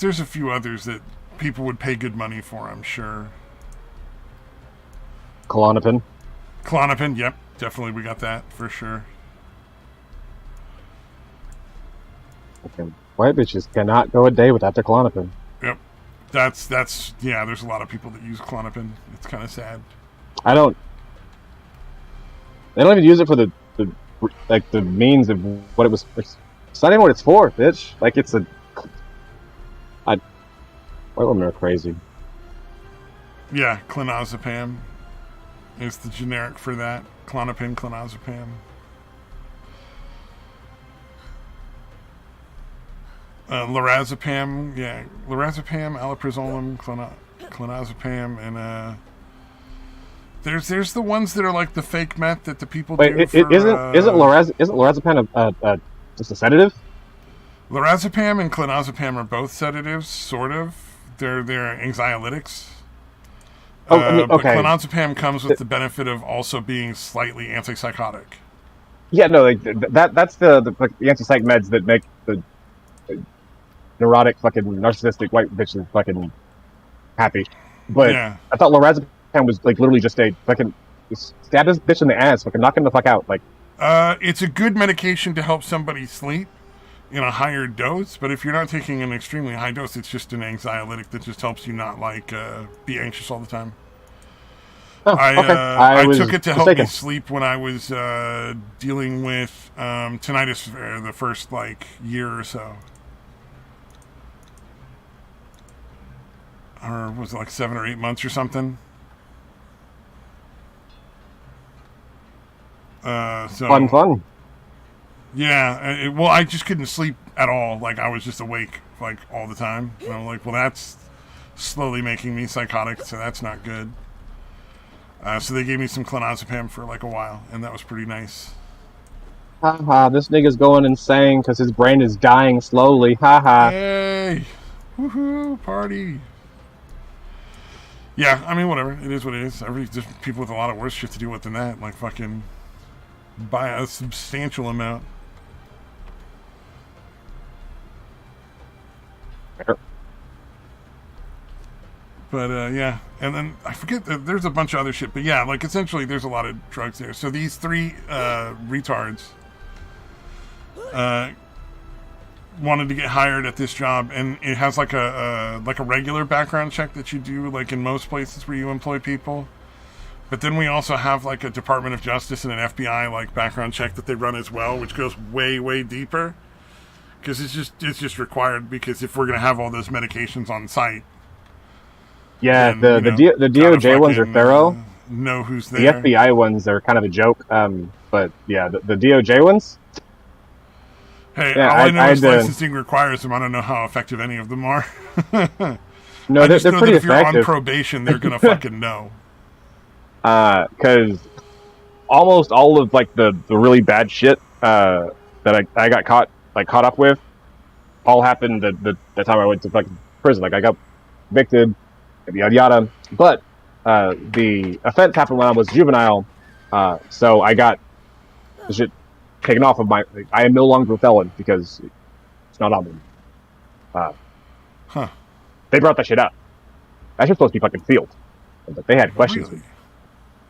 there's a few others that people would pay good money for, I'm sure. Klonopin, yep, definitely we got that for sure. Okay. White bitches cannot go a day without their Klonopin. Yep. That's yeah, there's a lot of people that use Klonopin. It's kind of sad. They don't even use it for the means of what it was. It's not even what it's for, bitch. Like, it's a... White women are crazy. Yeah, clonazepam is the generic for that. Klonopin, clonazepam. Lorazepam, yeah. Lorazepam, allopurinol, clonazepam, and there's the ones that are like the fake meth that the people do. Isn't lorazepam just a sedative? Lorazepam and clonazepam are both sedatives, sort of. They're anxiolytics. Okay. But clonazepam comes with the benefit of also being slightly antipsychotic. Yeah, no, like that's the antipsych meds that make the neurotic, fucking narcissistic white bitches fucking happy. But yeah. I thought lorazepam was like literally just a fucking stab this bitch in the ass, fucking knock him the fuck out. Like, it's a good medication to help somebody sleep in a higher dose, but if you're not taking an extremely high dose, it's just an anxiolytic that just helps you not like be anxious all the time. Oh, I took it to help me sleep when I was dealing with tinnitus for the first like year or so. Or was it like 7 or 8 months or something? Fun. Yeah, well, I just couldn't sleep at all. Like, I was just awake, like, all the time. And I'm like, well, that's slowly making me psychotic, so that's not good. So they gave me some clonazepam for, like, a while, and that was pretty nice. Haha, this nigga's going insane because his brain is dying slowly. Haha. Hey! Woohoo! Party! Yeah, I mean, whatever. It is what it is. There's people with a lot of worse shit to deal with than that. Like, fucking by a substantial amount. But, yeah. And then, I forget, there's a bunch of other shit. But, yeah, like, essentially, there's a lot of drugs there. So, these 3 retards wanted to get hired at this job. And it has, like, a regular background check that you do, like, in most places where you employ people. But then we also have, like, a Department of Justice and an FBI, like, background check that they run as well, which goes way, way deeper. Because it's just required, because if we're going to have all those medications on site. Yeah, then, the DOJ ones are thorough. Know who's there. The FBI ones are kind of a joke. But yeah, the DOJ ones. Hey, yeah, all I know is licensing requires them. I don't know how effective any of them are. No, they're pretty if effective. You're on probation, they're gonna fucking know. Because almost all of like the really bad shit that I got caught up with, all happened the time I went to fucking prison. Like, I got convicted, yada yada. But the offense happened when I was juvenile, so I got the shit taken off of my. I am no longer a felon because it's not on me. Huh. They brought that shit up. That shit's supposed to be fucking sealed, but they had questions. Really?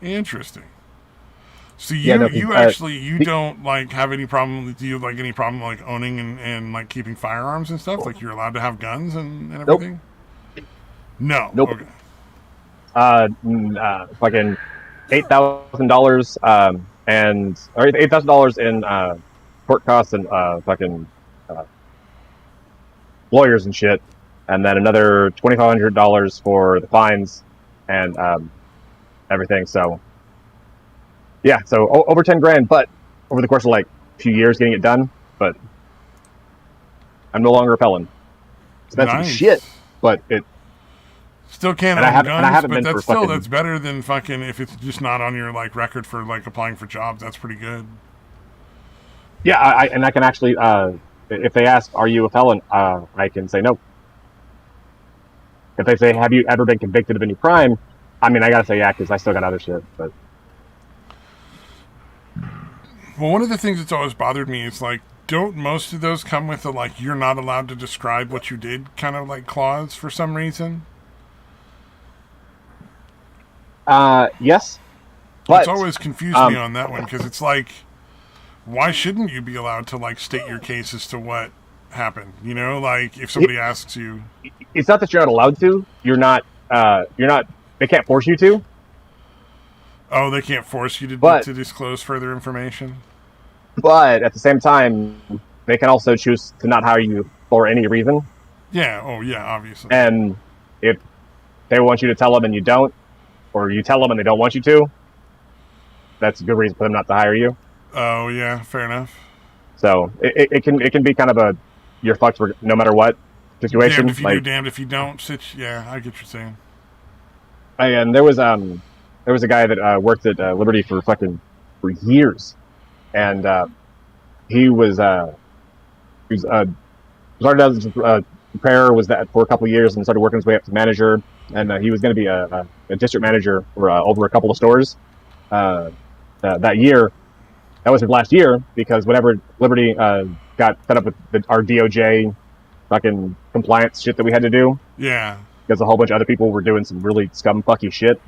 Interesting. So Yeah, no, you actually you don't like have any problem? Do you like any problem like owning and like keeping firearms and stuff? Like you're allowed to have guns and everything? No. Nope. Okay. Fucking $8,000 and or $8,000 in court costs and fucking lawyers and shit, and then another $2,500 for the fines and everything. So yeah, so over 10 grand, but over the course of like a few years getting it done. But I'm no longer a felon. Expensive as shit, but it. Still can't and own I guns, haven't but been that's for still fucking, that's better than fucking if it's just not on your like record for like applying for jobs. That's pretty good. Yeah, I can actually if they ask, "Are you a felon?" I can say no. If they say, "Have you ever been convicted of any crime?" I mean, I gotta say yeah, because I still got other shit. But well, one of the things that's always bothered me is like, don't most of those come with a like you're not allowed to describe what you did kind of like clause for some reason? yes, but it's always confused me on that one because it's like, why shouldn't you be allowed to like state your case as to what happened? You know, like if somebody asks you, it's not that you're not allowed to. You're not. They can't force you to. Oh, they can't force you to disclose further information. But at the same time, they can also choose to not hire you for any reason. Yeah. Oh, yeah. Obviously. And if they want you to tell them and you don't, or you tell them and they don't want you to, that's a good reason for them not to hire you. Oh yeah, fair enough. So it can be kind of a you're fucked for no matter what situation. Damned if you like, do, damned if you don't. Yeah, I get what you're saying. And there was a guy that worked at Liberty for years, and he was started as a preparer, was that for a couple of years, and started working his way up to manager, and he was going to be a district manager for over a couple of stores that year. That was his last year because whenever Liberty got set up with our DOJ fucking compliance shit that we had to do. Yeah. Because a whole bunch of other people were doing some really scumfucky shit.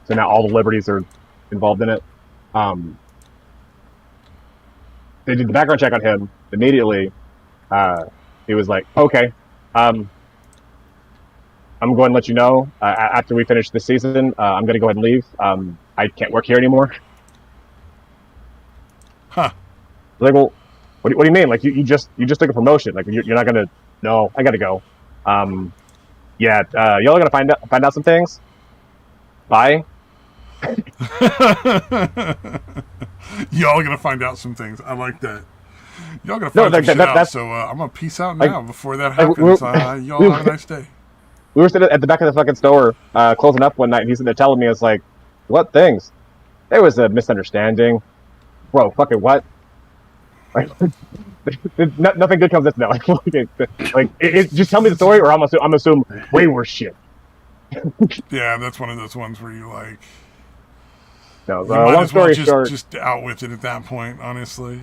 So now all the Liberties are involved in it. They did the background check on him immediately. He was like, okay, I'm going to let you know after we finish this season, I'm going to go ahead and leave. I can't work here anymore. Huh. Like, well, what do you mean? Like, you just took a promotion. Like, you're not going to, no, I got to go. Yeah, y'all are going to find out some things. Bye. Y'all are going to find out some things. I like that. Y'all going to find some shit out, so I'm going to peace out now before that happens. Y'all have a nice day. We were sitting at the back of the fucking store, closing up one night, and he's sitting there telling me, it's like, what things? There was a misunderstanding. Bro, fucking what? Like, nothing good comes out of that. Just tell me the story, or I'm assuming way worse shit. Yeah, that's one of those ones where you like. No, long story short, just out with it at that point. Honestly.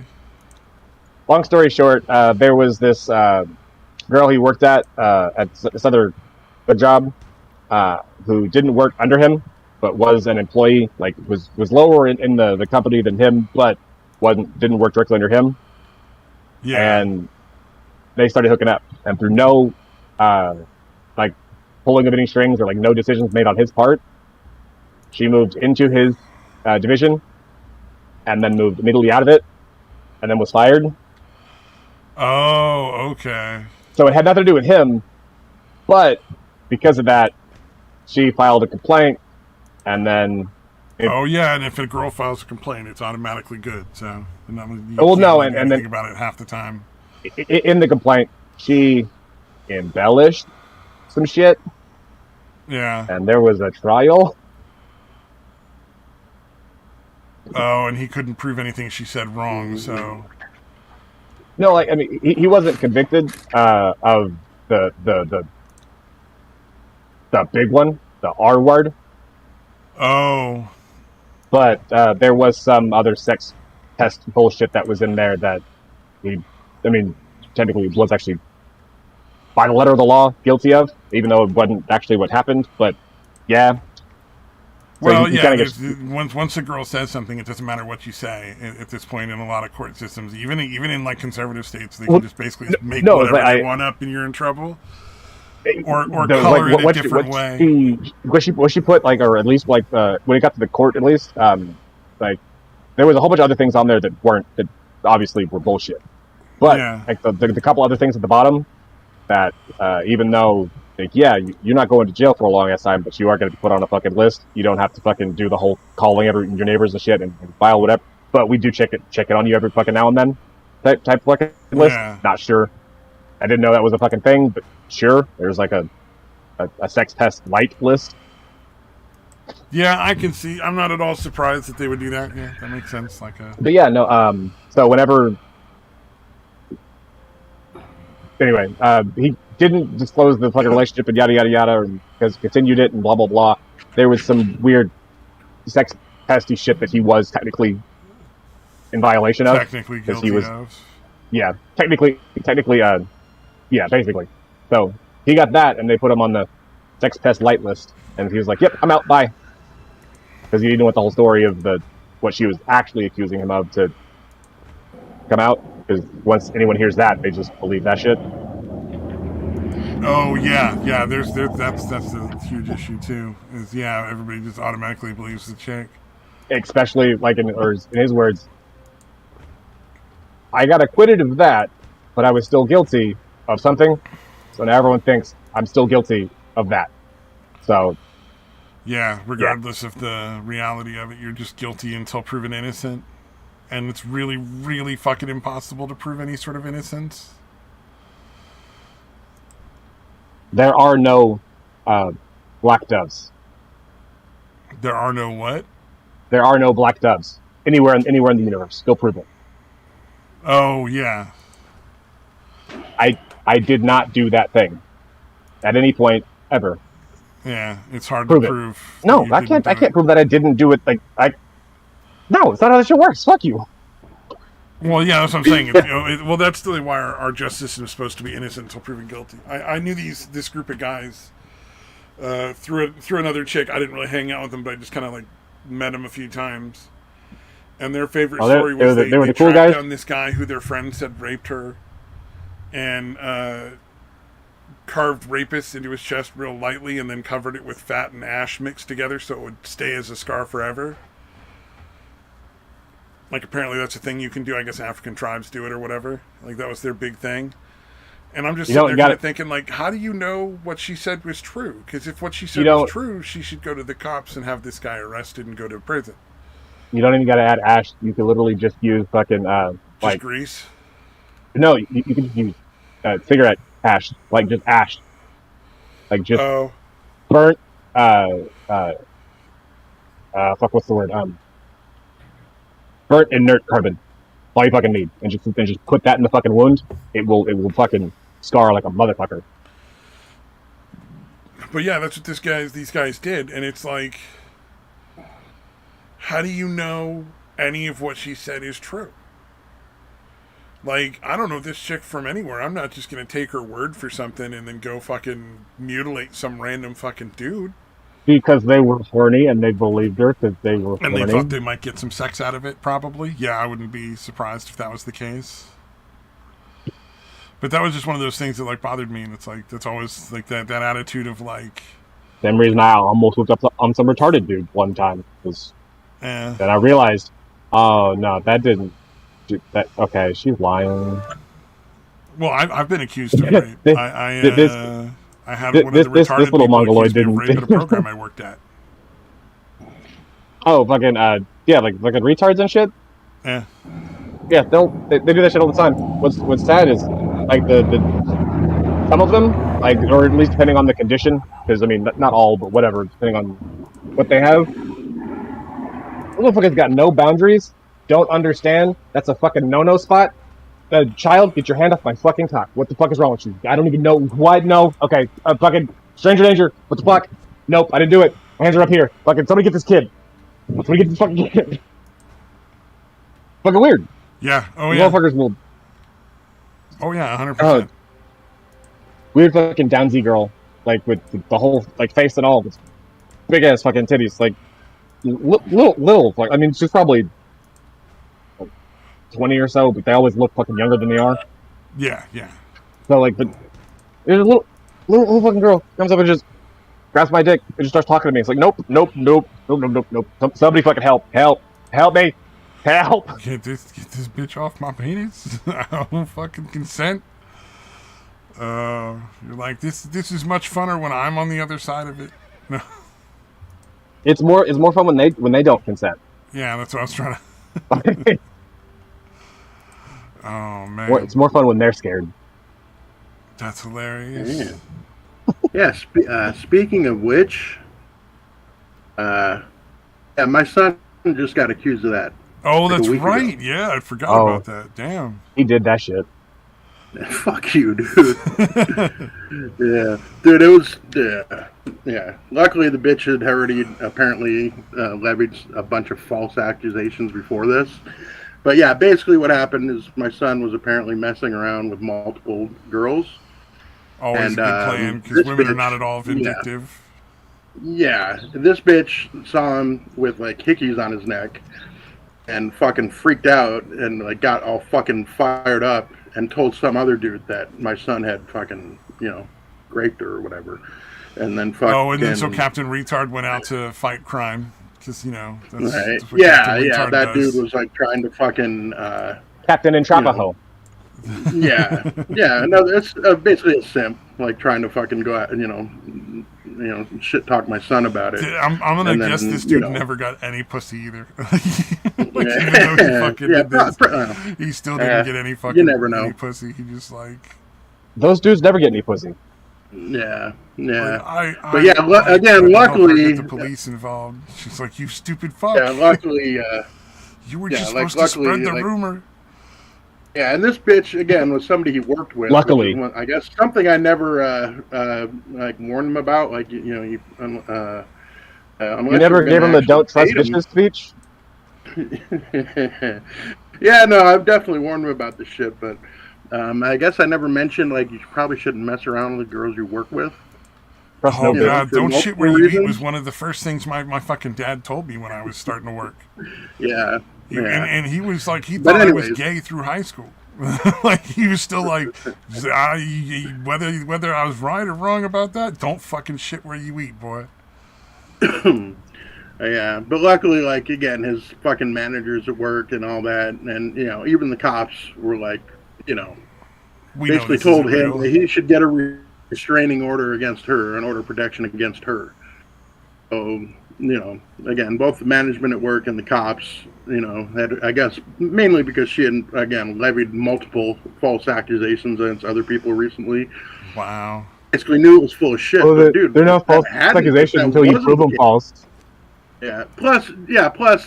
Long story short, there was this girl he worked at this other job who didn't work under him, but was an employee. Like was lower in the company than him, but didn't work directly under him. Yeah. And they started hooking up, and through no like pulling of any strings or like no decisions made on his part, she moved into his division, and then moved immediately out of it, and then was fired. Oh, okay. So it had nothing to do with him, but because of that, she filed a complaint, and then. Oh yeah, and if a girl files a complaint, it's automatically good. So, and then think about it half the time. In the complaint, she embellished some shit. Yeah. And there was a trial. Oh, and he couldn't prove anything she said wrong. So. No, like I mean, he wasn't convicted of the big one, the R word. Oh. But there was some other sex test bullshit that was in there that technically was actually by the letter of the law guilty of, even though it wasn't actually what happened. But yeah. So Well, he yeah. kind of Once a girl says something, it doesn't matter what you say. At this point, in a lot of court systems, even in like conservative states, they can just basically make whatever they want up, and you're in trouble. Or color it a different way. What she put, like, or at least like when it got to the court, at least like there was a whole bunch of other things on there that obviously were bullshit. But like the couple other things at the bottom that even though like, yeah, you're not going to jail for a long ass time, but you are going to be put on a fucking list. You don't have to fucking do the whole calling your neighbors and shit and file whatever. But we do check it on you every fucking now and then type fucking list. Not sure. I didn't know that was a fucking thing, but sure, there's like a sex test light list. Yeah, I can see. I'm not at all surprised that they would do that. Yeah, that makes sense. But yeah, no. So whenever, anyway, he didn't disclose the fucking relationship and yada yada yada, and because continued it and blah blah blah. There was some weird sex testy shit that he was technically in violation of. Technically guilty of. Yeah, technically. Yeah, basically. So he got that, and they put him on the sex test light list, and he was like, "Yep, I'm out. Bye." Because he didn't want the whole story of what she was actually accusing him of to come out. Because once anyone hears that, they just believe that shit. Oh yeah. That's a huge issue too. Is everybody just automatically believes the chick. Especially like in his words, I got acquitted of that, but I was still guilty of something, so now everyone thinks I'm still guilty of that. So regardless of the reality of it, you're just guilty until proven innocent, and it's really, really fucking impossible to prove any sort of innocence. There are no black doves. There are no what? There are no black doves anywhere in the universe. Go prove it. Oh yeah. I did not do that thing at any point ever. Yeah, it's hard to prove. No, I can't prove that I didn't do it. No, it's not how this shit works. Fuck you. Well, yeah, that's what I'm saying. Well, that's really why our justice system is supposed to be innocent until proven guilty. I knew this group of guys through another chick. I didn't really hang out with them, but I just kind of like met them a few times. And their favorite story was they were the tracked cool guys? down this guy who their friend said raped her, and carved rapist into his chest real lightly, and then covered it with fat and ash mixed together so it would stay as a scar forever. Like, apparently that's a thing you can do. I guess African tribes do it or whatever. Like, that was their big thing. And I'm just sitting there kind of thinking, like, how do you know what she said was true? Because if what she said was true, she should go to the cops and have this guy arrested and go to prison. You don't even got to add ash. You can literally just use fucking just grease. No, you can just use cigarette ash, like just ash, like just burnt. What's the word? Burnt inert carbon. All you fucking need, and just put that in the fucking wound. It will fucking scar like a motherfucker. But yeah, that's what these guys did, and it's like, how do you know any of what she said is true? Like, I don't know this chick from anywhere. I'm not just going to take her word for something and then go fucking mutilate some random fucking dude. Because they were horny and they believed her because they were horny. And they thought they might get some sex out of it, probably. Yeah, I wouldn't be surprised if that was the case. But that was just one of those things that, like, bothered me. And it's like, that's always, like, that attitude of, like... Same reason I almost hooked up on some retarded dude one time. Then I realized, oh, no, that didn't... That, okay, she's lying. Well, I've been accused of rape. I had one of the retarded this little mongoloid didn't rape at a program I worked at. Oh, fucking yeah, like fucking retards and shit. Yeah, they do that shit all the time. What's sad is like the some of them, like, or at least depending on the condition, because I mean not all, but whatever, depending on what they have. Motherfuckers got no boundaries. Don't understand. That's a fucking no-no spot. Child, get your hand off my fucking cock. What the fuck is wrong with you? I don't even know what. No. Okay. Fucking stranger danger. What the fuck? Nope, I didn't do it. My hands are up here. Fucking somebody get this kid. Somebody get this fucking kid. Fucking weird. Yeah. Oh These yeah. motherfuckers will. Oh yeah. 100%. Weird fucking downsy girl, like with the whole like face and all, with big ass fucking titties, like little. Like I mean, she's probably 20 or so, but they always look fucking younger than they are. Yeah. Yeah. So like, but there's a little fucking girl comes up and just grabs my dick and just starts talking to me. It's like, nope. Somebody fucking help me, help. Get this bitch off my penis. I don't fucking consent. You're like, this is much funner when I'm on the other side of it. No. It's more fun when they don't consent. Yeah, that's what I was trying to. Oh man, It's more fun when they're scared. That's hilarious. Yeah. Speaking of which, yeah, my son just got accused of that. Oh, like that's right. Ago. Yeah, I forgot about that. Damn. He did that shit. Fuck you, dude. Yeah, dude, it was yeah. Luckily, the bitch had already apparently levied a bunch of false accusations before this. But yeah, basically what happened is my son was apparently messing around with multiple girls. Always a good plan, because women are not at all vindictive. Yeah, this bitch saw him with like hickeys on his neck and fucking freaked out and like got all fucking fired up and told some other dude that my son had fucking, raped her or whatever. And then fucking... Oh, and then so Captain Retard went out to fight crime. Because, that's right. what Captain Retard that does. dude was like trying to fucking... Captain Entrapajo. Yeah. No, it's basically a simp, like trying to fucking go out and, shit talk my son about it. I'm gonna guess this dude never got any pussy either. Even though he fucking did this, he still didn't get any fucking any pussy. He just like... Those dudes never get any pussy. Yeah. Like, but yeah, again, luckily... Get the police involved. She's like, you stupid fuck. Yeah, luckily... you were just supposed to spread the rumor. Yeah, and this bitch, again, was somebody he worked with. Luckily. I guess something I never, warned him about. Like, you never gave him the don't trust bitches speech? Yeah, no, I've definitely warned him about this shit, but I guess I never mentioned, like, you probably shouldn't mess around with the girls you work with. Oh, God, don't shit where you eat was one of the first things my fucking dad told me when I was starting to work. Yeah. And he was like, he thought I was gay through high school. Like, he was still like, whether I was right or wrong about that, don't fucking shit where you eat, boy. Yeah, but luckily, like, again, his fucking managers at work and all that, and, even the cops were like, basically told him that he should get a restraining order against her, an order of protection against her. So, again, both the management at work and the cops, had, I guess, mainly because she had, again, levied multiple false accusations against other people recently. Wow. Basically knew it was full of shit. Well, but, dude, they're not false accusations until you prove them false. Yeah. Plus,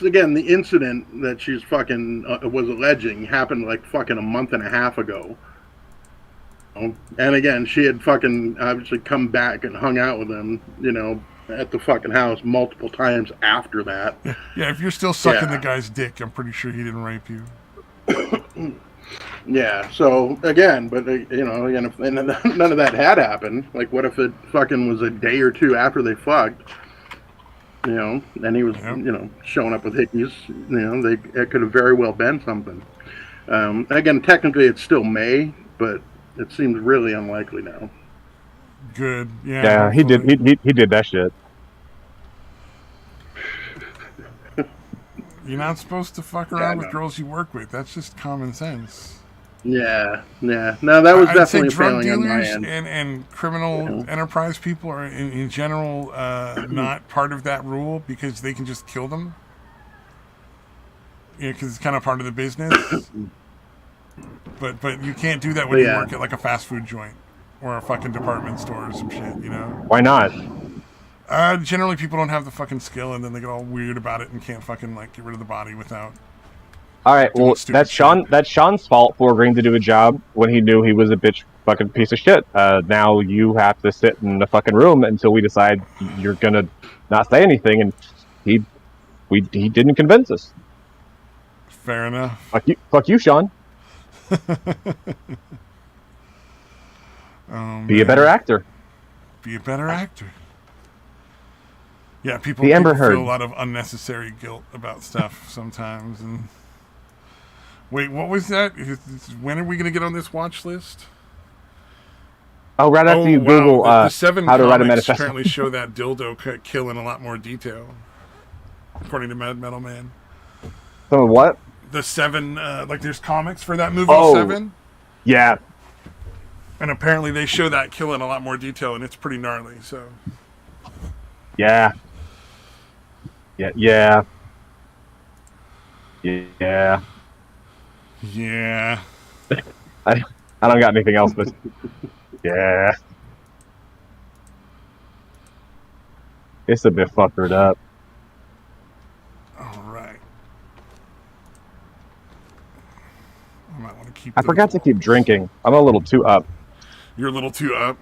again, the incident that she's fucking was alleging happened like fucking a month and a half ago. And again, she had fucking obviously come back and hung out with him, at the fucking house multiple times after that. Yeah, if you're still sucking the guy's dick, I'm pretty sure he didn't rape you. Yeah, so again, but again, if none of that had happened, like what if it fucking was a day or two after they fucked, and he was, showing up with hickeys, it could have very well been something. Again, technically it's still May, but it seems really unlikely now. Good. Yeah. Yeah, he did that shit. You're not supposed to fuck around with girls you work with. That's just common sense. Yeah. No, that was definitely a drug failing on my dealers end. and criminal enterprise people are in general not part of that rule because they can just kill them. Yeah, because it's kind of part of the business. But you can't do that when you work at like a fast food joint or a fucking department store or some shit, Why not? Generally, people don't have the fucking skill, and then they get all weird about it and can't fucking like get rid of the body without. All right, well, that's Sean's fault for agreeing to do a job when he knew he was a bitch fucking piece of shit. Now you have to sit in the fucking room until we decide you're gonna not say anything. And he didn't convince us. Fair enough. Fuck you, Sean. Be a better actor. Be a better actor. Yeah, people Amber feel Heard. a lot of unnecessary guilt about stuff sometimes. And wait, what was that? When are we going to get on this watch list? Oh, right after you Google the 7 how to write a comics manifesto. apparently show that dildo kill in a lot more detail, according to Mad Metal Man. Some of what? The 7, like there's comics for that movie 7. Yeah. And apparently they show that kill in a lot more detail, and it's pretty gnarly. So. Yeah. Yeah. Yeah. Yeah. Yeah. I don't got anything else, but yeah. It's a bit fuckered up. All right. I might want to keep. I forgot to keep drinking. I'm a little too up. You're a little too up.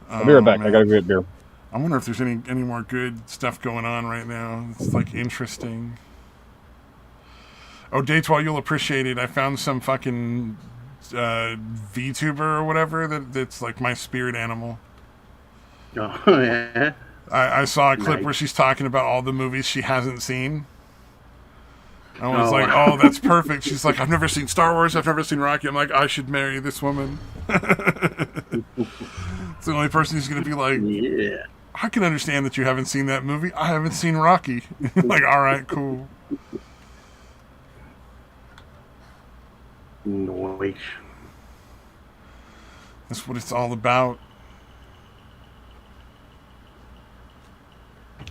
I'll be right back. Man. I gotta get beer. I wonder if there's any more good stuff going on right now. It's like interesting. Oh, Datewall, you'll appreciate it. I found some fucking VTuber or whatever that's like my spirit animal. Oh, yeah. I saw a clip where she's talking about all the movies she hasn't seen. I was like, oh, that's perfect. She's like, I've never seen Star Wars. I've never seen Rocky. I'm like, I should marry this woman. It's the only person who's going to be like, yeah. I can understand that you haven't seen that movie. I haven't seen Rocky. Like, all right, cool. Noise. That's what it's all about.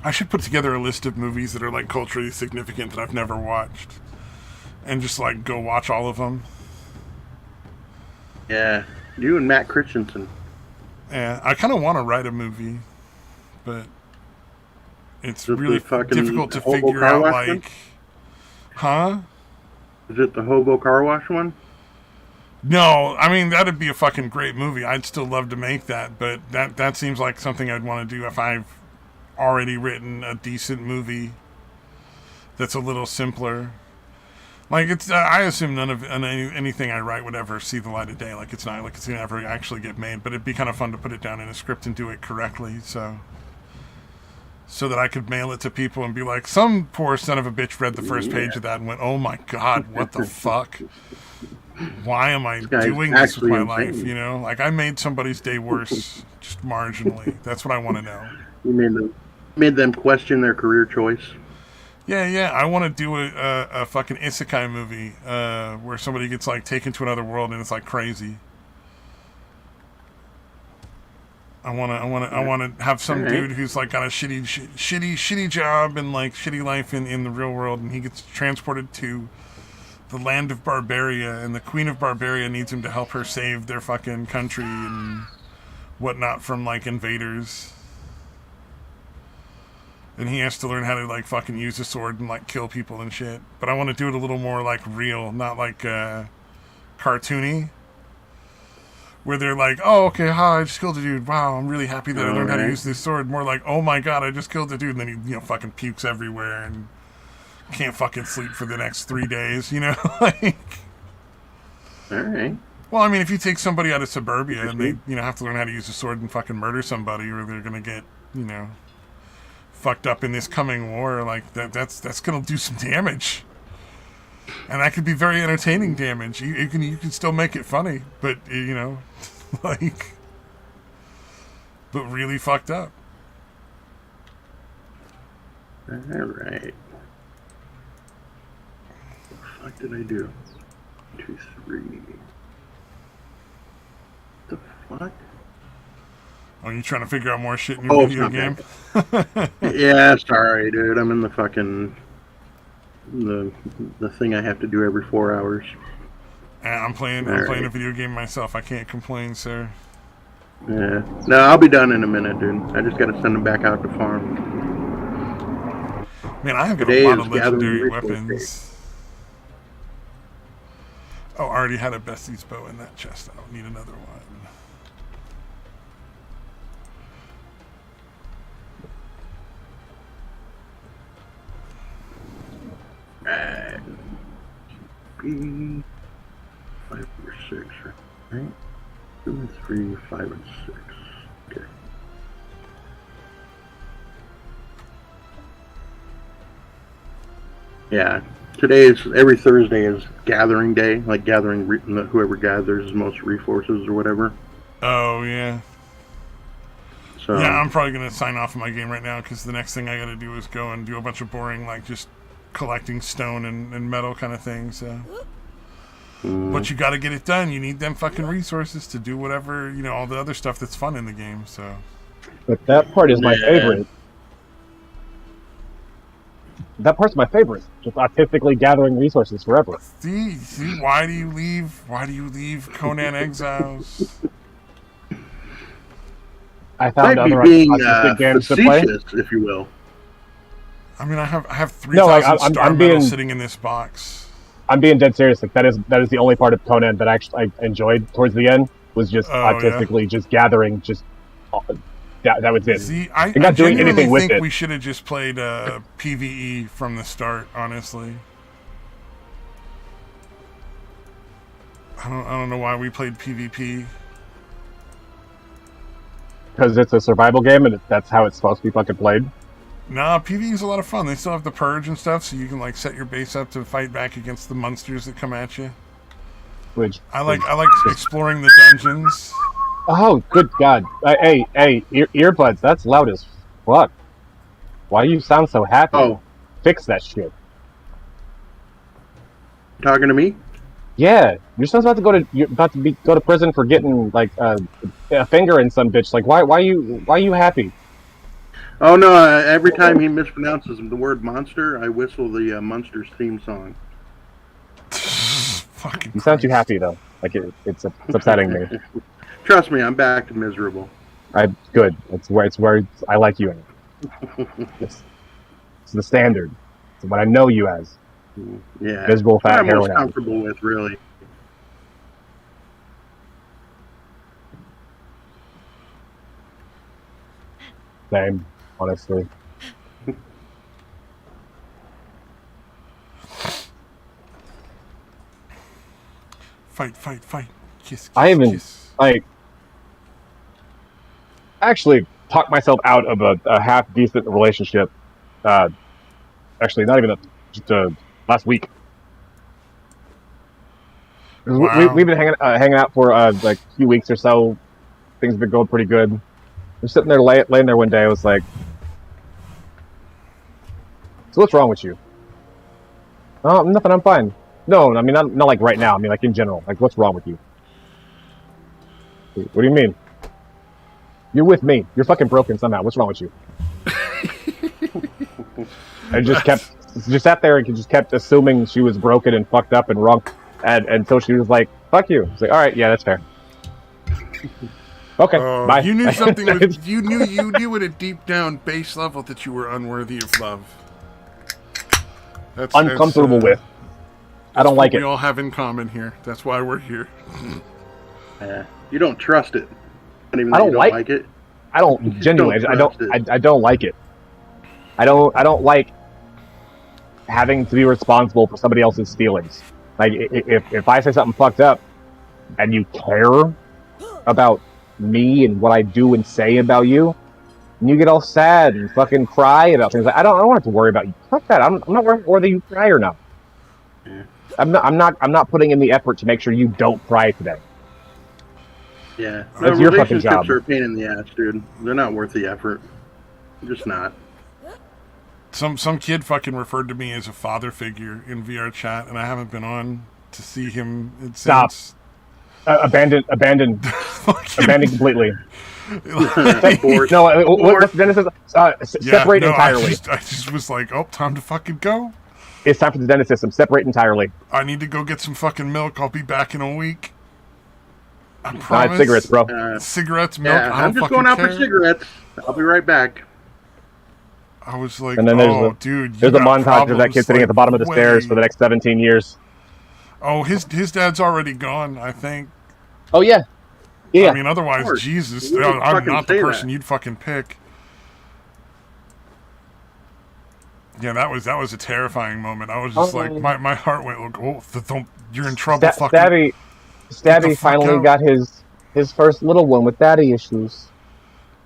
I should put together a list of movies that are like culturally significant that I've never watched, and just like go watch all of them. Yeah, you and Matt Christensen. Yeah, I kind of want to write a movie, but it's Is it really the fucking difficult to hobo figure car out. wash Like, one? huh? Is it the hobo car wash one? No, I mean that'd be a fucking great movie. I'd still love to make that, but that seems like something I'd want to do if I've already written a decent movie that's a little simpler. Like it's, I assume none of anything I write would ever see the light of day. Like it's not like it's gonna ever actually get made, but it'd be kind of fun to put it down in a script and do it correctly, so that I could mail it to people and be like, some poor son of a bitch read the first page of that and went, "Oh my god, what the fuck? Why am I doing this with my life?" You know, like I made somebody's day worse, just marginally. That's what I want to know. You made them question their career choice. Yeah. I want to do a fucking isekai movie where somebody gets like taken to another world and it's like crazy. I want to have some dude who's like got a shitty job and like shitty life in the real world, and he gets transported to the land of Barbaria, and the Queen of Barbaria needs him to help her save their fucking country and whatnot from like invaders. And he has to learn how to like fucking use a sword and like kill people and shit. But I want to do it a little more like real, not like cartoony. Where they're like, oh, okay, hi, I just killed a dude. Wow, I'm really happy that I learned how to use this sword. More like, oh my god, I just killed a dude. And then he, fucking pukes everywhere and can't fucking sleep for the next 3 days, like. Alright. Well, I mean, if you take somebody out of suburbia and they, have to learn how to use a sword and fucking murder somebody, or they're gonna get, fucked up in this coming war, like that's gonna do some damage. And that could be very entertaining damage. You can still make it funny, but like, but really fucked up. All right. What the fuck did I do? 2, 3. The fuck? Oh, you trying to figure out more shit in your video game? Yeah, sorry, dude. I'm in the fucking the thing I have to do every 4 hours. I'm playing a video game myself. I can't complain, sir. Yeah. No, I'll be done in a minute, dude. I just gotta send them back out to farm. Man, I have got a lot of legendary weapons. Oh, I already had a Bessie's bow in that chest. I don't need another one. Be 5 or 6, right? 2, 3, 5, and 6. Okay. Yeah, today is every Thursday is gathering day, like gathering whoever gathers the most resources or whatever. Oh yeah. So Yeah, I'm probably gonna sign off my game right now because the next thing I gotta do is go and do a bunch of boring, like just collecting stone and metal kind of things. So. But you gotta get it done. You need them fucking resources to do whatever, all the other stuff that's fun in the game. So. But that part is my favorite. That part's my favorite. Just artistically gathering resources forever. See, why do you leave? Why do you leave Conan Exiles? I found might be other being artistic games to play. facetious, if you will. I mean, I have 3,000 No, like, star metal sitting in this box. I'm being dead serious. Like that is the only part of Conan that I enjoyed towards the end was just artistically just gathering. Just that was it. See, I not doing anything with think it. we should have just played PVE from the start. Honestly, I don't know why we played PvP. Because it's a survival game and that's how it's supposed to be fucking played. Nah, PvE is a lot of fun. They still have the purge and stuff, so you can like set your base up to fight back against the monsters that come at you. Which I like exploring the dungeons. Oh, good God! Hey, earbuds. That's loud as fuck. Why do you sound so happy? Oh, Fix that shit. talking to me? Yeah, your son's about to go to prison for getting like a finger in some bitch. Like, why you happy? Oh no! Every time he mispronounces the word monster, I whistle the Monsters theme song. Fucking. You sound too happy though. Like it's upsetting me. Trust me, I'm back to miserable. Good. It's where I like you in. It's the standard. It's what I know you as. Yeah, Miserable fat I'm most heroin. comfortable with, really. Same, honestly. Fight. Kiss, I even kiss. like actually talked myself out of a half decent relationship. Actually, not even just last week. Wow. We've been hanging out for like a few weeks or so. Things have been going pretty good. I'm sitting there laying there one day. I was like, "So what's wrong with you?" "Oh, nothing. I'm fine." "No, I mean not like right now. I mean like in general. Like what's wrong with you?" "What do you mean?" "You're with me. You're fucking broken somehow. What's wrong with you?" I just sat there and just kept assuming she was broken and fucked up and wrong, and until she was like, "Fuck you." I was like, "All right, yeah, that's fair." Okay, bye. You knew something. You knew at a deep down base level that you were unworthy of love. That's uncomfortable with. I don't like it. We all have in common here. That's why we're here. You don't trust it. Even I though don't you like it. I don't genuinely. I trust don't. I don't like it. I don't like having to be responsible for somebody else's feelings. Like if I say something fucked up, and you care about me and what I do and say about you, and you get all sad and fucking cry about things. Like, I don't have to worry about you. Fuck that. I'm not worried whether you cry or not. Yeah. I'm not putting in the effort to make sure you don't cry today. Yeah. That's your fucking job. Relationships are a pain in the ass, dude. They're not worth the effort. They're just not. Some kid fucking referred to me as a father figure in VR chat, and I haven't been on to see him since. Stop. Abandoned completely. No, what Dennis says, separate entirely. I just was like, oh, time to fucking go. It's time for the Dennis system. Separate entirely. I need to go get some fucking milk. I'll be back in a week. I Nice promise. cigarettes, bro. Cigarettes, milk. Yeah, I I'm don't just going out care. for cigarettes. I'll be right back. I was like, And then oh, dude, there's a montage of that kid sitting at the bottom of the stairs for the next 17 years. Oh, his dad's already gone, I think. Oh yeah, yeah. I mean, otherwise, course. Jesus, You wouldn't I'm fucking not the say person that. you'd fucking pick. Yeah, that was a terrifying moment. I was just like, my heart went, like, oh, don't, you're in trouble, fucker. Get the Stabby fuck finally out. got his first little one with daddy issues.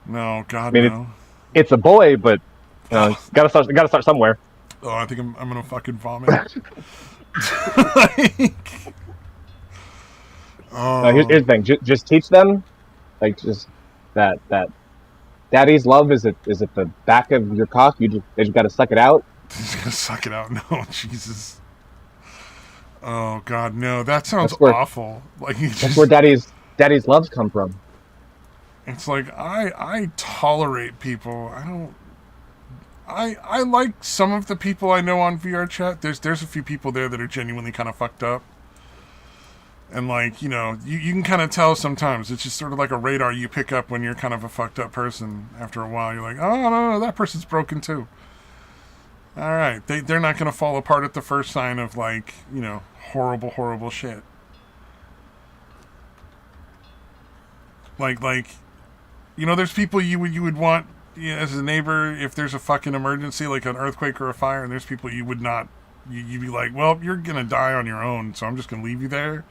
No, I God, mean, no. it's a boy, but gotta start somewhere. Oh, I think I'm gonna fucking vomit. Like, Here's oh, the thing: just teach them, like just that daddy's love is at the back of your cock. They just gotta suck it out. he's gonna suck it out. No, Jesus. Oh God, no. That sounds That's where awful. Like he that's where just. daddy's loves come from. It's like I tolerate people. I don't. I like some of the people I know on VR chat. There's a few people there that are genuinely kind of fucked up. And like, you know, you can kind of tell sometimes. It's just sort of like a radar you pick up when you're kind of a fucked up person. After a while, you're like, oh no, that person's broken too. All right, they're not gonna fall apart at the first sign of like, you know, horrible shit. Like, you know, there's people you would want, you know, as a neighbor if there's a fucking emergency like an earthquake or a fire, and there's people you would not. You'd be like, well, you're gonna die on your own, so I'm just gonna leave you there.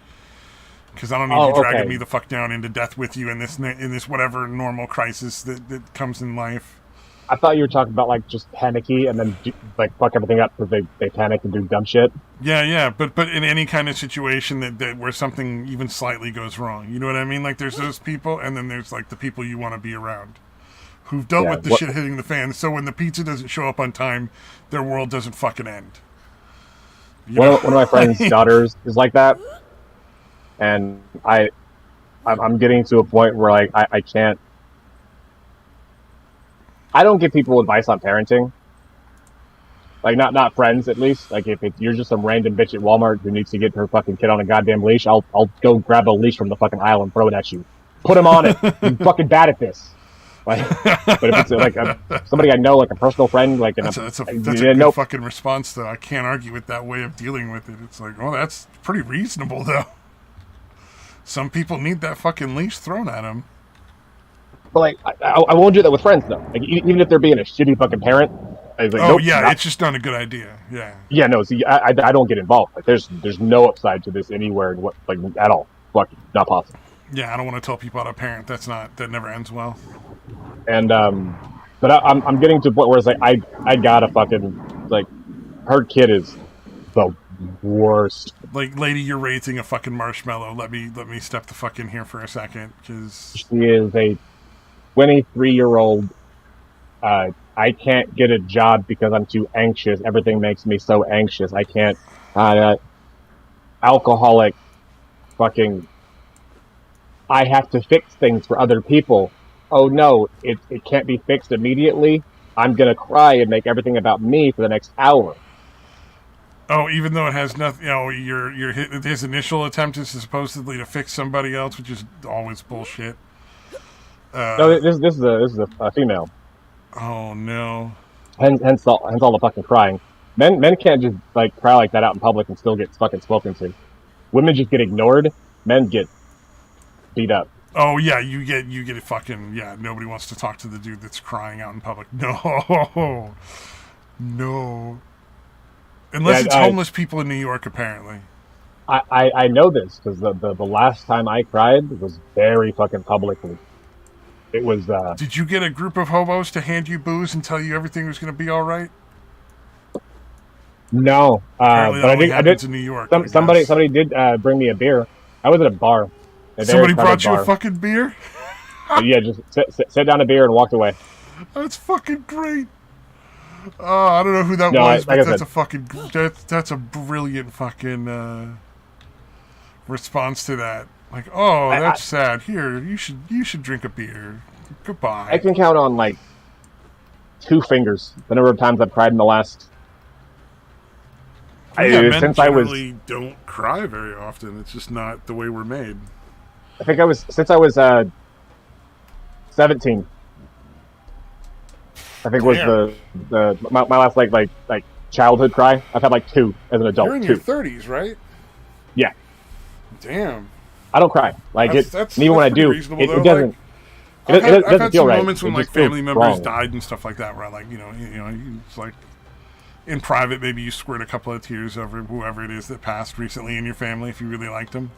Because I don't need you dragging me the fuck down into death with you in this whatever normal crisis that comes in life. I thought you were talking about like just panicky and then like fuck everything up because they panic and do dumb shit. Yeah, but in any kind of situation that where something even slightly goes wrong, you know what I mean? Like there's those people, and then there's like the people you want to be around, who've dealt with the shit hitting the fan. So when the pizza doesn't show up on time, their world doesn't fucking end. One of my friend's daughters is like that, and I'm getting to a point where like I can't. I don't give people advice on parenting. Like not friends at least. Like if you're just some random bitch at Walmart who needs to get her fucking kid on a goddamn leash, I'll go grab a leash from the fucking aisle and throw it at you. Put him on it. You're fucking bad at this. Like, but if it's like somebody I know, like a personal friend, like that's a good fucking response though. I can't argue with that way of dealing with it. It's like, oh, that's pretty reasonable though. Some people need that fucking leash thrown at them. But like, I won't do that with friends though. Like, even if they're being a shitty fucking parent. I was like, nope, it's just not a good idea. Yeah. Yeah, no. See, I don't get involved. Like, there's no upside to this anywhere, like at all. Fucking not possible. Yeah, I don't want to tell people how to parent. That never ends well. And but I'm getting to a point where it's like I gotta fucking like, her kid is the worst. Like, lady, you're raising a fucking marshmallow. Let me step the fuck in here for a second, because she is a 23-year-old. I can't get a job because I'm too anxious. Everything makes me so anxious. I can't. Alcoholic. Fucking. I have to fix things for other people. Oh no, it can't be fixed immediately. I'm gonna cry and make everything about me for the next hour. Oh, even though it has nothing, you know, his initial attempt is supposedly to fix somebody else, which is always bullshit. No, this is a female. Oh no. Hence all the fucking crying. Men can't just like cry like that out in public and still get fucking spoken to. Women just get ignored. Men get beat up. Oh yeah, you get fucking, yeah. Nobody wants to talk to the dude that's crying out in public. No. Unless it's homeless people in New York, apparently. I know this because the last time I cried was very fucking publicly. It was. Did you get a group of hobos to hand you booze and tell you everything was going to be all right? No, but I did. In New York, somebody did bring me a beer. I was at a bar. Somebody brought you a fucking beer? Yeah, just set down a beer and walked away. That's fucking great. Oh, I don't know who that was, but that's a brilliant fucking response to that. Like, oh, that's sad. Here, you should drink a beer. Goodbye. I can count on like 2 fingers the number of times I've cried in the last. Men generally don't cry very often. It's just not the way we're made. I think since I was 17. I think was my last like childhood cry. I've had like 2 as an adult. You're in your 30s, right? Yeah, Damn. I don't cry. Like That's and even when I pretty do, reasonable, it though. doesn't. I've It had doesn't feel some right. moments when It like just feels family members wrong. died and stuff like that, where like it's like in private, maybe you squirt a couple of tears over whoever it is that passed recently in your family if you really liked them.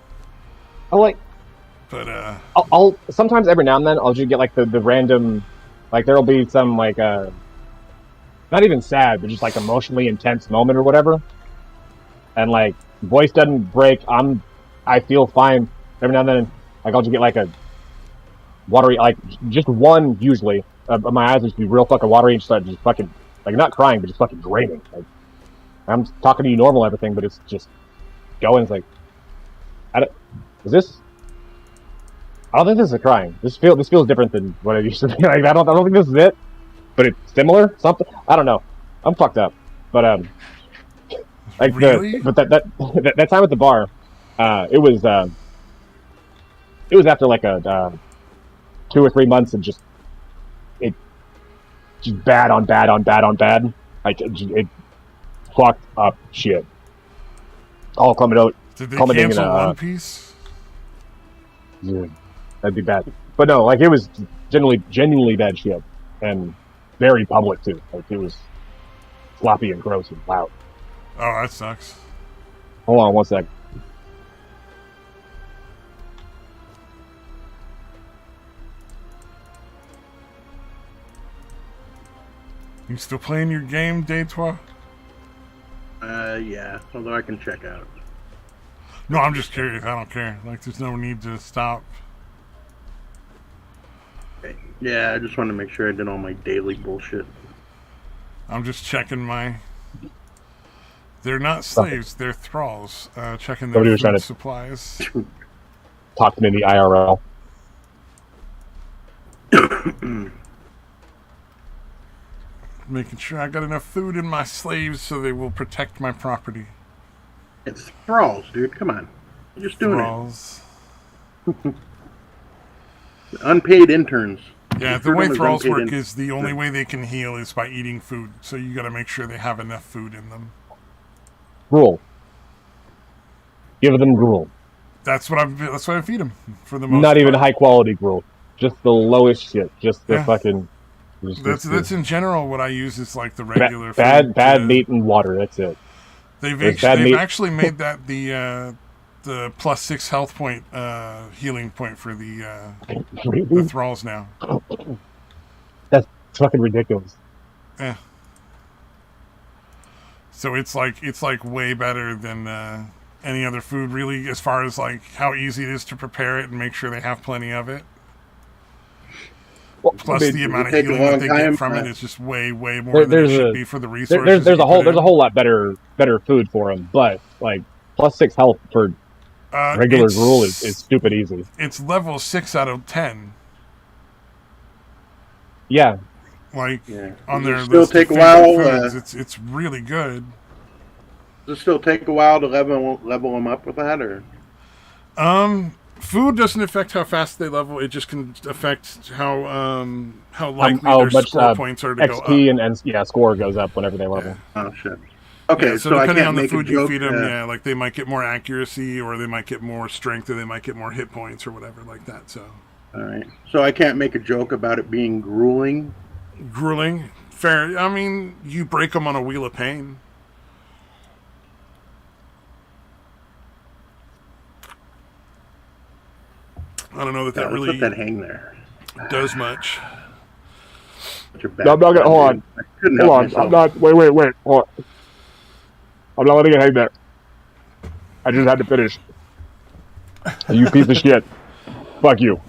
I like. But I'll sometimes every now and then I'll just get like the random, like there'll be some like not even sad, but just like emotionally intense moment or whatever, and like voice doesn't break. I feel fine. Every now and then, like I'll just get like a watery, like just one usually. My eyes will just be real fucking watery and start just fucking like not crying, but just fucking draining. Like I'm talking to you normal and everything, but it's just going. It's like, is this? I don't think this is a crying. This feels different than what it used to be. Like I don't think this is it, but it's similar. Something I don't know. I'm fucked up, but like really? but that time at the bar, it was after like a 2 or 3 months of just bad on bad on bad on bad. Like it fucked up shit. All coming out. Did they culminating cancel in One Piece? Yeah, that'd be bad. But no, like it was genuinely bad shit, and very public too. Like it was sloppy and gross and loud. Oh, that sucks. Hold on 1 sec. You still playing your game, Detroit? Yeah. Although I can check out. No, I'm just curious. I don't care. Like, there's no need to stop. Okay. Yeah, I just wanted to make sure I did all my daily bullshit. I'm just checking my... They're not slaves, they're thralls. Checking their Somebody was trying food to- supplies. Talk to me in the IRL. Making sure I got enough food in my slaves so they will protect my property. It's thralls, dude. Come on. You're just doing Thralls. it. Unpaid interns. Yeah, the Refer to way them as thralls unpaid work interns. is the only way they can heal is by eating food. So you gotta make sure they have enough food in them. Gruel. Give them gruel. That's what I feed them for the most Not even part. high quality gruel. Just the lowest shit. Just the Yeah. fucking. That's in general what I use is like the regular bad food bad to- meat and water. That's it. They've There's bad meat. actually made that the +6 health point healing point for the thralls now. That's fucking ridiculous. Yeah. So it's like way better than any other food, really, as far as like how easy it is to prepare it and make sure they have plenty of it. Well, Plus I mean, the amount of take a healing that long they time, get from it is just way more than there's it should a- be for the resources. there's you a whole put in. lot better food for them, but like +6 health for regular It's- gruel is stupid easy. It's level 6 out of 10. Yeah, Like Yeah. on Does it their still list take of a while, favorite foods, it's really good. Does it still take a while to level them up with that, or? Food doesn't affect how fast they level. It just can affect how likely how their much score points are to go XP up. and yeah, score goes up whenever they level. Oh shit. Okay, Yeah, so I depending can't on the make a food you joke, feed them, yeah, like they might get more accuracy, or they might get more strength, or they might get more hit points, or whatever like that. So All right. So I can't make a joke about it being grueling. grueling, fair. I mean, you break them on a wheel of pain. I don't know that Yeah, that let's really let that hang there. does much. Such a bad No, I'm not gonna- pun, hold dude. I couldn't Hold help on, myself. I'm not. Wait. Hold on. I'm not letting it hang there. I just had to finish. You piece of shit. Fuck you.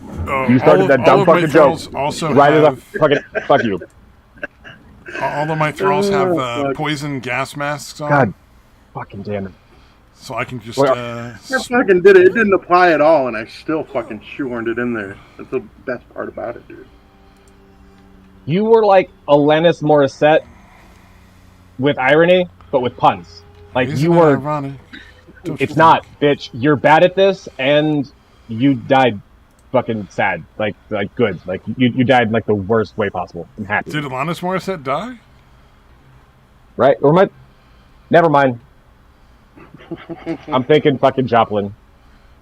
You started that dumb all of my fucking joke. thralls also Right as have, a fucking fuck you. all of my thralls have fuck. poison gas masks on, God, fucking damn it. so I can just Well, I fucking did it. It didn't apply at all, and I still fucking shoehorned it in there. That's the best part about it, dude. You were like Alanis Morissette with irony, but with puns. Like Isn't you it were. ironic? Don't you It's think? not, bitch. You're bad at this, and you died fucking sad. Like good. Like you died in like the worst way possible. I'm happy. Did Alanis Morissette die? Right? Or never mind. I'm thinking fucking Joplin.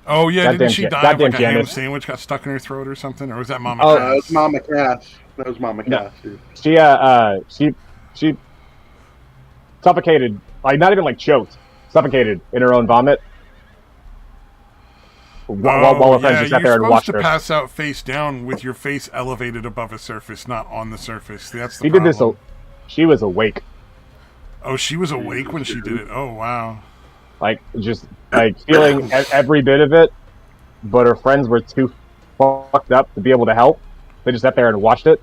Oh yeah, Goddamn didn't she Ja- die of goddamn like a ham Janice. sandwich got stuck in her throat or something, or was that Mama Oh, Cass? It's Mama Cass. That was Mama No. Cass, dude. She suffocated, like not even like choked, suffocated in her own vomit. While Oh her friends yeah, just sat you're there and supposed watched to her. pass out face down with your face elevated above a surface, not on the surface. That's the She did problem. this. She was awake, Oh, she was awake when she did it. Oh wow. like just like feeling every bit of it, but her friends were too fucked up to be able to help. They just sat there and watched it.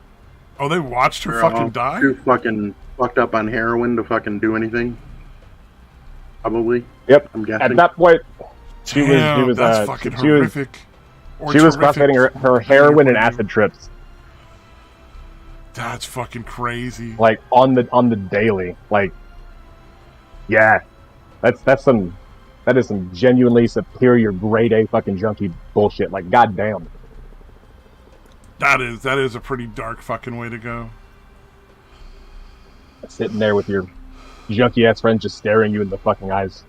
Oh, they watched her They're all fucking die. too fucking fucked up on heroin to fucking do anything. Probably. Yep. I'm guessing. At that point, she Damn, was that's fucking she was horrific. Or she was terrific, crossfading her heroin and acid trips, That's fucking crazy. like on the daily. Like, yeah, that is some genuinely superior grade A fucking junkie bullshit. Like, goddamn. That is a pretty dark fucking way to go. Sitting there with your junkie ass friend just staring you in the fucking eyes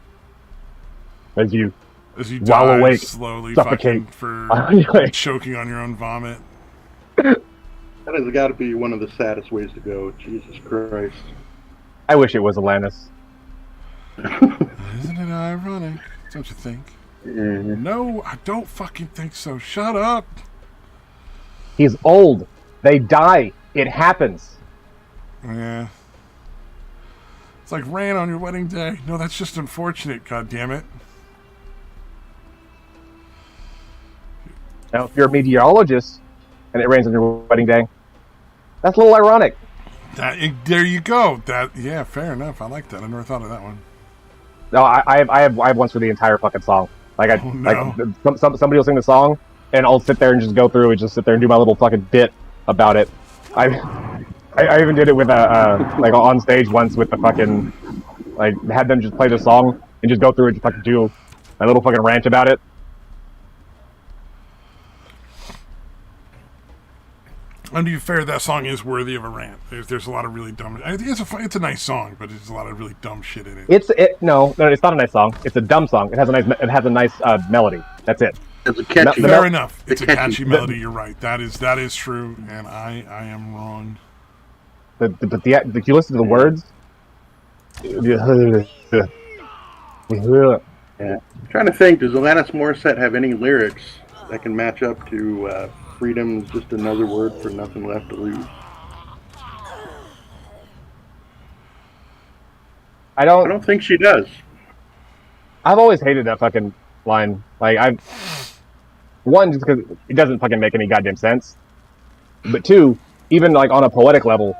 as you As you while die awake, slowly suffocate. fucking for Like, choking on your own vomit. That has got to be one of the saddest ways to go. Jesus Christ. I wish it was Alanis. Isn't it ironic? Don't you think? Yeah. No, I don't fucking think so. Shut up. He's old. They die. It happens. Yeah. It's like rain on your wedding day. No, that's just unfortunate, god damn it. Now, if you're a meteorologist and it rains on your wedding day, that's a little ironic. There you go. Yeah, fair enough. I like that. I never thought of that one. No, I have ones for the entire fucking song. Like somebody will sing the song, and I'll sit there and just go through and just sit there and do my little fucking bit about it. I even did it with like on stage once with the fucking, like, had them just play the song and just go through and just fucking do my little fucking rant about it. And to be fair, that song is worthy of a rant. There's a lot of really dumb. I think it's a nice song, but there's a lot of really dumb shit in it. No, it's not a nice song. It's a dumb song. It has a nice melody. That's it. It's a catchy. Fair enough. It's a catchy- catchy melody. You're right. That is true, and I am wrong. But if you listen to the words, Yeah. I'm trying to think, does Alanis Morissette have any lyrics that can match up to freedom is just another word for nothing left to lose? I I don't. don't think she does. I've always hated that fucking line. Like, one, just because it doesn't fucking make any goddamn sense. But two, even like on a poetic level,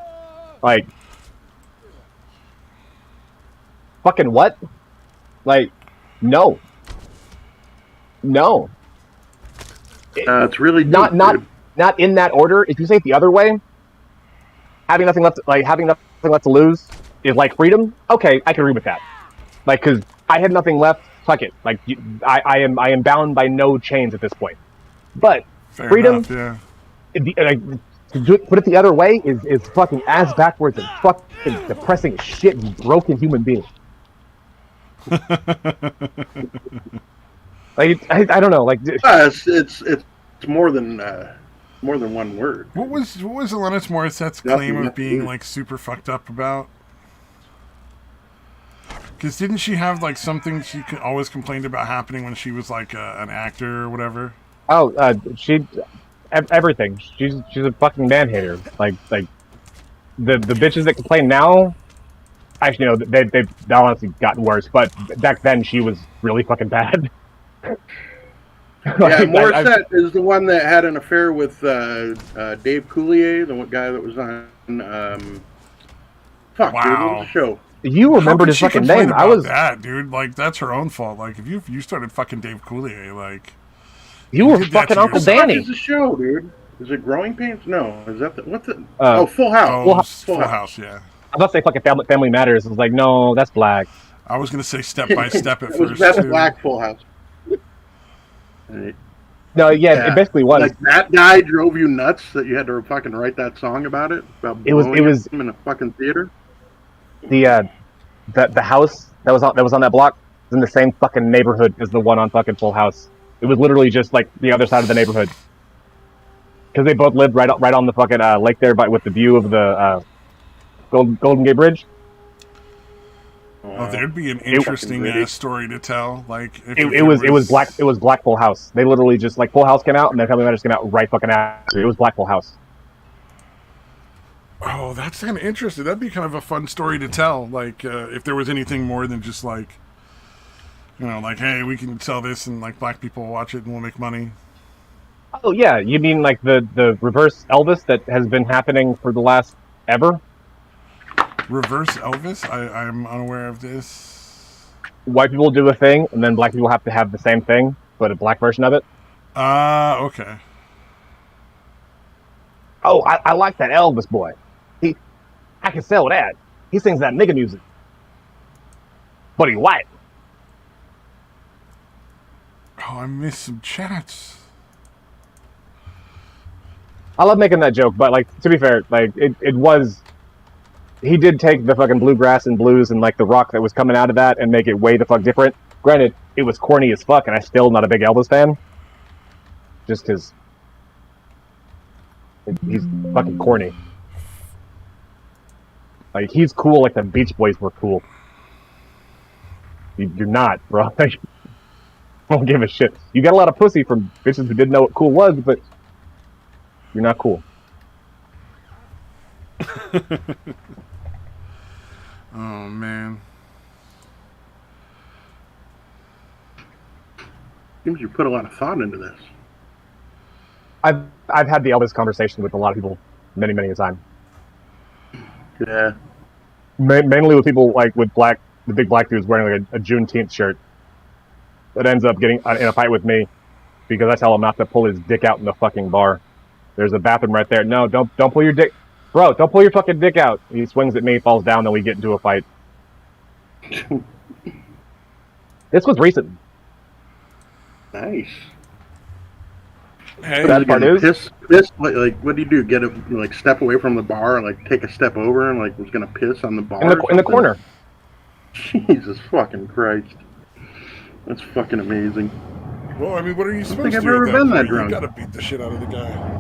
like, fucking what? Like, no. It's really deep, Not dude. in that order. If you say it the other way, having nothing left to lose is like freedom. Okay, I can agree with that. Like, because I had nothing left. Fuck it. Like, I am bound by no chains at this point. But Fair freedom, enough, yeah. to put it the other way is fucking ass backwards and fucking depressing as shit. You broken human being. Like, I don't know. Like, It's more than one word. What was Alanis Morissette's Nothing claim of left to being lose. like super fucked up about? Because didn't she have like something she always complained about happening when she was like an actor or whatever? she everything. She's a fucking man hater. Like the bitches that complain now. Actually, no, they've honestly gotten worse. But back then, she was really fucking bad. Yeah, Like, Morissette is the one that had an affair with Dave Coulier, the one guy that was on. Fuck, dude, what Wow. was the show? you remembered How his could she fucking complain name. I about was. that, dude. Like that's her own fault. Like if you started fucking Dave Coulier, like You were did that fucking to Uncle yourself. What Danny. is the show, dude? Is it Growing Pains? No. Is that the what's it? Full oh, House. Full House, yeah. I was about to say fucking Family Matters. I was like, no, that's black. I was gonna say Step by Step at It was first. Best too. Black Full House. Right. No, yeah, it basically was. Like that guy drove you nuts that you had to fucking write that song about it. About It was- blowing him in a fucking theater. The house that was on that block. in the same fucking neighborhood as the one on fucking Full House. It was literally just like the other side of the neighborhood. Because they both lived right on the fucking lake there, but with the view of the Golden Gate Bridge. Oh, there'd be an interesting story to tell. Like if it was Black Full House. They literally just like Full House came out and then Family Matters came out right fucking after. It was Black Full House. Oh, that's kind of interesting. That'd be kind of a fun story to tell. Like if there was anything more than just like, you know, like hey, we can sell this and like black people will watch it and we'll make money. Oh yeah, you mean like the reverse Elvis that has been happening for the last ever? Reverse Elvis? I'm unaware of this. White people do a thing, and then black people have to have the same thing, but a black version of it. Okay. Oh, I like that Elvis boy. I can sell that. He sings that nigga music. But he white. Oh, I missed some chats. I love making that joke, but like to be fair, like it was. He did take the fucking bluegrass and blues and like the rock that was coming out of that and make it way the fuck different. Granted, it was corny as fuck, and I'm still not a big Elvis fan. Just because he's fucking corny. Like he's cool, like the Beach Boys were cool. You're not, bro. I don't give a shit. You got a lot of pussy from bitches who didn't know what cool was, but you're not cool. Oh man. Seems you put a lot of thought into this. I've had the Elvis conversation with a lot of people many a time. Yeah. Mainly with people like with the big black dudes wearing like a Juneteenth shirt that ends up getting in a fight with me because I tell him not to pull his dick out in the fucking bar. There's a bathroom right there. No, don't pull your dick. Bro, don't pull your fucking dick out. He swings at me, falls down, then we get into a fight. This was recent. Nice. Hey, That part is piss. Like, what do you do? Get it? Like, step away from the bar, and, like take a step over, and like was gonna piss on the bar in the corner. Jesus fucking Christ, that's fucking amazing. well, I mean, what are you supposed to I've do? ever At been that point? drunk. You gotta beat the shit out of the guy.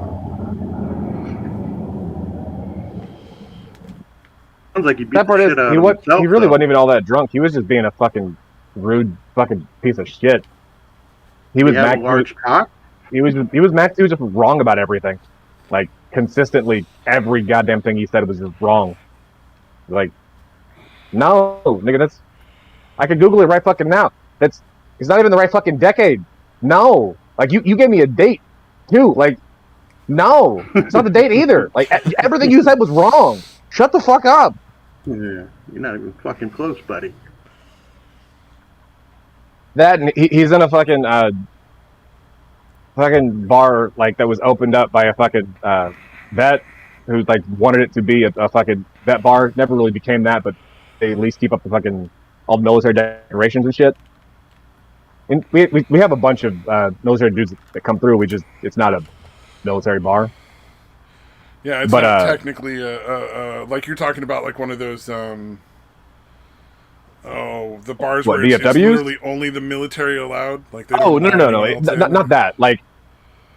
Sounds like he beat That part the is shit out he of himself. he really though. wasn't even all that drunk. He was just being a fucking rude fucking piece of shit. He was He had Max. a large cock. He was Max. He was just wrong about everything. Like consistently, every goddamn thing he said was just wrong. Like, no, nigga, that's. I could Google it right fucking now. It's not even the right fucking decade. No, like you gave me a date too. Like, no, it's not the date either. Like everything you said was wrong. Shut the fuck up. Yeah, you're not even fucking close, buddy. That and he's in a fucking fucking bar like that was opened up by a fucking vet who like wanted it to be a fucking vet bar. Never really became that, but they at least keep up the fucking all the military decorations and shit. And we have a bunch of military dudes that come through. It's not a military bar. Yeah, it's But, not technically like you're talking about, like one of those the bars What, where it's VFWs? literally only the military allowed. Like they Oh don't no, allow anyone else in. not that. Like,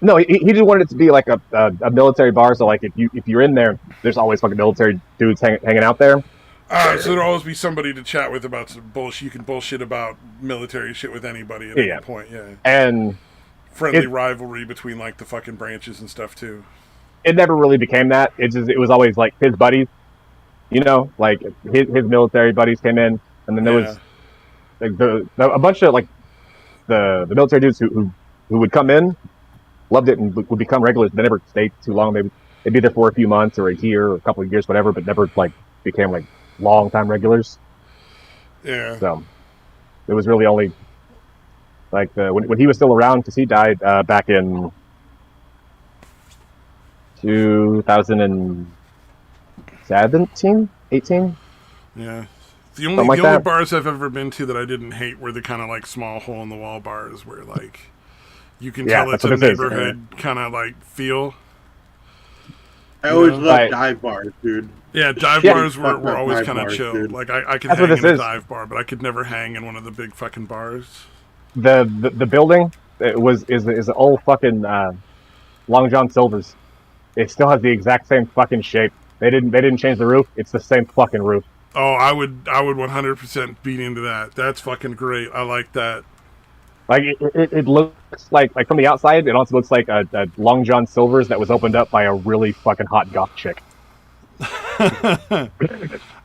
no, he just wanted it to be like a military bar. So like if you're in there, there's always fucking military dudes hanging out there. So there'll always be somebody to chat with about some bullshit. You can bullshit about military shit with anybody at any point. Yeah, And friendly rivalry between like the fucking branches and stuff too. it never really became that. It was always like his buddies, you know, like his military buddies came in, and then there was like a bunch of like the military dudes who would come in, loved it, and would become regulars. They never stayed too long. They'd be there for a few months or a year or a couple of years, whatever, but never like became like long time regulars. Yeah. So it was really only like when he was still around, because he died back in 2017, 18. Yeah. The Something only like the only that. bars I've ever been to that I didn't hate were the kind of like small hole in the wall bars where like you can Yeah, tell it's that's a what this is. neighborhood kind of like feel. I always Yeah. loved Right. dive bars, dude. Yeah, dive Yeah. bars were Fuck always dive kind of bars, chill. dude. Like I could That's what hang this in a is. dive bar, but I could never hang in one of the big fucking bars. The building is an old fucking Long John Silver's. It still has the exact same fucking shape. They didn't change the roof. It's the same fucking roof. Oh, I would 100% beat into that. That's fucking great. I like that. Like it looks like from the outside, it also looks like a Long John Silver's that was opened up by a really fucking hot goth chick.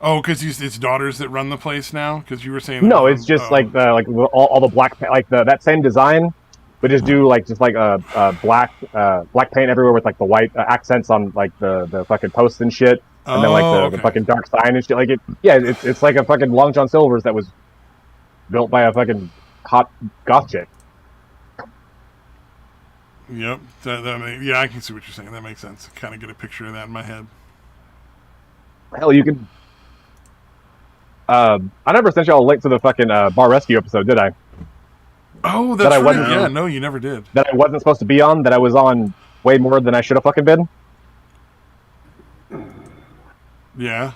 Oh, because it's daughters that run the place now. Because you were saying that No, was it's just oh. like the all the black like that same design, but just do like black paint everywhere with like the white accents on like the fucking posts and shit, and then like Oh, the okay. fucking dark sign and shit. Like it's like a fucking Long John Silver's that was built by a fucking hot goth chick. Yep. Yeah, I can see what you're saying. That makes sense. Kind of get a picture of that in my head. Hell, you can. I never sent y'all a link to the fucking bar rescue episode, did I? Oh, That that's I right. wasn't- Yeah, no, you never did. That I wasn't supposed to be on. That I was on way more than I should have fucking been. Yeah.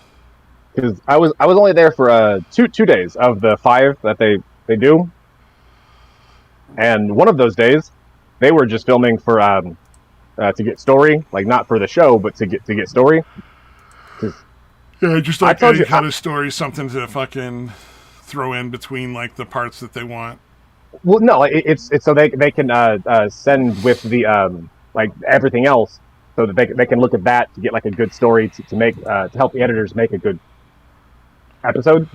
Because I was only there for 2 days of the 5 that they do, and one of those days they were just filming for to get story, like not for the show, but to get story. Yeah, just I like told any you- kind of story, something to fucking throw in between like the parts that they want. Well, no, it's so they can send with the like everything else, so that they can look at that to get like a good story to make to help the editors make a good episode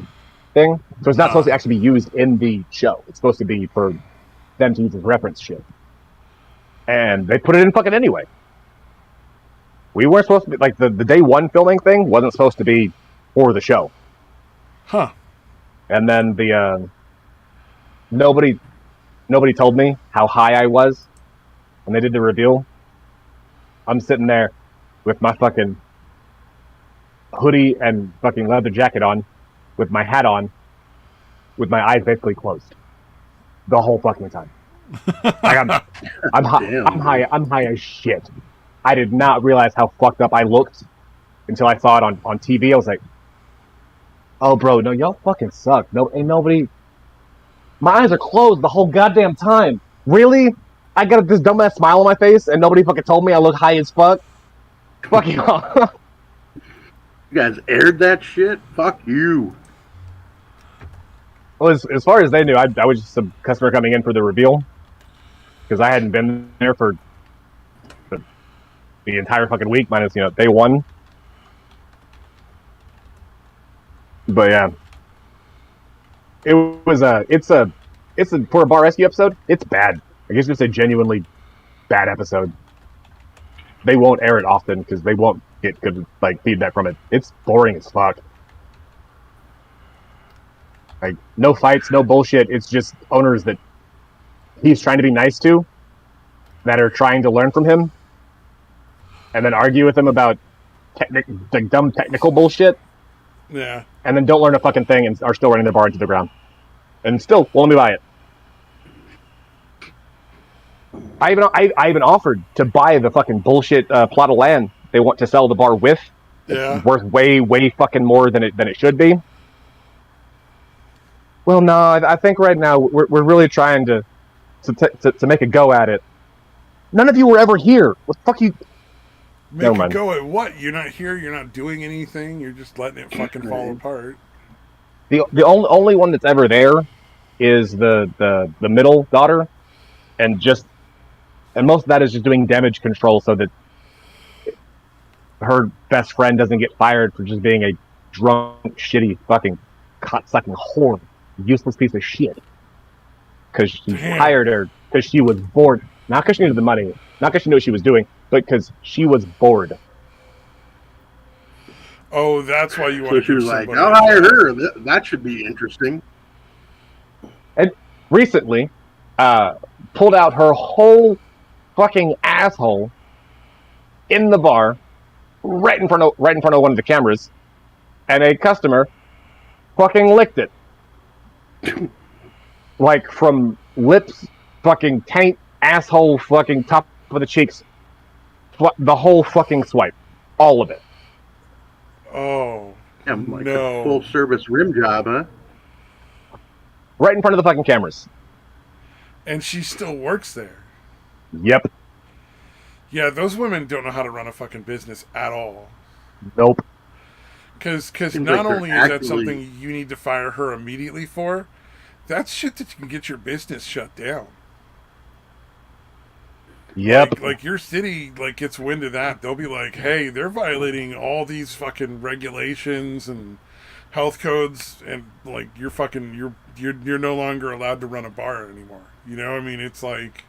thing. So it's not supposed to actually be used in the show. It's supposed to be for them to use as reference shit. And they put it in fucking anyway. We weren't supposed to be like the day one filming thing wasn't supposed to be for the show. Huh. And then the nobody told me how high I was when they did the reveal. I'm sitting there with my fucking hoodie and fucking leather jacket on, with my hat on, with my eyes basically closed the whole fucking time. Like I'm high, Damn, I'm high as shit. I did not realize how fucked up I looked until I saw it on TV. I was like, oh bro, no, y'all fucking suck. No, ain't nobody. My eyes are closed the whole goddamn time. Really? I got this dumbass smile on my face and nobody fucking told me I look high as fuck? Fuck you all. You guys aired that shit? Fuck you. Well, as far as they knew, I was just a customer coming in for the reveal. Because I hadn't been there for the entire fucking week, minus, day one. But yeah. It's for a bar rescue episode, it's bad. I guess it's a genuinely bad episode. They won't air it often because they won't get good feedback from it. It's boring as fuck. Like no fights, no bullshit. It's just owners that he's trying to be nice to that are trying to learn from him, and then argue with him about dumb technical bullshit, Yeah. and then don't learn a fucking thing and are still running their bar into the ground, and still won't let me buy it. I even offered to buy the fucking bullshit plot of land they want to sell the bar with. Yeah. It's worth way fucking more than it should be. Well, no, I think right now we're really trying to make a go at it. None of you were ever here. What the fuck you? Make Never it mind. go at what? You're not here. You're not doing anything. You're just letting it fucking fall apart. The only one that's ever there is the middle daughter, and most of that is just doing damage control so that her best friend doesn't get fired for just being a drunk, shitty, fucking cock-sucking whore, useless piece of shit. Because she hired her because she was bored, not because she needed the money, not because she knew what she was doing, but because she was bored. Oh, that's why you want So to she do was like, somebody. I'll hire her. That should be interesting. And recently, pulled out her whole fucking asshole in the bar, right in front of one of the cameras, and a customer fucking licked it. Like from lips, fucking taint, asshole, fucking top of the cheeks, the whole fucking swipe. All of it. Oh, Yeah, like no. a full service rim job, huh? Right in front of the fucking cameras. And she still works there. Yep. Yeah, those women don't know how to run a fucking business at all. Nope. Because Seems not like they're only is that actively- something you need to fire her immediately for, that's shit that can get your business shut down. Yep. Like your city gets wind of that, they'll be like, "Hey, they're violating all these fucking regulations and health codes, and like you're no longer allowed to run a bar anymore." You know, I mean, it's like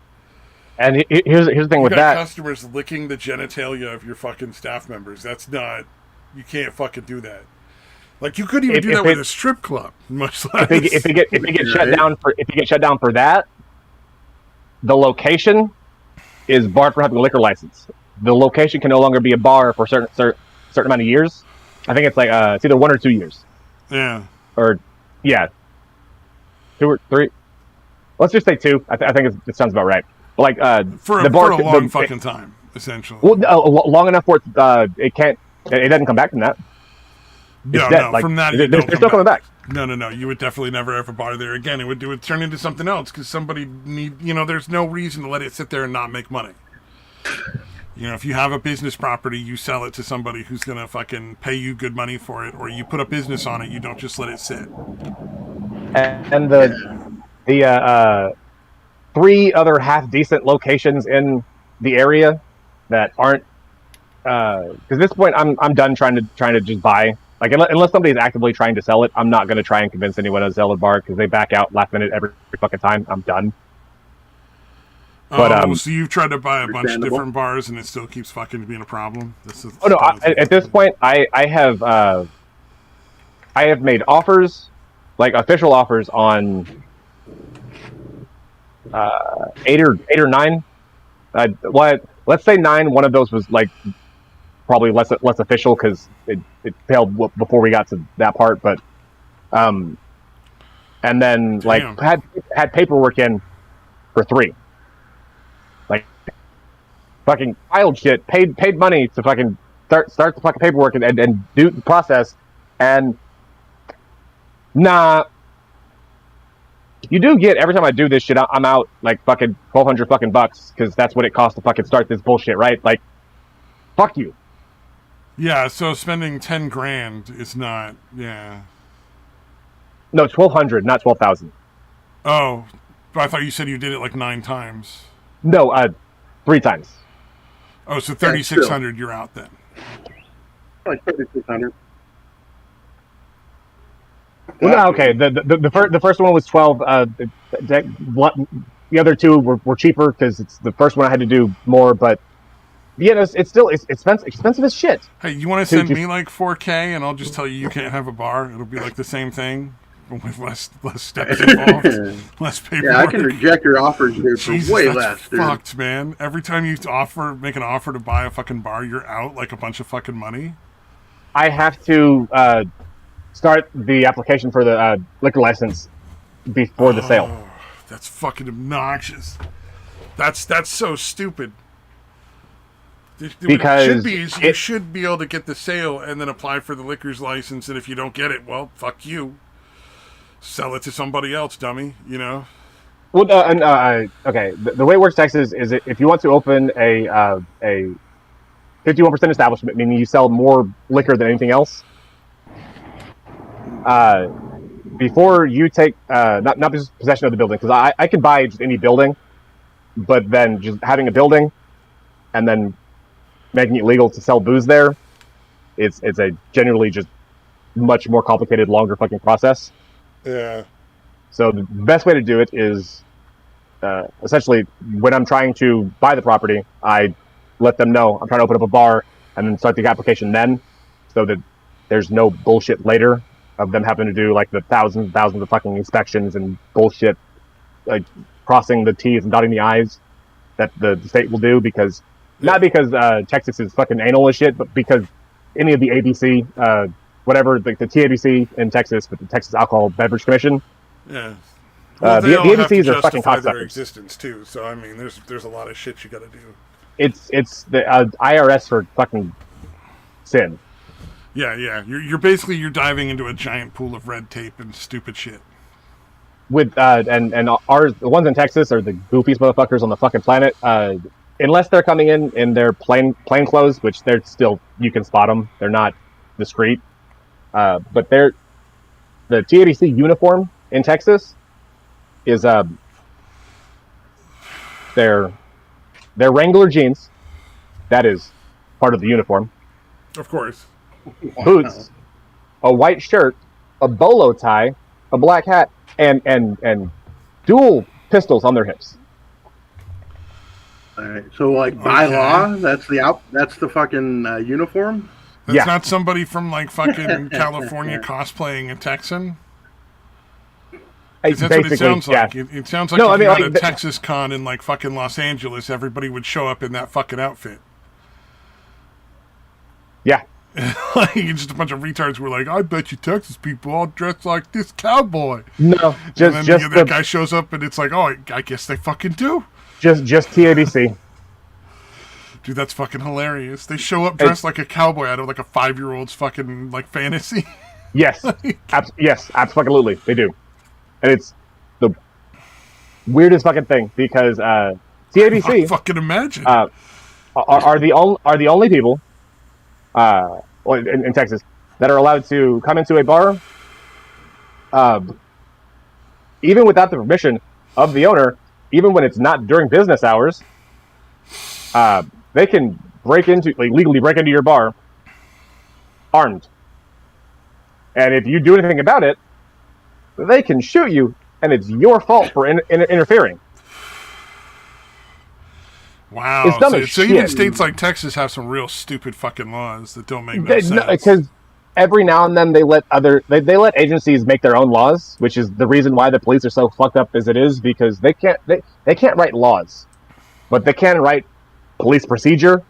And here's the thing you with got that. customers licking the genitalia of your fucking staff members. That's not. You can't fucking do that. Like you couldn't even do that with a strip club, much less. If they get shut down for that, the location is barred from having a liquor license. The location can no longer be a bar for a certain amount of years. I think it's like it's either 1 or 2 years. Yeah. Or yeah, 2 or 3. Let's just say 2. I think it sounds about right. Like for the bar, a long fucking time, essentially. Well, long enough for it can't. It doesn't come back from that. It's dead. No, like, from that they're still coming back. No. You would definitely never have a bar there again. It would turn into something else because somebody there's no reason to let it sit there and not make money. You know, if you have a business property, you sell it to somebody who's gonna fucking pay you good money for it, or you put a business on it. You don't just let it sit. And the 3 other half decent locations in the area that aren't. Because at this point, I'm done trying to just buy. Like unless somebody's actively trying to sell it, I'm not going to try and convince anyone to sell a bar because they back out last minute every fucking time. I'm done. But so you've tried to buy a bunch of different bars and it still keeps fucking being a problem. At this point, I have made offers, like official offers on 8 or 9. Let's say 9. One of those was like probably less official because it failed before we got to that part. But and then like had paperwork in for 3. Like fucking filed shit, paid money to fucking start the fucking paperwork and do the process, and nah. You do get every time I do this shit, I'm out like fucking 1,200 fucking bucks because that's what it costs to fucking start this bullshit, right? Like, fuck you. Yeah, so spending 10 grand is not. Yeah. No, 1,200, not 12,000. Oh, but I thought you said you did it like 9 times. No, 3 times. Oh, so 3,600, you're out then. Like 3,600. Well, no, okay. The first one was 12. The other 2 were cheaper because it's the first one I had to do more, but yeah, it's still expensive as shit. Hey, you want to send me like 4K and I'll just tell you can't have a bar? It'll be like the same thing with less steps involved, less paperwork. Yeah, I can reject your offers here for Jesus, way that's less. fucked, man. Every time you make an offer to buy a fucking bar, you're out like a bunch of fucking money. I have to start the application for the liquor license before the sale. That's fucking obnoxious. That's so stupid. Because what it should be is you should be able to get the sale and then apply for the liquor's license, and if you don't get it, well, fuck you. Sell it to somebody else, dummy. You know. Well, okay. The way it works, Texas, is if you want to open a 51% establishment, meaning you sell more liquor than anything else, before you take not just possession of the building, because I could buy just any building, but then just having a building and then making it legal to sell booze there, it's a generally just much more complicated, longer fucking process. Yeah. So the best way to do it is essentially when I'm trying to buy the property, I let them know I'm trying to open up a bar and then start the application then, so that there's no bullshit later of them having to do like the thousands of fucking inspections and bullshit, like crossing the T's and dotting the I's that the state will do, because not because Texas is fucking anal as shit, but because any of the ABC, whatever, the TABC in Texas, but the Texas Alcohol Beverage Commission. Yeah. Well, the ABCs are fucking justify their cocksuckers. existence too. So I mean, there's a lot of shit you got to do. It's the IRS for fucking sin. Yeah. You're basically diving into a giant pool of red tape and stupid shit. With the ones in Texas are the goofiest motherfuckers on the fucking planet. Unless they're coming in their plain clothes, which they're still, you can spot them. They're not discreet. But the TADC uniform in Texas is their Wrangler jeans. That is part of the uniform. Of course. Boots, a white shirt, a bolo tie, a black hat, and dual pistols on their hips. All right. So, like, by law, that's the fucking uniform? That's not somebody from, like, fucking California cosplaying a Texan? That's what it sounds like. Yeah. It sounds like if you had a Texas con in, like, fucking Los Angeles, everybody would show up in that fucking outfit. Yeah. Like, just a bunch of retards who were like, I bet you Texas people all dress like this cowboy. No, and then that guy shows up and it's like, oh, I guess they fucking do. Just TADC. Dude, that's fucking hilarious. They show up dressed like a cowboy out of like a 5-year-old's fucking like fantasy. Yes. Yes, absolutely. They do. And it's the weirdest fucking thing because TADC I fucking imagine are the only people in Texas that are allowed to come into a bar even without the permission of the owner, even when it's not during business hours. They can legally break into your bar armed. And if you do anything about it, they can shoot you, and it's your fault for interfering. Wow. It's dumb as so shit. Even states like Texas have some real stupid fucking laws that don't make no sense. Because every now and then they let agencies make their own laws, which is the reason why the police are so fucked up as it is, because they can't write laws, but they can write police procedure,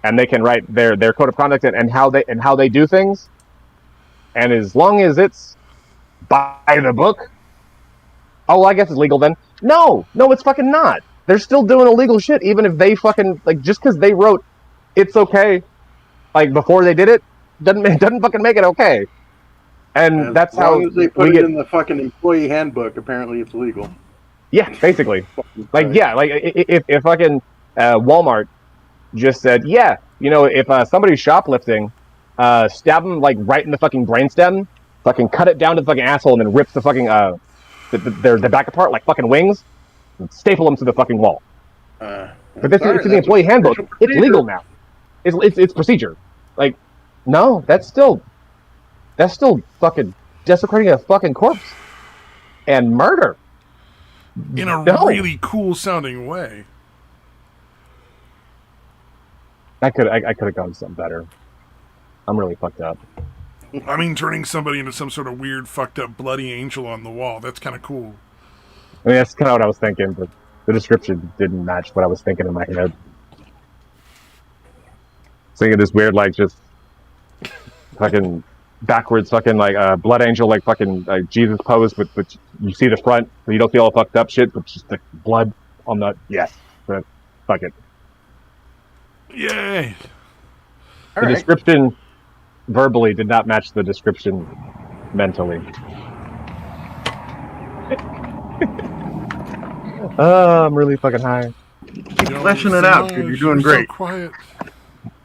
and they can write their code of conduct and how they do things. And as long as it's by the book, oh, I guess it's legal then. No, it's fucking not. They're still doing illegal shit, even if they fucking, like, just because they wrote it's okay, like, before they did it, doesn't fucking make it okay. And that's how, as long as they put it in the fucking employee handbook, apparently it's legal. Yeah, basically. Like, yeah, like, if fucking Walmart just said, yeah, if somebody's shoplifting, stab them, like, right in the fucking brainstem, fucking cut it down to the fucking asshole, and then rips the fucking, the back apart like fucking wings, and staple them to the fucking wall. But it's in the employee handbook. It's legal now. It's procedure. Like, no, that's still fucking desecrating a fucking corpse and murder. In a really cool sounding way. I could have gone something better. I'm really fucked up. I mean, turning somebody into some sort of weird, fucked up, bloody angel on the wall. That's kind of cool. I mean, that's kind of what I was thinking, but the description didn't match what I was thinking in my head. Thinking this weird, like, just fucking backwards, fucking, like, blood angel, like, fucking, like, Jesus pose, but you see the front, so you don't see all the fucked up shit, but just the blood on the, yes, but fuck it. Yay! The description verbally did not match the description mentally. I'm really fucking high. Keep fleshing it out, dude. You're doing great. So quiet.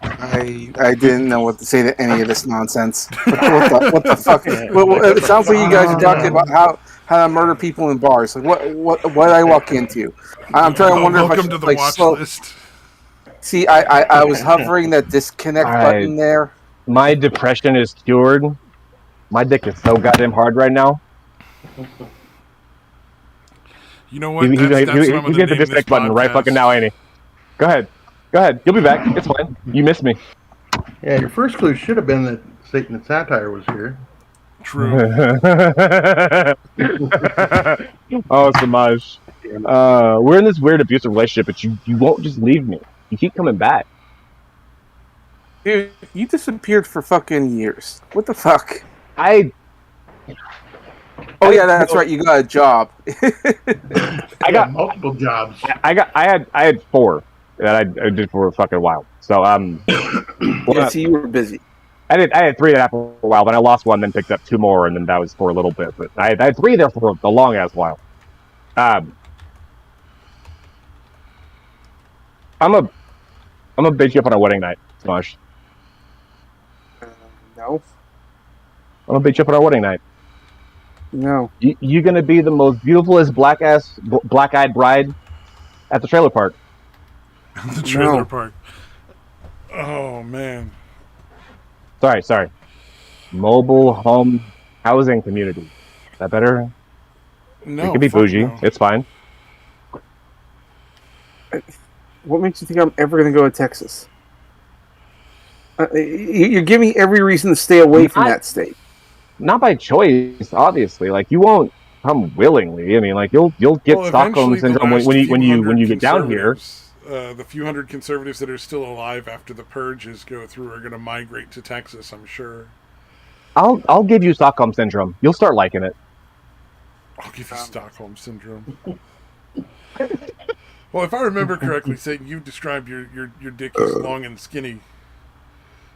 I didn't know what to say to any of this nonsense. What the fuck? It sounds like you guys are talking about how to murder people in bars. Like what did I walk into? I'm trying to wonder if I should, to the like, watch list. See, I was hovering that disconnect button there. My depression is cured. My dick is so goddamn hard right now. You know what? He's get the disconnect button right fucking now, ain't he? Go ahead. You'll be back. It's fine. You missed me. Yeah, your first clue should have been that Satan and Satire was here. True. Oh, Samaj. We're in this weird abusive relationship, but you won't just leave me. You keep coming back. Dude, you disappeared for fucking years. What the fuck? Oh yeah, that's right. You got a job. I got multiple jobs. I had 4 that I did for a fucking while. So yeah, see, you were busy. I had 3 after a while, but I lost one, then picked up 2 more, and then that was for a little bit. But I had 3 there for a long ass while. I'm a bitch you up on a wedding night, Smosh. No. I'm a bitch you up on our wedding night. No. You gonna be the most beautifulest black-eyed bride at the trailer park. The trailer No. park. Oh man. Sorry. Mobile home housing community. Is that better? No. It can be fuck bougie. no. It's fine. What makes you think I'm ever going to go to Texas? You're giving me every reason to stay away from that state. Not by choice, obviously. Like you won't come willingly. I mean, like you'll get Stockholm eventually the syndrome last when few you hundred get down here. the few hundred conservatives that are still alive after the purges go through are going to migrate to Texas, I'm sure. I'll give you Stockholm syndrome. You'll start liking it. I'll give you Stockholm syndrome. Well, if I remember correctly, Satan, you described your dick as long and skinny,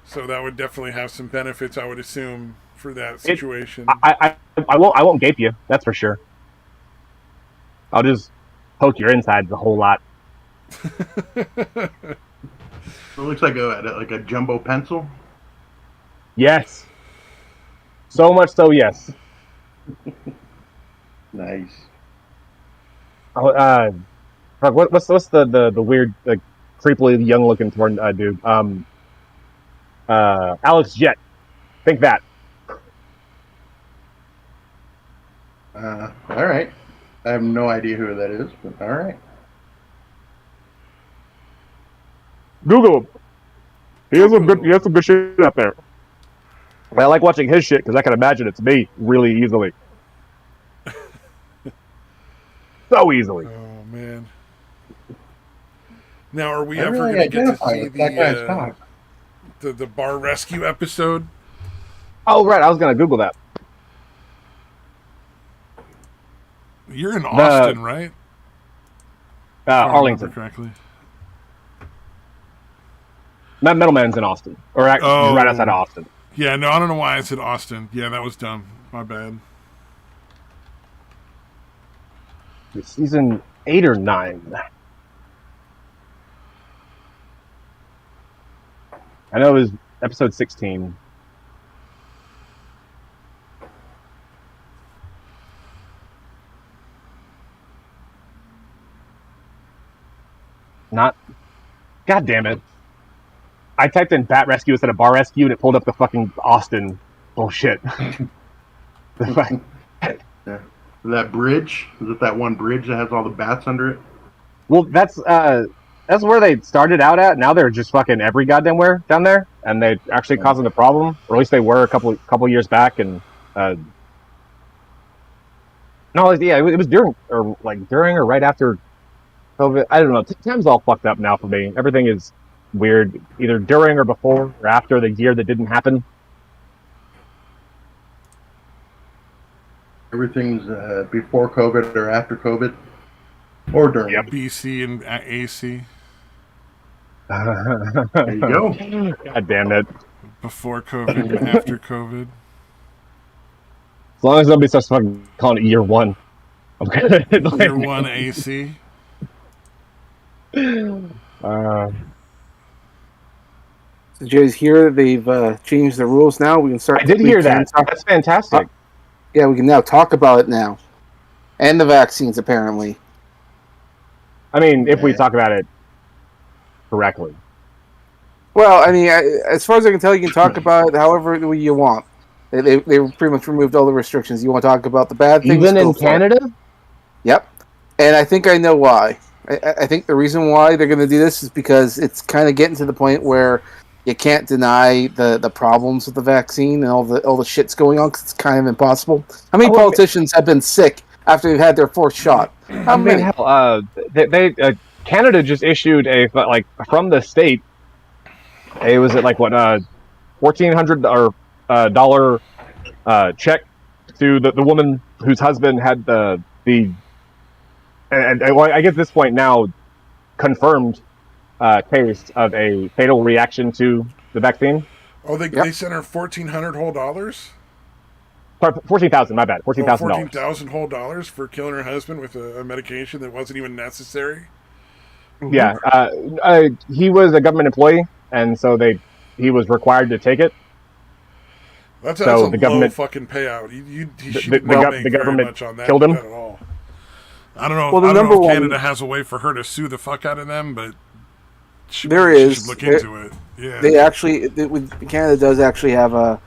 so that would definitely have some benefits, I would assume, for that situation. I won't gape you. That's for sure. I'll just poke your insides a whole lot. It looks like a jumbo pencil. Yes. So much so, yes. Nice. What's the weird, creepily young looking dude? Alex Jet. Think that. All right. I have no idea who that is, but all right. Google him. He has some good shit up there. I like watching his shit because I can imagine it's me really easily. So easily. Oh man. Now, are we I ever really going to get to identify see with that guy's cock. the bar rescue episode? Oh right, I was gonna Google that. You're in Austin, right? If I remember Arlington. correctly. Middleman's in Austin, or right outside of Austin. Yeah, no, I don't know why I said Austin. Yeah, that was dumb. My bad. Season 8 or 9. I know it was episode 16. Not. God damn it. I typed in bat rescue instead of bar rescue and it pulled up the fucking Austin bullshit. Yeah. That bridge? Is it that one bridge that has all the bats under it? Well, that's where they started out at. Now they're just fucking every goddamn where down there, and they actually causing the problem, or at least they were a couple years back. And no, yeah, it was during or right after COVID. I don't know. Time's all fucked up now for me. Everything is weird, either during or before or after the year that didn't happen. Everything's before COVID or after COVID, or during. Yep. BC and AC. There you go. God damn it. Before COVID and after COVID. As long as nobody starts fucking calling it year 1. I'm good. Year 1 AC. Did you guys hear they've changed the rules now? We can start. I did hear that. That's fantastic. Yeah, we can now talk about it now. And the vaccines, apparently. I mean, if we talk about it correctly. Well, I mean, as far as I can tell, you can talk about it however you want. They pretty much removed all the restrictions. You want to talk about the bad things? Even in Canada? Yep. And I think I know why. I think the reason why they're going to do this is because it's kind of getting to the point where you can't deny the problems with the vaccine and all the shit's going on because it's kind of impossible. How many politicians have been sick after they've had their 4th shot? How many? Hell, Canada just issued from the state. It was at $1,400 dollar check to the woman whose husband had I guess at this point now confirmed case of a fatal reaction to the vaccine. Oh, they sent her $1,400 whole dollars. Sorry, 14,000. My bad. Oh, $14,000. $14,000 whole dollars for killing her husband with a medication that wasn't even necessary. Yeah, he was a government employee, and so he was required to take it. That's So a the low government- fucking payout. She the did not gov- make the very government much on that, killed him? that at all. I don't know. Well, the I don't number know if one- Canada has a way for her to sue the fuck out of them, but she There should look into it. Yeah. They actually, Canada does actually have a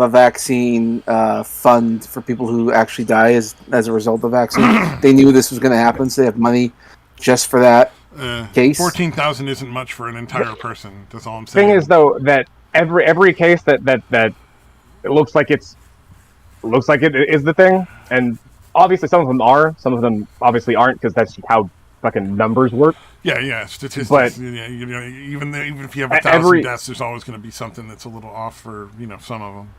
vaccine fund for people who actually die as a result of vaccine. They knew this was going to happen, so they have money just for that case. 14,000 isn't much for an entire person. That's all I'm saying. Thing is, though, that every case that it looks like it is the thing, and obviously some of them are, some of them obviously aren't, because that's how fucking numbers work. Yeah, statistics. But even if you have 1,000 deaths, there's always going to be something that's a little off for some of them.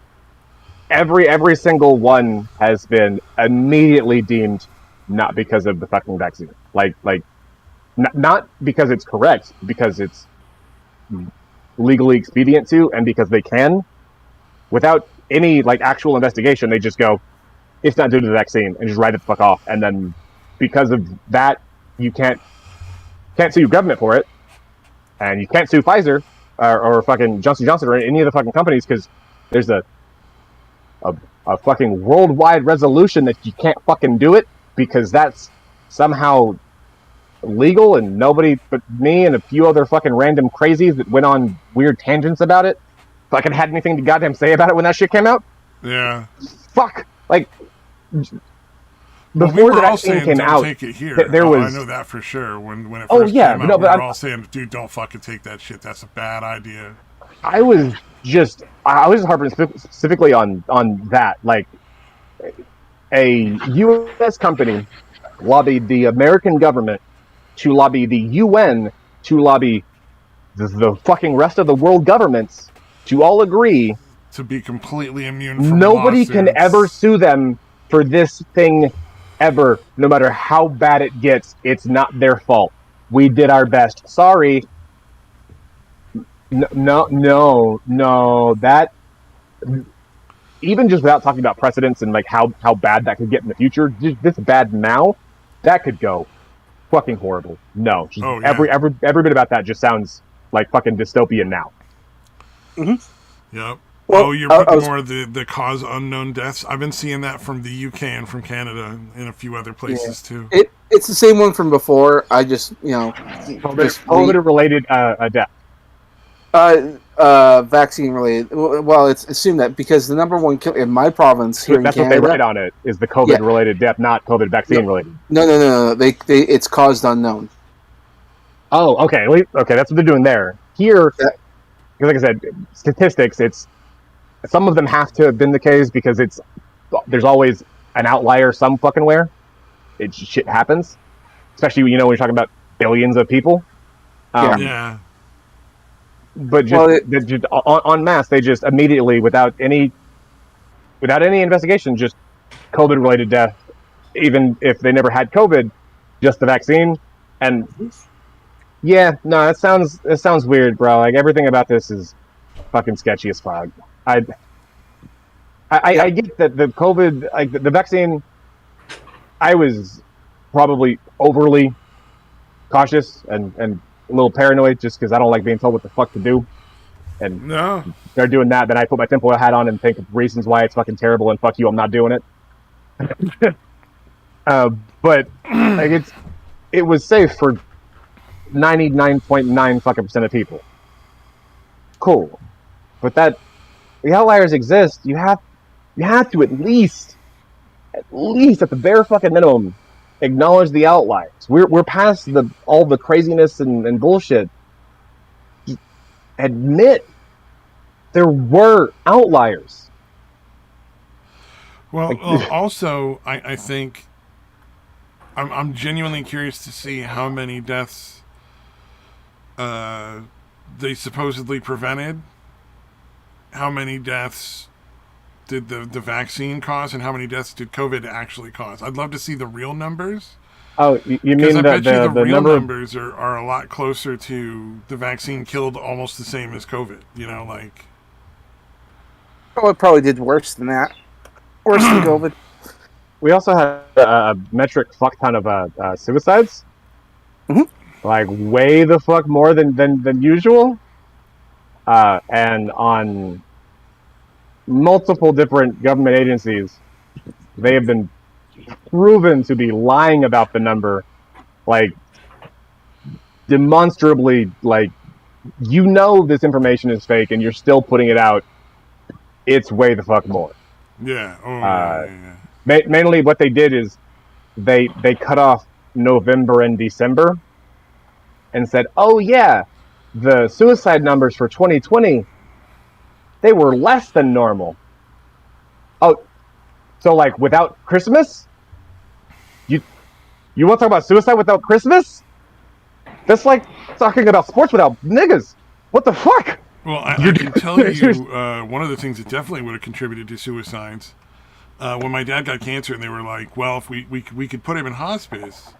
Every single one has been immediately deemed not because of the fucking vaccine. Like not because it's correct, because it's legally expedient to, and because they can, without any actual investigation. They just go, it's not due to the vaccine, and just write it the fuck off. And then because of that, you can't sue your government for it, and you can't sue Pfizer or fucking Johnson & Johnson or any of the fucking companies, because there's a fucking worldwide resolution that you can't fucking do it, because that's somehow legal, and nobody but me and a few other fucking random crazies that went on weird tangents about it fucking had anything to goddamn say about it when that shit came out. Yeah. Fuck. Before we were the all vaccine saying came don't out, take it here. there was. I know that for sure. When it Oh, first yeah, came out, no, we but were all saying, dude, don't fucking take that shit. That's a bad idea. I was just harping specifically on that. A U.S. company lobbied the American government to lobby the UN to lobby the fucking rest of the world governments to all agree To be completely immune from nobody can lawsuits. ever sue them for this thing ever, no matter how bad it gets. It's not their fault. We did our best. Sorry. No. That, even just without talking about precedents and how bad that could get in the future, just this bad now, that could go fucking horrible. No, just Oh, yeah. every bit about that just sounds like fucking dystopian now. Yep. Well, You're putting more of the cause unknown deaths. I've been seeing that from the UK and from Canada and a few other places too. It's the same one from before. I just COVID related death. Vaccine related. Well, it's assumed that because the number one kill in my province here That's in Canada. what they write on it, is the COVID related death, not COVID vaccine related. No. They it's caused unknown. Oh, okay. Okay, that's what they're doing there. Here, because like I said, statistics, it's some of them have to have been the case because there's always an outlier some fucking where. Shit happens, especially when you're talking about billions of people. Yeah. But just en masse, they just immediately, without any investigation, just COVID related death, even if they never had COVID, just the vaccine. And yeah, no, it sounds weird, bro. Like everything about this is fucking sketchy as fuck. I get that the COVID, the vaccine, I was probably overly cautious and a little paranoid just because I don't like being told what the fuck to do. And No. they're doing that, then I put my tinfoil hat on and think of reasons why it's fucking terrible and fuck you, I'm not doing it. But it was safe for 99.9 fucking % of people. Cool. But the outliers exist. You have to at least at the bare fucking minimum acknowledge the outliers. We're past all the craziness and bullshit. Just admit there were outliers. Well, also, I think I'm genuinely curious to see how many deaths they supposedly prevented. How many deaths did the vaccine cause, and how many deaths did COVID actually cause? I'd love to see the real numbers. Oh, you mean Because I bet you the real number numbers are a lot closer to the vaccine killed almost the same as COVID. Oh, it probably did worse than that. Worse than COVID. We also had a metric fuck ton of suicides. Mhm. Like way the fuck more than usual. And on multiple different government agencies, they have been proven to be lying about the number, like demonstrably, like this information is fake and you're still putting it out. It's way the fuck more. Yeah. Oh, yeah. Mainly what they did is they cut off November and December and said, oh yeah, the suicide numbers for 2020, they were less than normal. Oh, so like without Christmas, you want to talk about suicide without Christmas? That's like talking about sports without niggas. What the fuck? Well, I can tell you one of the things that definitely would have contributed to suicides. When my dad got cancer, and they were like, well, if we could put him in hospice,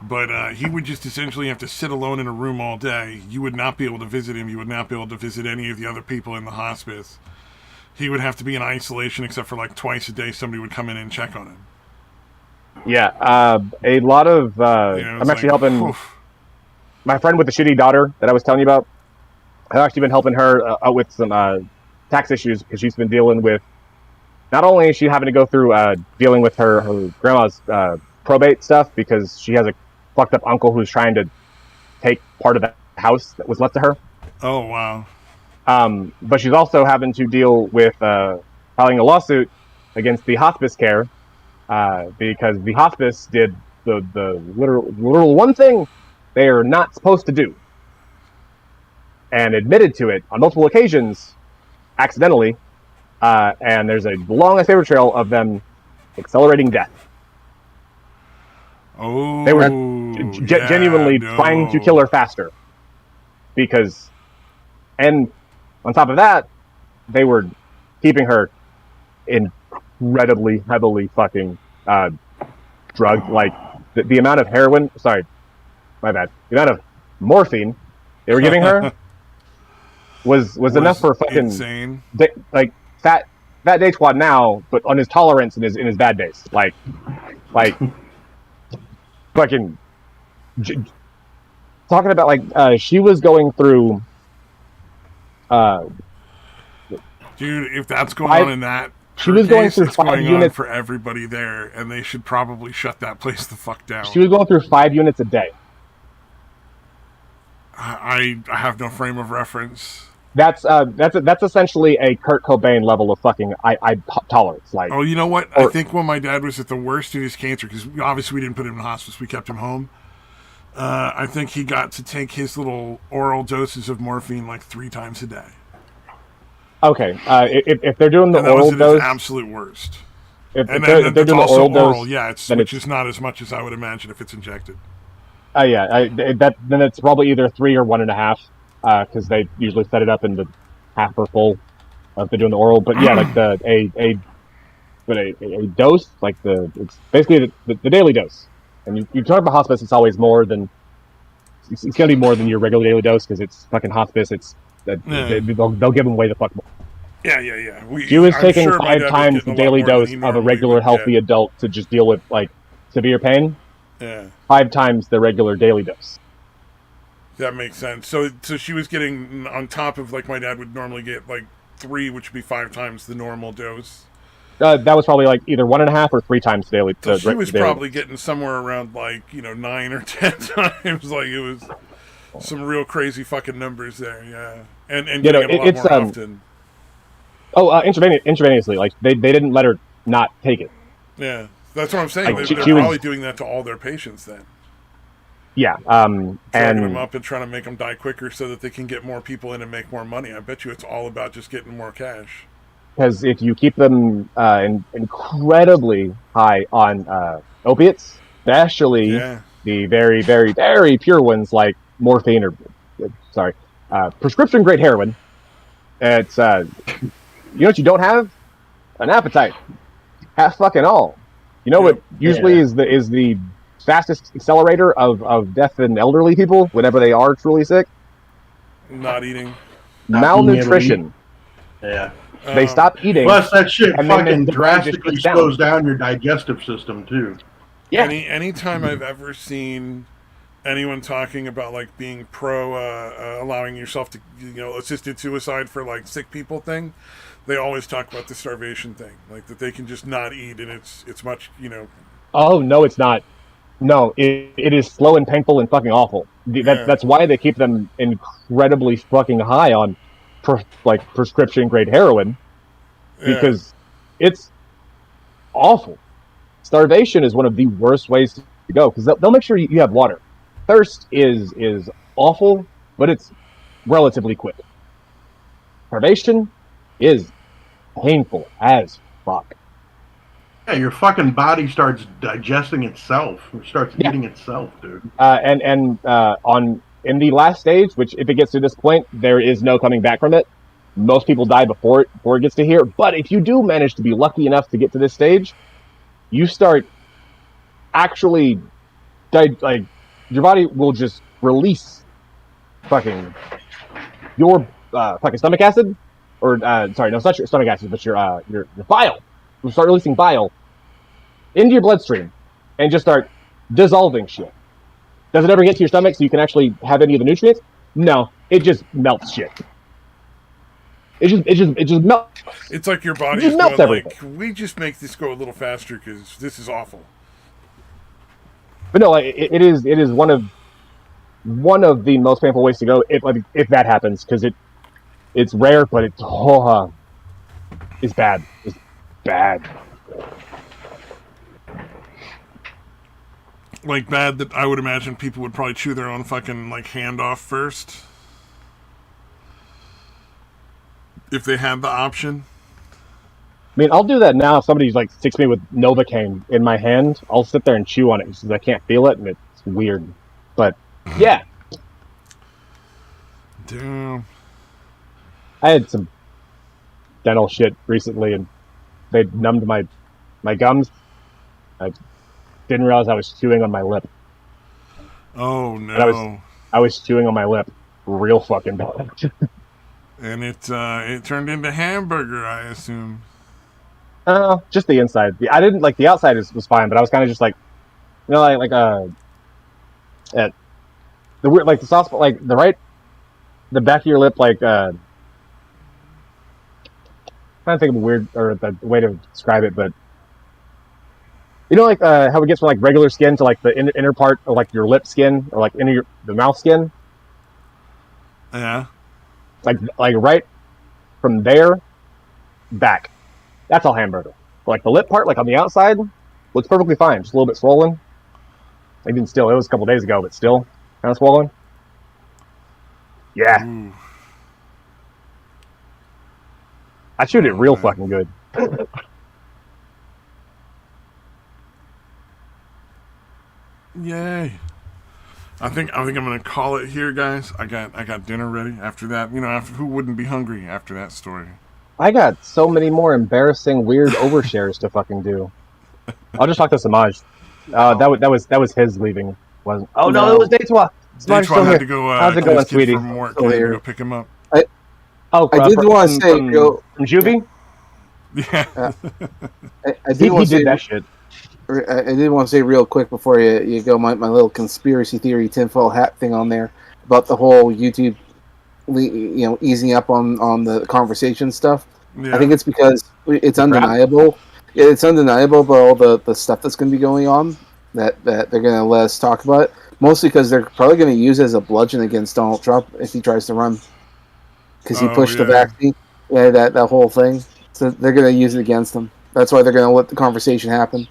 but he would just essentially have to sit alone in a room all day. You would not be able to visit him. You would not be able to visit any of the other people in the hospice. He would have to be in isolation, except for like twice a day somebody would come in and check on him. Yeah, a lot of... I'm actually helping... Oof. My friend with the shitty daughter that I was telling you about, I've actually been helping her out with some tax issues because she's been dealing with... Not only is she having to go through dealing with her grandma's probate stuff because she has a fucked up uncle who's trying to take part of the house that was left to her. Oh, wow. But she's also having to deal with filing a lawsuit against the hospice care because the hospice did the literal one thing they are not supposed to do and admitted to it on multiple occasions accidentally, and there's a long paper trail of them accelerating death. Oh, they were genuinely trying to kill her faster because, and on top of that, they were keeping her incredibly heavily fucking drugged. Like the amount of heroin, sorry, my bad. The amount of morphine they were giving her was enough for fucking insane. Like fat day squad now, but on his tolerance in his bad days. Like fucking talking about like she was going through. Dude, if that's going on in that, she was going through 5 units for everybody there, and they should probably shut that place the fuck down. She was going through 5 units a day. I have no frame of reference. That's essentially a Kurt Cobain level of fucking I tolerance. Like, oh, you know what? I think when my dad was at the worst of his cancer, because obviously we didn't put him in hospice, we kept him home. I think he got to take his little oral doses of morphine like 3 times a day. Okay, if they're doing the oral dose, absolute worst. If they're doing the oral dose, yeah, which is not as much as I would imagine if it's injected. Then it's probably either 3 or 1.5, because they usually set it up in the half or full if they're doing the oral. But yeah, like a dose, like it's basically the daily dose. And you talk about hospice, it's always more than it's gonna be more than your regular daily dose because it's fucking hospice. They'll give them way the fuck more. Yeah. She was taking 5 times the daily dose of a regular healthy adult to just deal with like severe pain. Yeah. 5 times the regular daily dose. That makes sense. So she was getting on top of like my dad would normally get like 3, which would be 5 times the normal dose. That was probably like either 1.5 or 3 times daily. So she was probably getting somewhere around like 9 or 10 times. Like it was some real crazy fucking numbers there. Yeah, and getting it a lot more often. Intravenously. Like they didn't let her not take it. Yeah, that's what I'm saying. Like, they're probably doing that to all their patients then. Yeah, drugging them up and trying to make them die quicker so that they can get more people in and make more money. I bet you it's all about just getting more cash. Because if you keep them incredibly high on opiates, especially the very, very, very pure ones like morphine or prescription grade heroin, it's you know what you don't have? An appetite. Have fucking all. You know what usually is the fastest accelerator of death in elderly people whenever they are truly sick? Not eating. Malnutrition. Yeah. They stop eating. Plus, that shit And then fucking the body just drastically shuts down. slows down your digestive system too. Yeah. Anytime I've ever seen anyone talking about like being pro allowing yourself to assisted suicide for like sick people thing, they always talk about the starvation thing, like that they can just not eat and it's much Oh no, it's not. No, it is slow and painful and fucking awful. That's why they keep them incredibly fucking high on prescription grade heroin, because it's awful. Starvation is one of the worst ways to go, because they'll make sure you have water. Thirst is awful, but it's relatively quick. Starvation is painful as fuck. Yeah, your fucking body starts digesting itself. It starts eating itself, dude. In the last stage, which if it gets to this point, there is no coming back from it. Most people die before it gets to here. But if you do manage to be lucky enough to get to this stage, you start actually your body will just release fucking your fucking stomach acid, or sorry, no, it's not your stomach acid, but your bile. You'll start releasing bile into your bloodstream and just start dissolving shit. Does it ever get to your stomach so you can actually have any of the nutrients? No, it just melts shit. It just melts. It's like your body just is melts going everything. like, we just make this go a little faster because this is awful. But no, it is one of the most painful ways to go if that happens, because it's rare, but it's bad. It's bad. Like bad that I would imagine people would probably chew their own fucking like hand off first if they had the option. I mean, I'll do that now if somebody's like sticks me with Novocaine in my hand. I'll sit there and chew on it because I can't feel it, and it's weird. But yeah, damn. I had some dental shit recently, and they numbed my gums. I didn't realize I was chewing on my lip. Oh no! And I was chewing on my lip, real fucking bad. And it turned into hamburger, I assume. Just the inside. I didn't like the outside was fine, but I was kind of just like, at the weird, like the soft spot, like the back of your lip, like I'm trying to think of a weird or the way to describe it, but like how it gets from like regular skin to like the inner part of like your lip skin or like the mouth skin. Yeah. Like right from there back. That's all hamburger. But like the lip part, like on the outside, looks perfectly fine. Just a little bit swollen. It was a couple days ago, but still kind of swollen. Yeah. Ooh. I chewed it real fucking good. Yay. I think I'm gonna call it here, guys. I got dinner ready after that. Who wouldn't be hungry after that story? I got so many more embarrassing, weird overshares to fucking do. I'll just talk to Samaj. That was his leaving. Wasn't? Oh no, it was Daytwa. Samaj still had here. to go. How's it going, sweetie? From work, I had to go pick him up. I did want to say, from Juvie. Yeah. I did want to say that shit. I did want to say real quick before you go my little conspiracy theory tinfoil hat thing on there about the whole YouTube, easing up on the conversation stuff. Yeah. I think it's because it's undeniable. It's undeniable about all the stuff that's going to be going on that they're going to let us talk about. Mostly because they're probably going to use it as a bludgeon against Donald Trump if he tries to run. Because he pushed the vaccine, that whole thing. So they're going to use it against him. That's why they're going to let the conversation happen.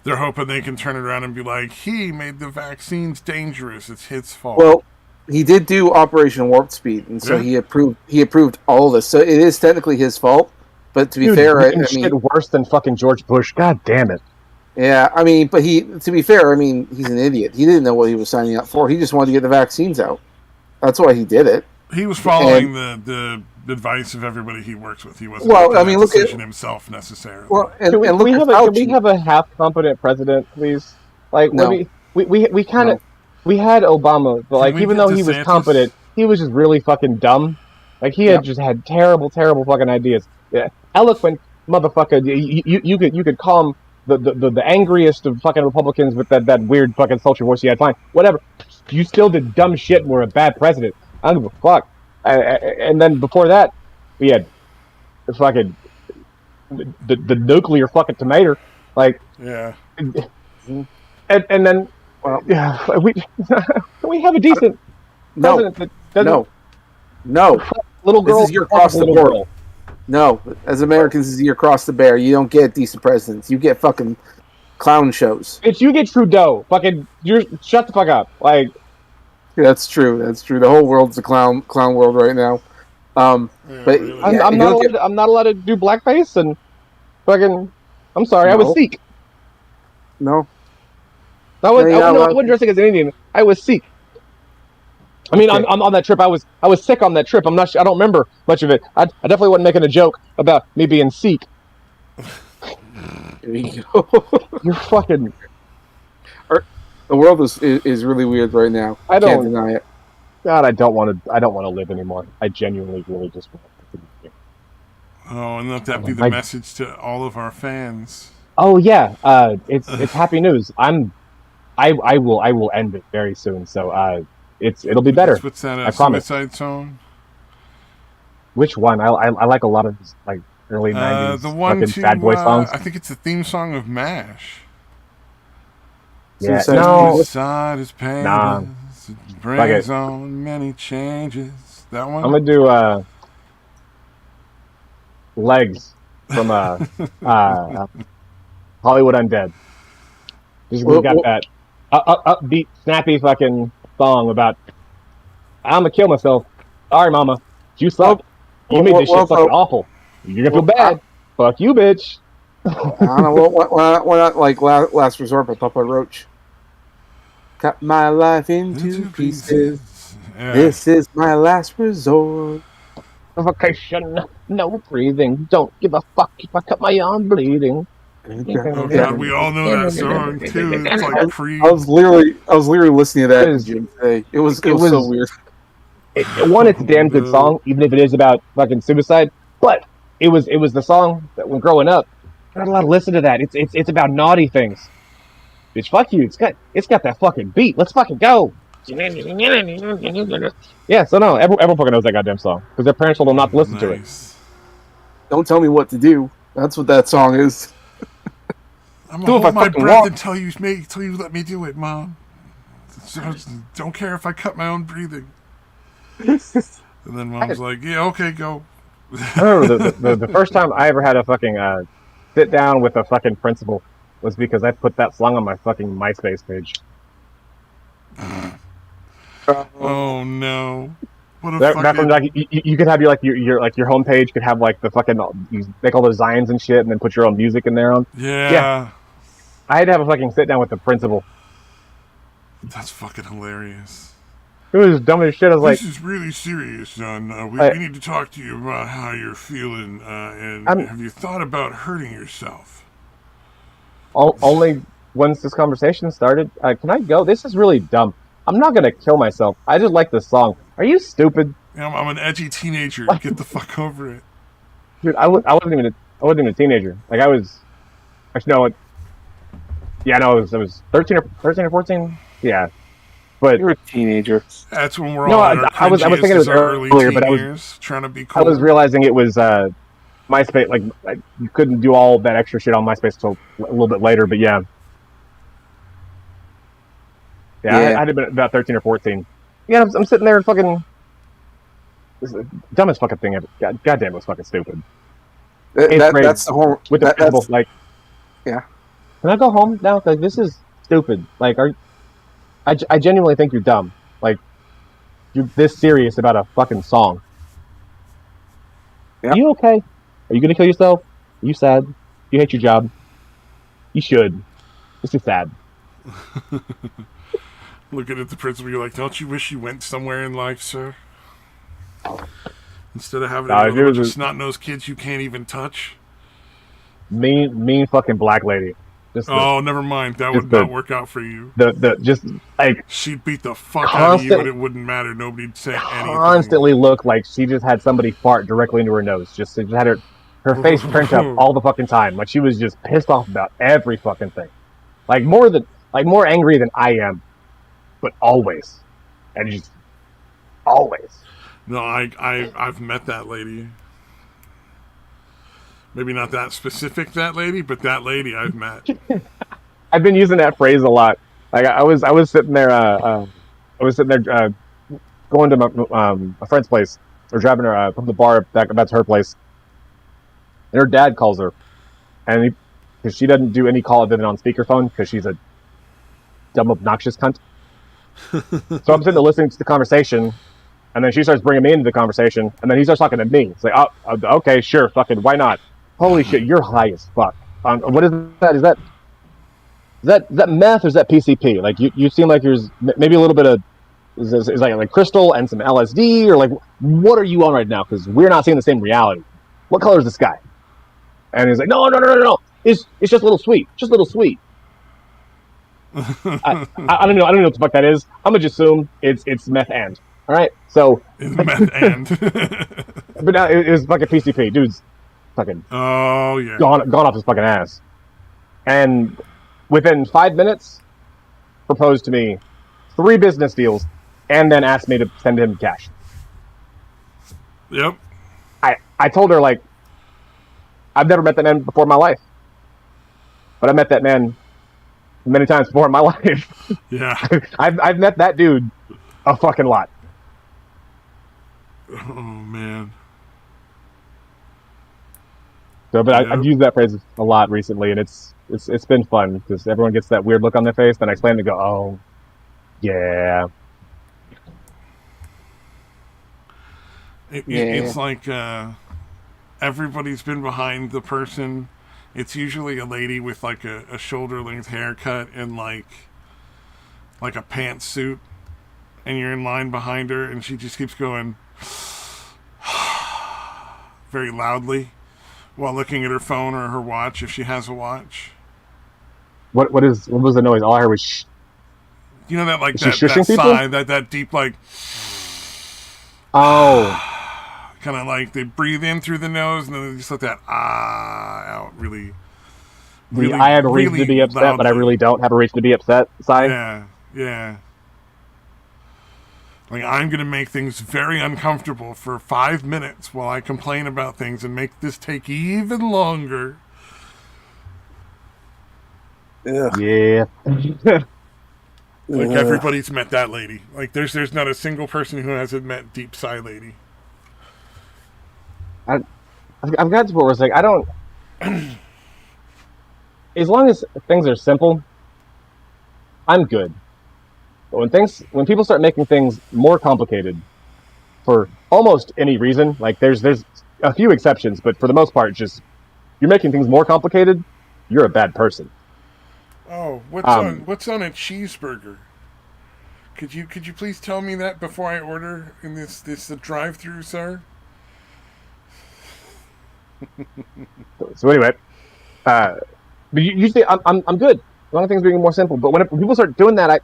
They're hoping they can turn it around and be like, he made the vaccines dangerous. It's his fault. Well, he did do Operation Warp Speed, and so he approved all of this. So it is technically his fault. But to be fair, I mean, shit worse than fucking George Bush. God damn it. Yeah, I mean, but to be fair, I mean, he's an idiot. He didn't know what he was signing up for. He just wanted to get the vaccines out. That's why he did it. He was following the advice of everybody he works with. He wasn't making that decision himself necessarily. Well, can we have a half competent president, please? Like, no. we had Obama, but like, even though he was competent, he was just really fucking dumb. Like he had just had terrible, terrible fucking ideas. Yeah. Eloquent motherfucker. You could call him the angriest of fucking Republicans with that weird fucking sultry voice he had. Fine, whatever. You still did dumb shit and were a bad president. I don't give a fuck. And then before that, we had the fucking the nuclear fucking tomato. Like, Yeah. and then we have a decent president that doesn't. No. Little girl. This is your cross the board. No, as Americans, this is your cross the bear. You don't get decent presidents. You get fucking clown shows. It's you get Trudeau. Fucking, shut the fuck up. Like, yeah, that's true. That's true. The whole world's a clown world right now. But really. yeah, I'm not allowed to do blackface and fucking. I'm sorry, No. I was Sikh. No. I wasn't dressing as an Indian. I was Sikh. I mean, Okay. I'm on that trip. I was sick on that trip. I don't remember much of it. I definitely wasn't making a joke about me being Sikh. There you go. You're fucking. The world is really weird right now. I Can't don't- deny it. God, I don't want to live anymore. I genuinely, really just want to. Oh, and let that be the My- message to all of our fans. Oh yeah, it's happy news. I will end it very soon. So it'll be better. What's that? I promise. Suicide song? Which one? I like a lot of his, like, early '90s The one fucking to sad boy songs. I think it's the theme song of MASH. Yeah, Suicide no, Suicide is painless. Nah. It brings it. on many changes. That one. I'm gonna do Legs from Hollywood Undead. Just we got that upbeat, snappy fucking song about I'm gonna kill myself. Sorry, mama, you suck. You made this shit fucking awful. You're gonna feel bad. Fuck you, bitch. I don't know. Why not like Last Resort by Papa Roach? Cut my life into pieces. Yeah. This is my last resort. Suffocation, no breathing. Don't give a fuck if I cut my arm bleeding. Oh god, we all know that song too. It's like pre. I was literally listening to that in the gym today. It was so weird. One, it's a damn good song, even if it is about fucking suicide. But it was the song that when growing up, I'm not allowed to listen to that. It's about naughty things. Bitch, fuck you. It's got that fucking beat. Let's fucking go. Yeah, so no, everyone fucking knows that goddamn song because their parents told them not to listen to it. Don't tell me what to do. That's what that song is. I'm Do gonna if hold I my fucking breath walk. until you let me do it, Mom. Don't care if I cut my own breathing. And then Mom's like, "Yeah, okay, go." I remember the first time I ever had a fucking sit down with a fucking principal was because I put that song on my fucking MySpace page. Oh no! What a Back fucking. when like you could have your homepage could have like the fucking you make all the designs and shit and then put your own music in there on. Yeah. I had to have a fucking sit down with the principal. That's fucking hilarious. It was dumb as shit. I was like, This is really serious, son. We need to talk to you about how you're feeling, and have you thought about hurting yourself? only once this conversation started, can I go? This is really dumb. I'm not gonna kill myself. I just like this song. Are you stupid? I'm an edgy teenager. Get the fuck over it. Dude, I wasn't even a teenager. Like I was, actually no. Yeah, no, I was 13 or 14. Yeah, but You're a teenager. That's when we're No, all. At our I was thinking it was early earlier, but I was- years, trying to be I cool. was realizing it was MySpace. Like you couldn't do all that extra shit on MySpace until a little bit later. But yeah. Yeah, Yeah. I had been about 13 or 14. Yeah, I'm sitting there and fucking. This is the dumbest fucking thing ever. Goddamn, it was fucking stupid. grade. That's the whole. With the That's, principal, like, yeah. Can I go home now? Like, this is stupid. Like, I genuinely think you're dumb. Like, you're this serious about a fucking song. Yeah. Are you okay? Are you gonna kill yourself? Are you sad? You hate your job? You should. This is sad. Looking at the principal, you're like, don't you wish you went somewhere in life, sir? Instead of having Nah, a if it was bunch of a- snot-nosed kids you can't even touch. Mean fucking black lady. Just Oh, never mind. That would not work out for you. the just like She'd beat the fuck out of you, and it wouldn't matter. Nobody'd say anything. Constantly looked like she just had somebody fart directly into her nose. Just had her face turned up all the fucking time. Like she was just pissed off about every fucking thing. Like more angry than I am, but always, and just always. No, I've met that lady. Maybe not that specific that lady, but that lady I've met. I've been using that phrase a lot. Like I was sitting there, going to my friend's place, or driving her from the bar back to her place, and her dad calls her, and because she doesn't do any call other than on speakerphone because she's a dumb obnoxious cunt. So I'm sitting there listening to the conversation, and then she starts bringing me into the conversation, and then he starts talking to me. It's like, oh, okay, sure, fucking, why not? Holy shit, you're high as fuck. What is that? Is that meth or is that PCP? Like you seem like there's maybe a little bit of is like crystal and some LSD, or like what are you on right now? Because we're not seeing the same reality. What color is the sky? And he's like, no. It's just a little sweet, just a little sweet. I don't know what the fuck that is. I'm gonna just assume it's meth and. All right, so it's meth and. But now it was fucking PCP, dude's fucking. Oh yeah. Gone off his fucking ass, and within 5 minutes, proposed to me 3 business deals, and then asked me to send him cash. Yep. I told her, like, I've never met that man before in my life, but I met that man many times before in my life. Yeah. I've met that dude a fucking lot. Oh man. So, but I've used that phrase a lot recently, and it's been fun because everyone gets that weird look on their face. Then I explain to go, oh, yeah. It's like everybody's been behind the person. It's usually a lady with like a shoulder-length haircut and like a pantsuit, and you're in line behind her, and she just keeps going very loudly while looking at her phone or her watch if she has a watch. What was the noise? All I heard was shh. You know that like that sigh, that deep like oh, kind of like they breathe in through the nose and then they just let that out really. I have a reason to be upset, loudly. But I really don't have a reason to be upset. Sigh. Yeah. Like, I'm going to make things very uncomfortable for 5 minutes while I complain about things and make this take even longer. Ugh. Yeah. Like, everybody's met that lady. Like, there's not a single person who hasn't met Deep Sigh Lady. I've got to where it's like, I don't... As long as things are simple, I'm good. But when people start making things more complicated for almost any reason, like there's a few exceptions, but for the most part, just you're making things more complicated, you're a bad person. Oh, what's on a cheeseburger? Could you please tell me that before I order in this drive-through, sir? So anyway, but usually I'm good. As long as things are being more simple. But when people start doing that,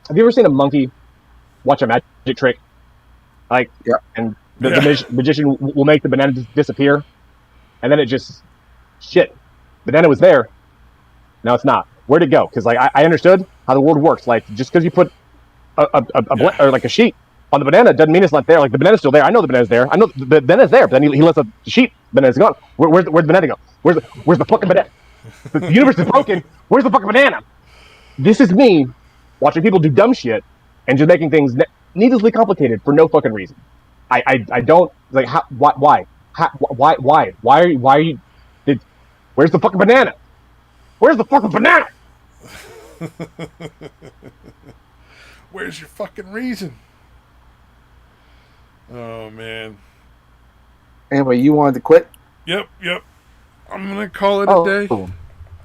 have you ever seen a monkey watch a magic trick? Like, yeah. And the magician will make the banana disappear, and then it just shit. Banana was there, now it's not. Where'd it go? Because like I understood how the world works. Like just because you put or like a sheet on the banana doesn't mean it's not there. Like the banana's still there. I know the banana's there. I know the banana's there. But then he lets the sheet. Banana's gone. Where's the banana go? Where's the fucking banana? The universe is broken. Where's the fucking banana? This is me watching people do dumb shit and just making things needlessly complicated for no fucking reason. I don't like how why are you where's the fucking banana? Where's the fucking banana? Where's your fucking reason? Oh man. Anyway, you wanted to quit? Yep. I'm gonna call it a day.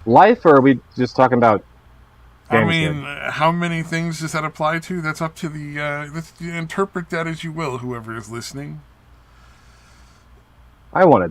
Life, or are we just talking about? I mean, how many things does that apply to? That's up to the. Let's interpret that as you will, whoever is listening. I want to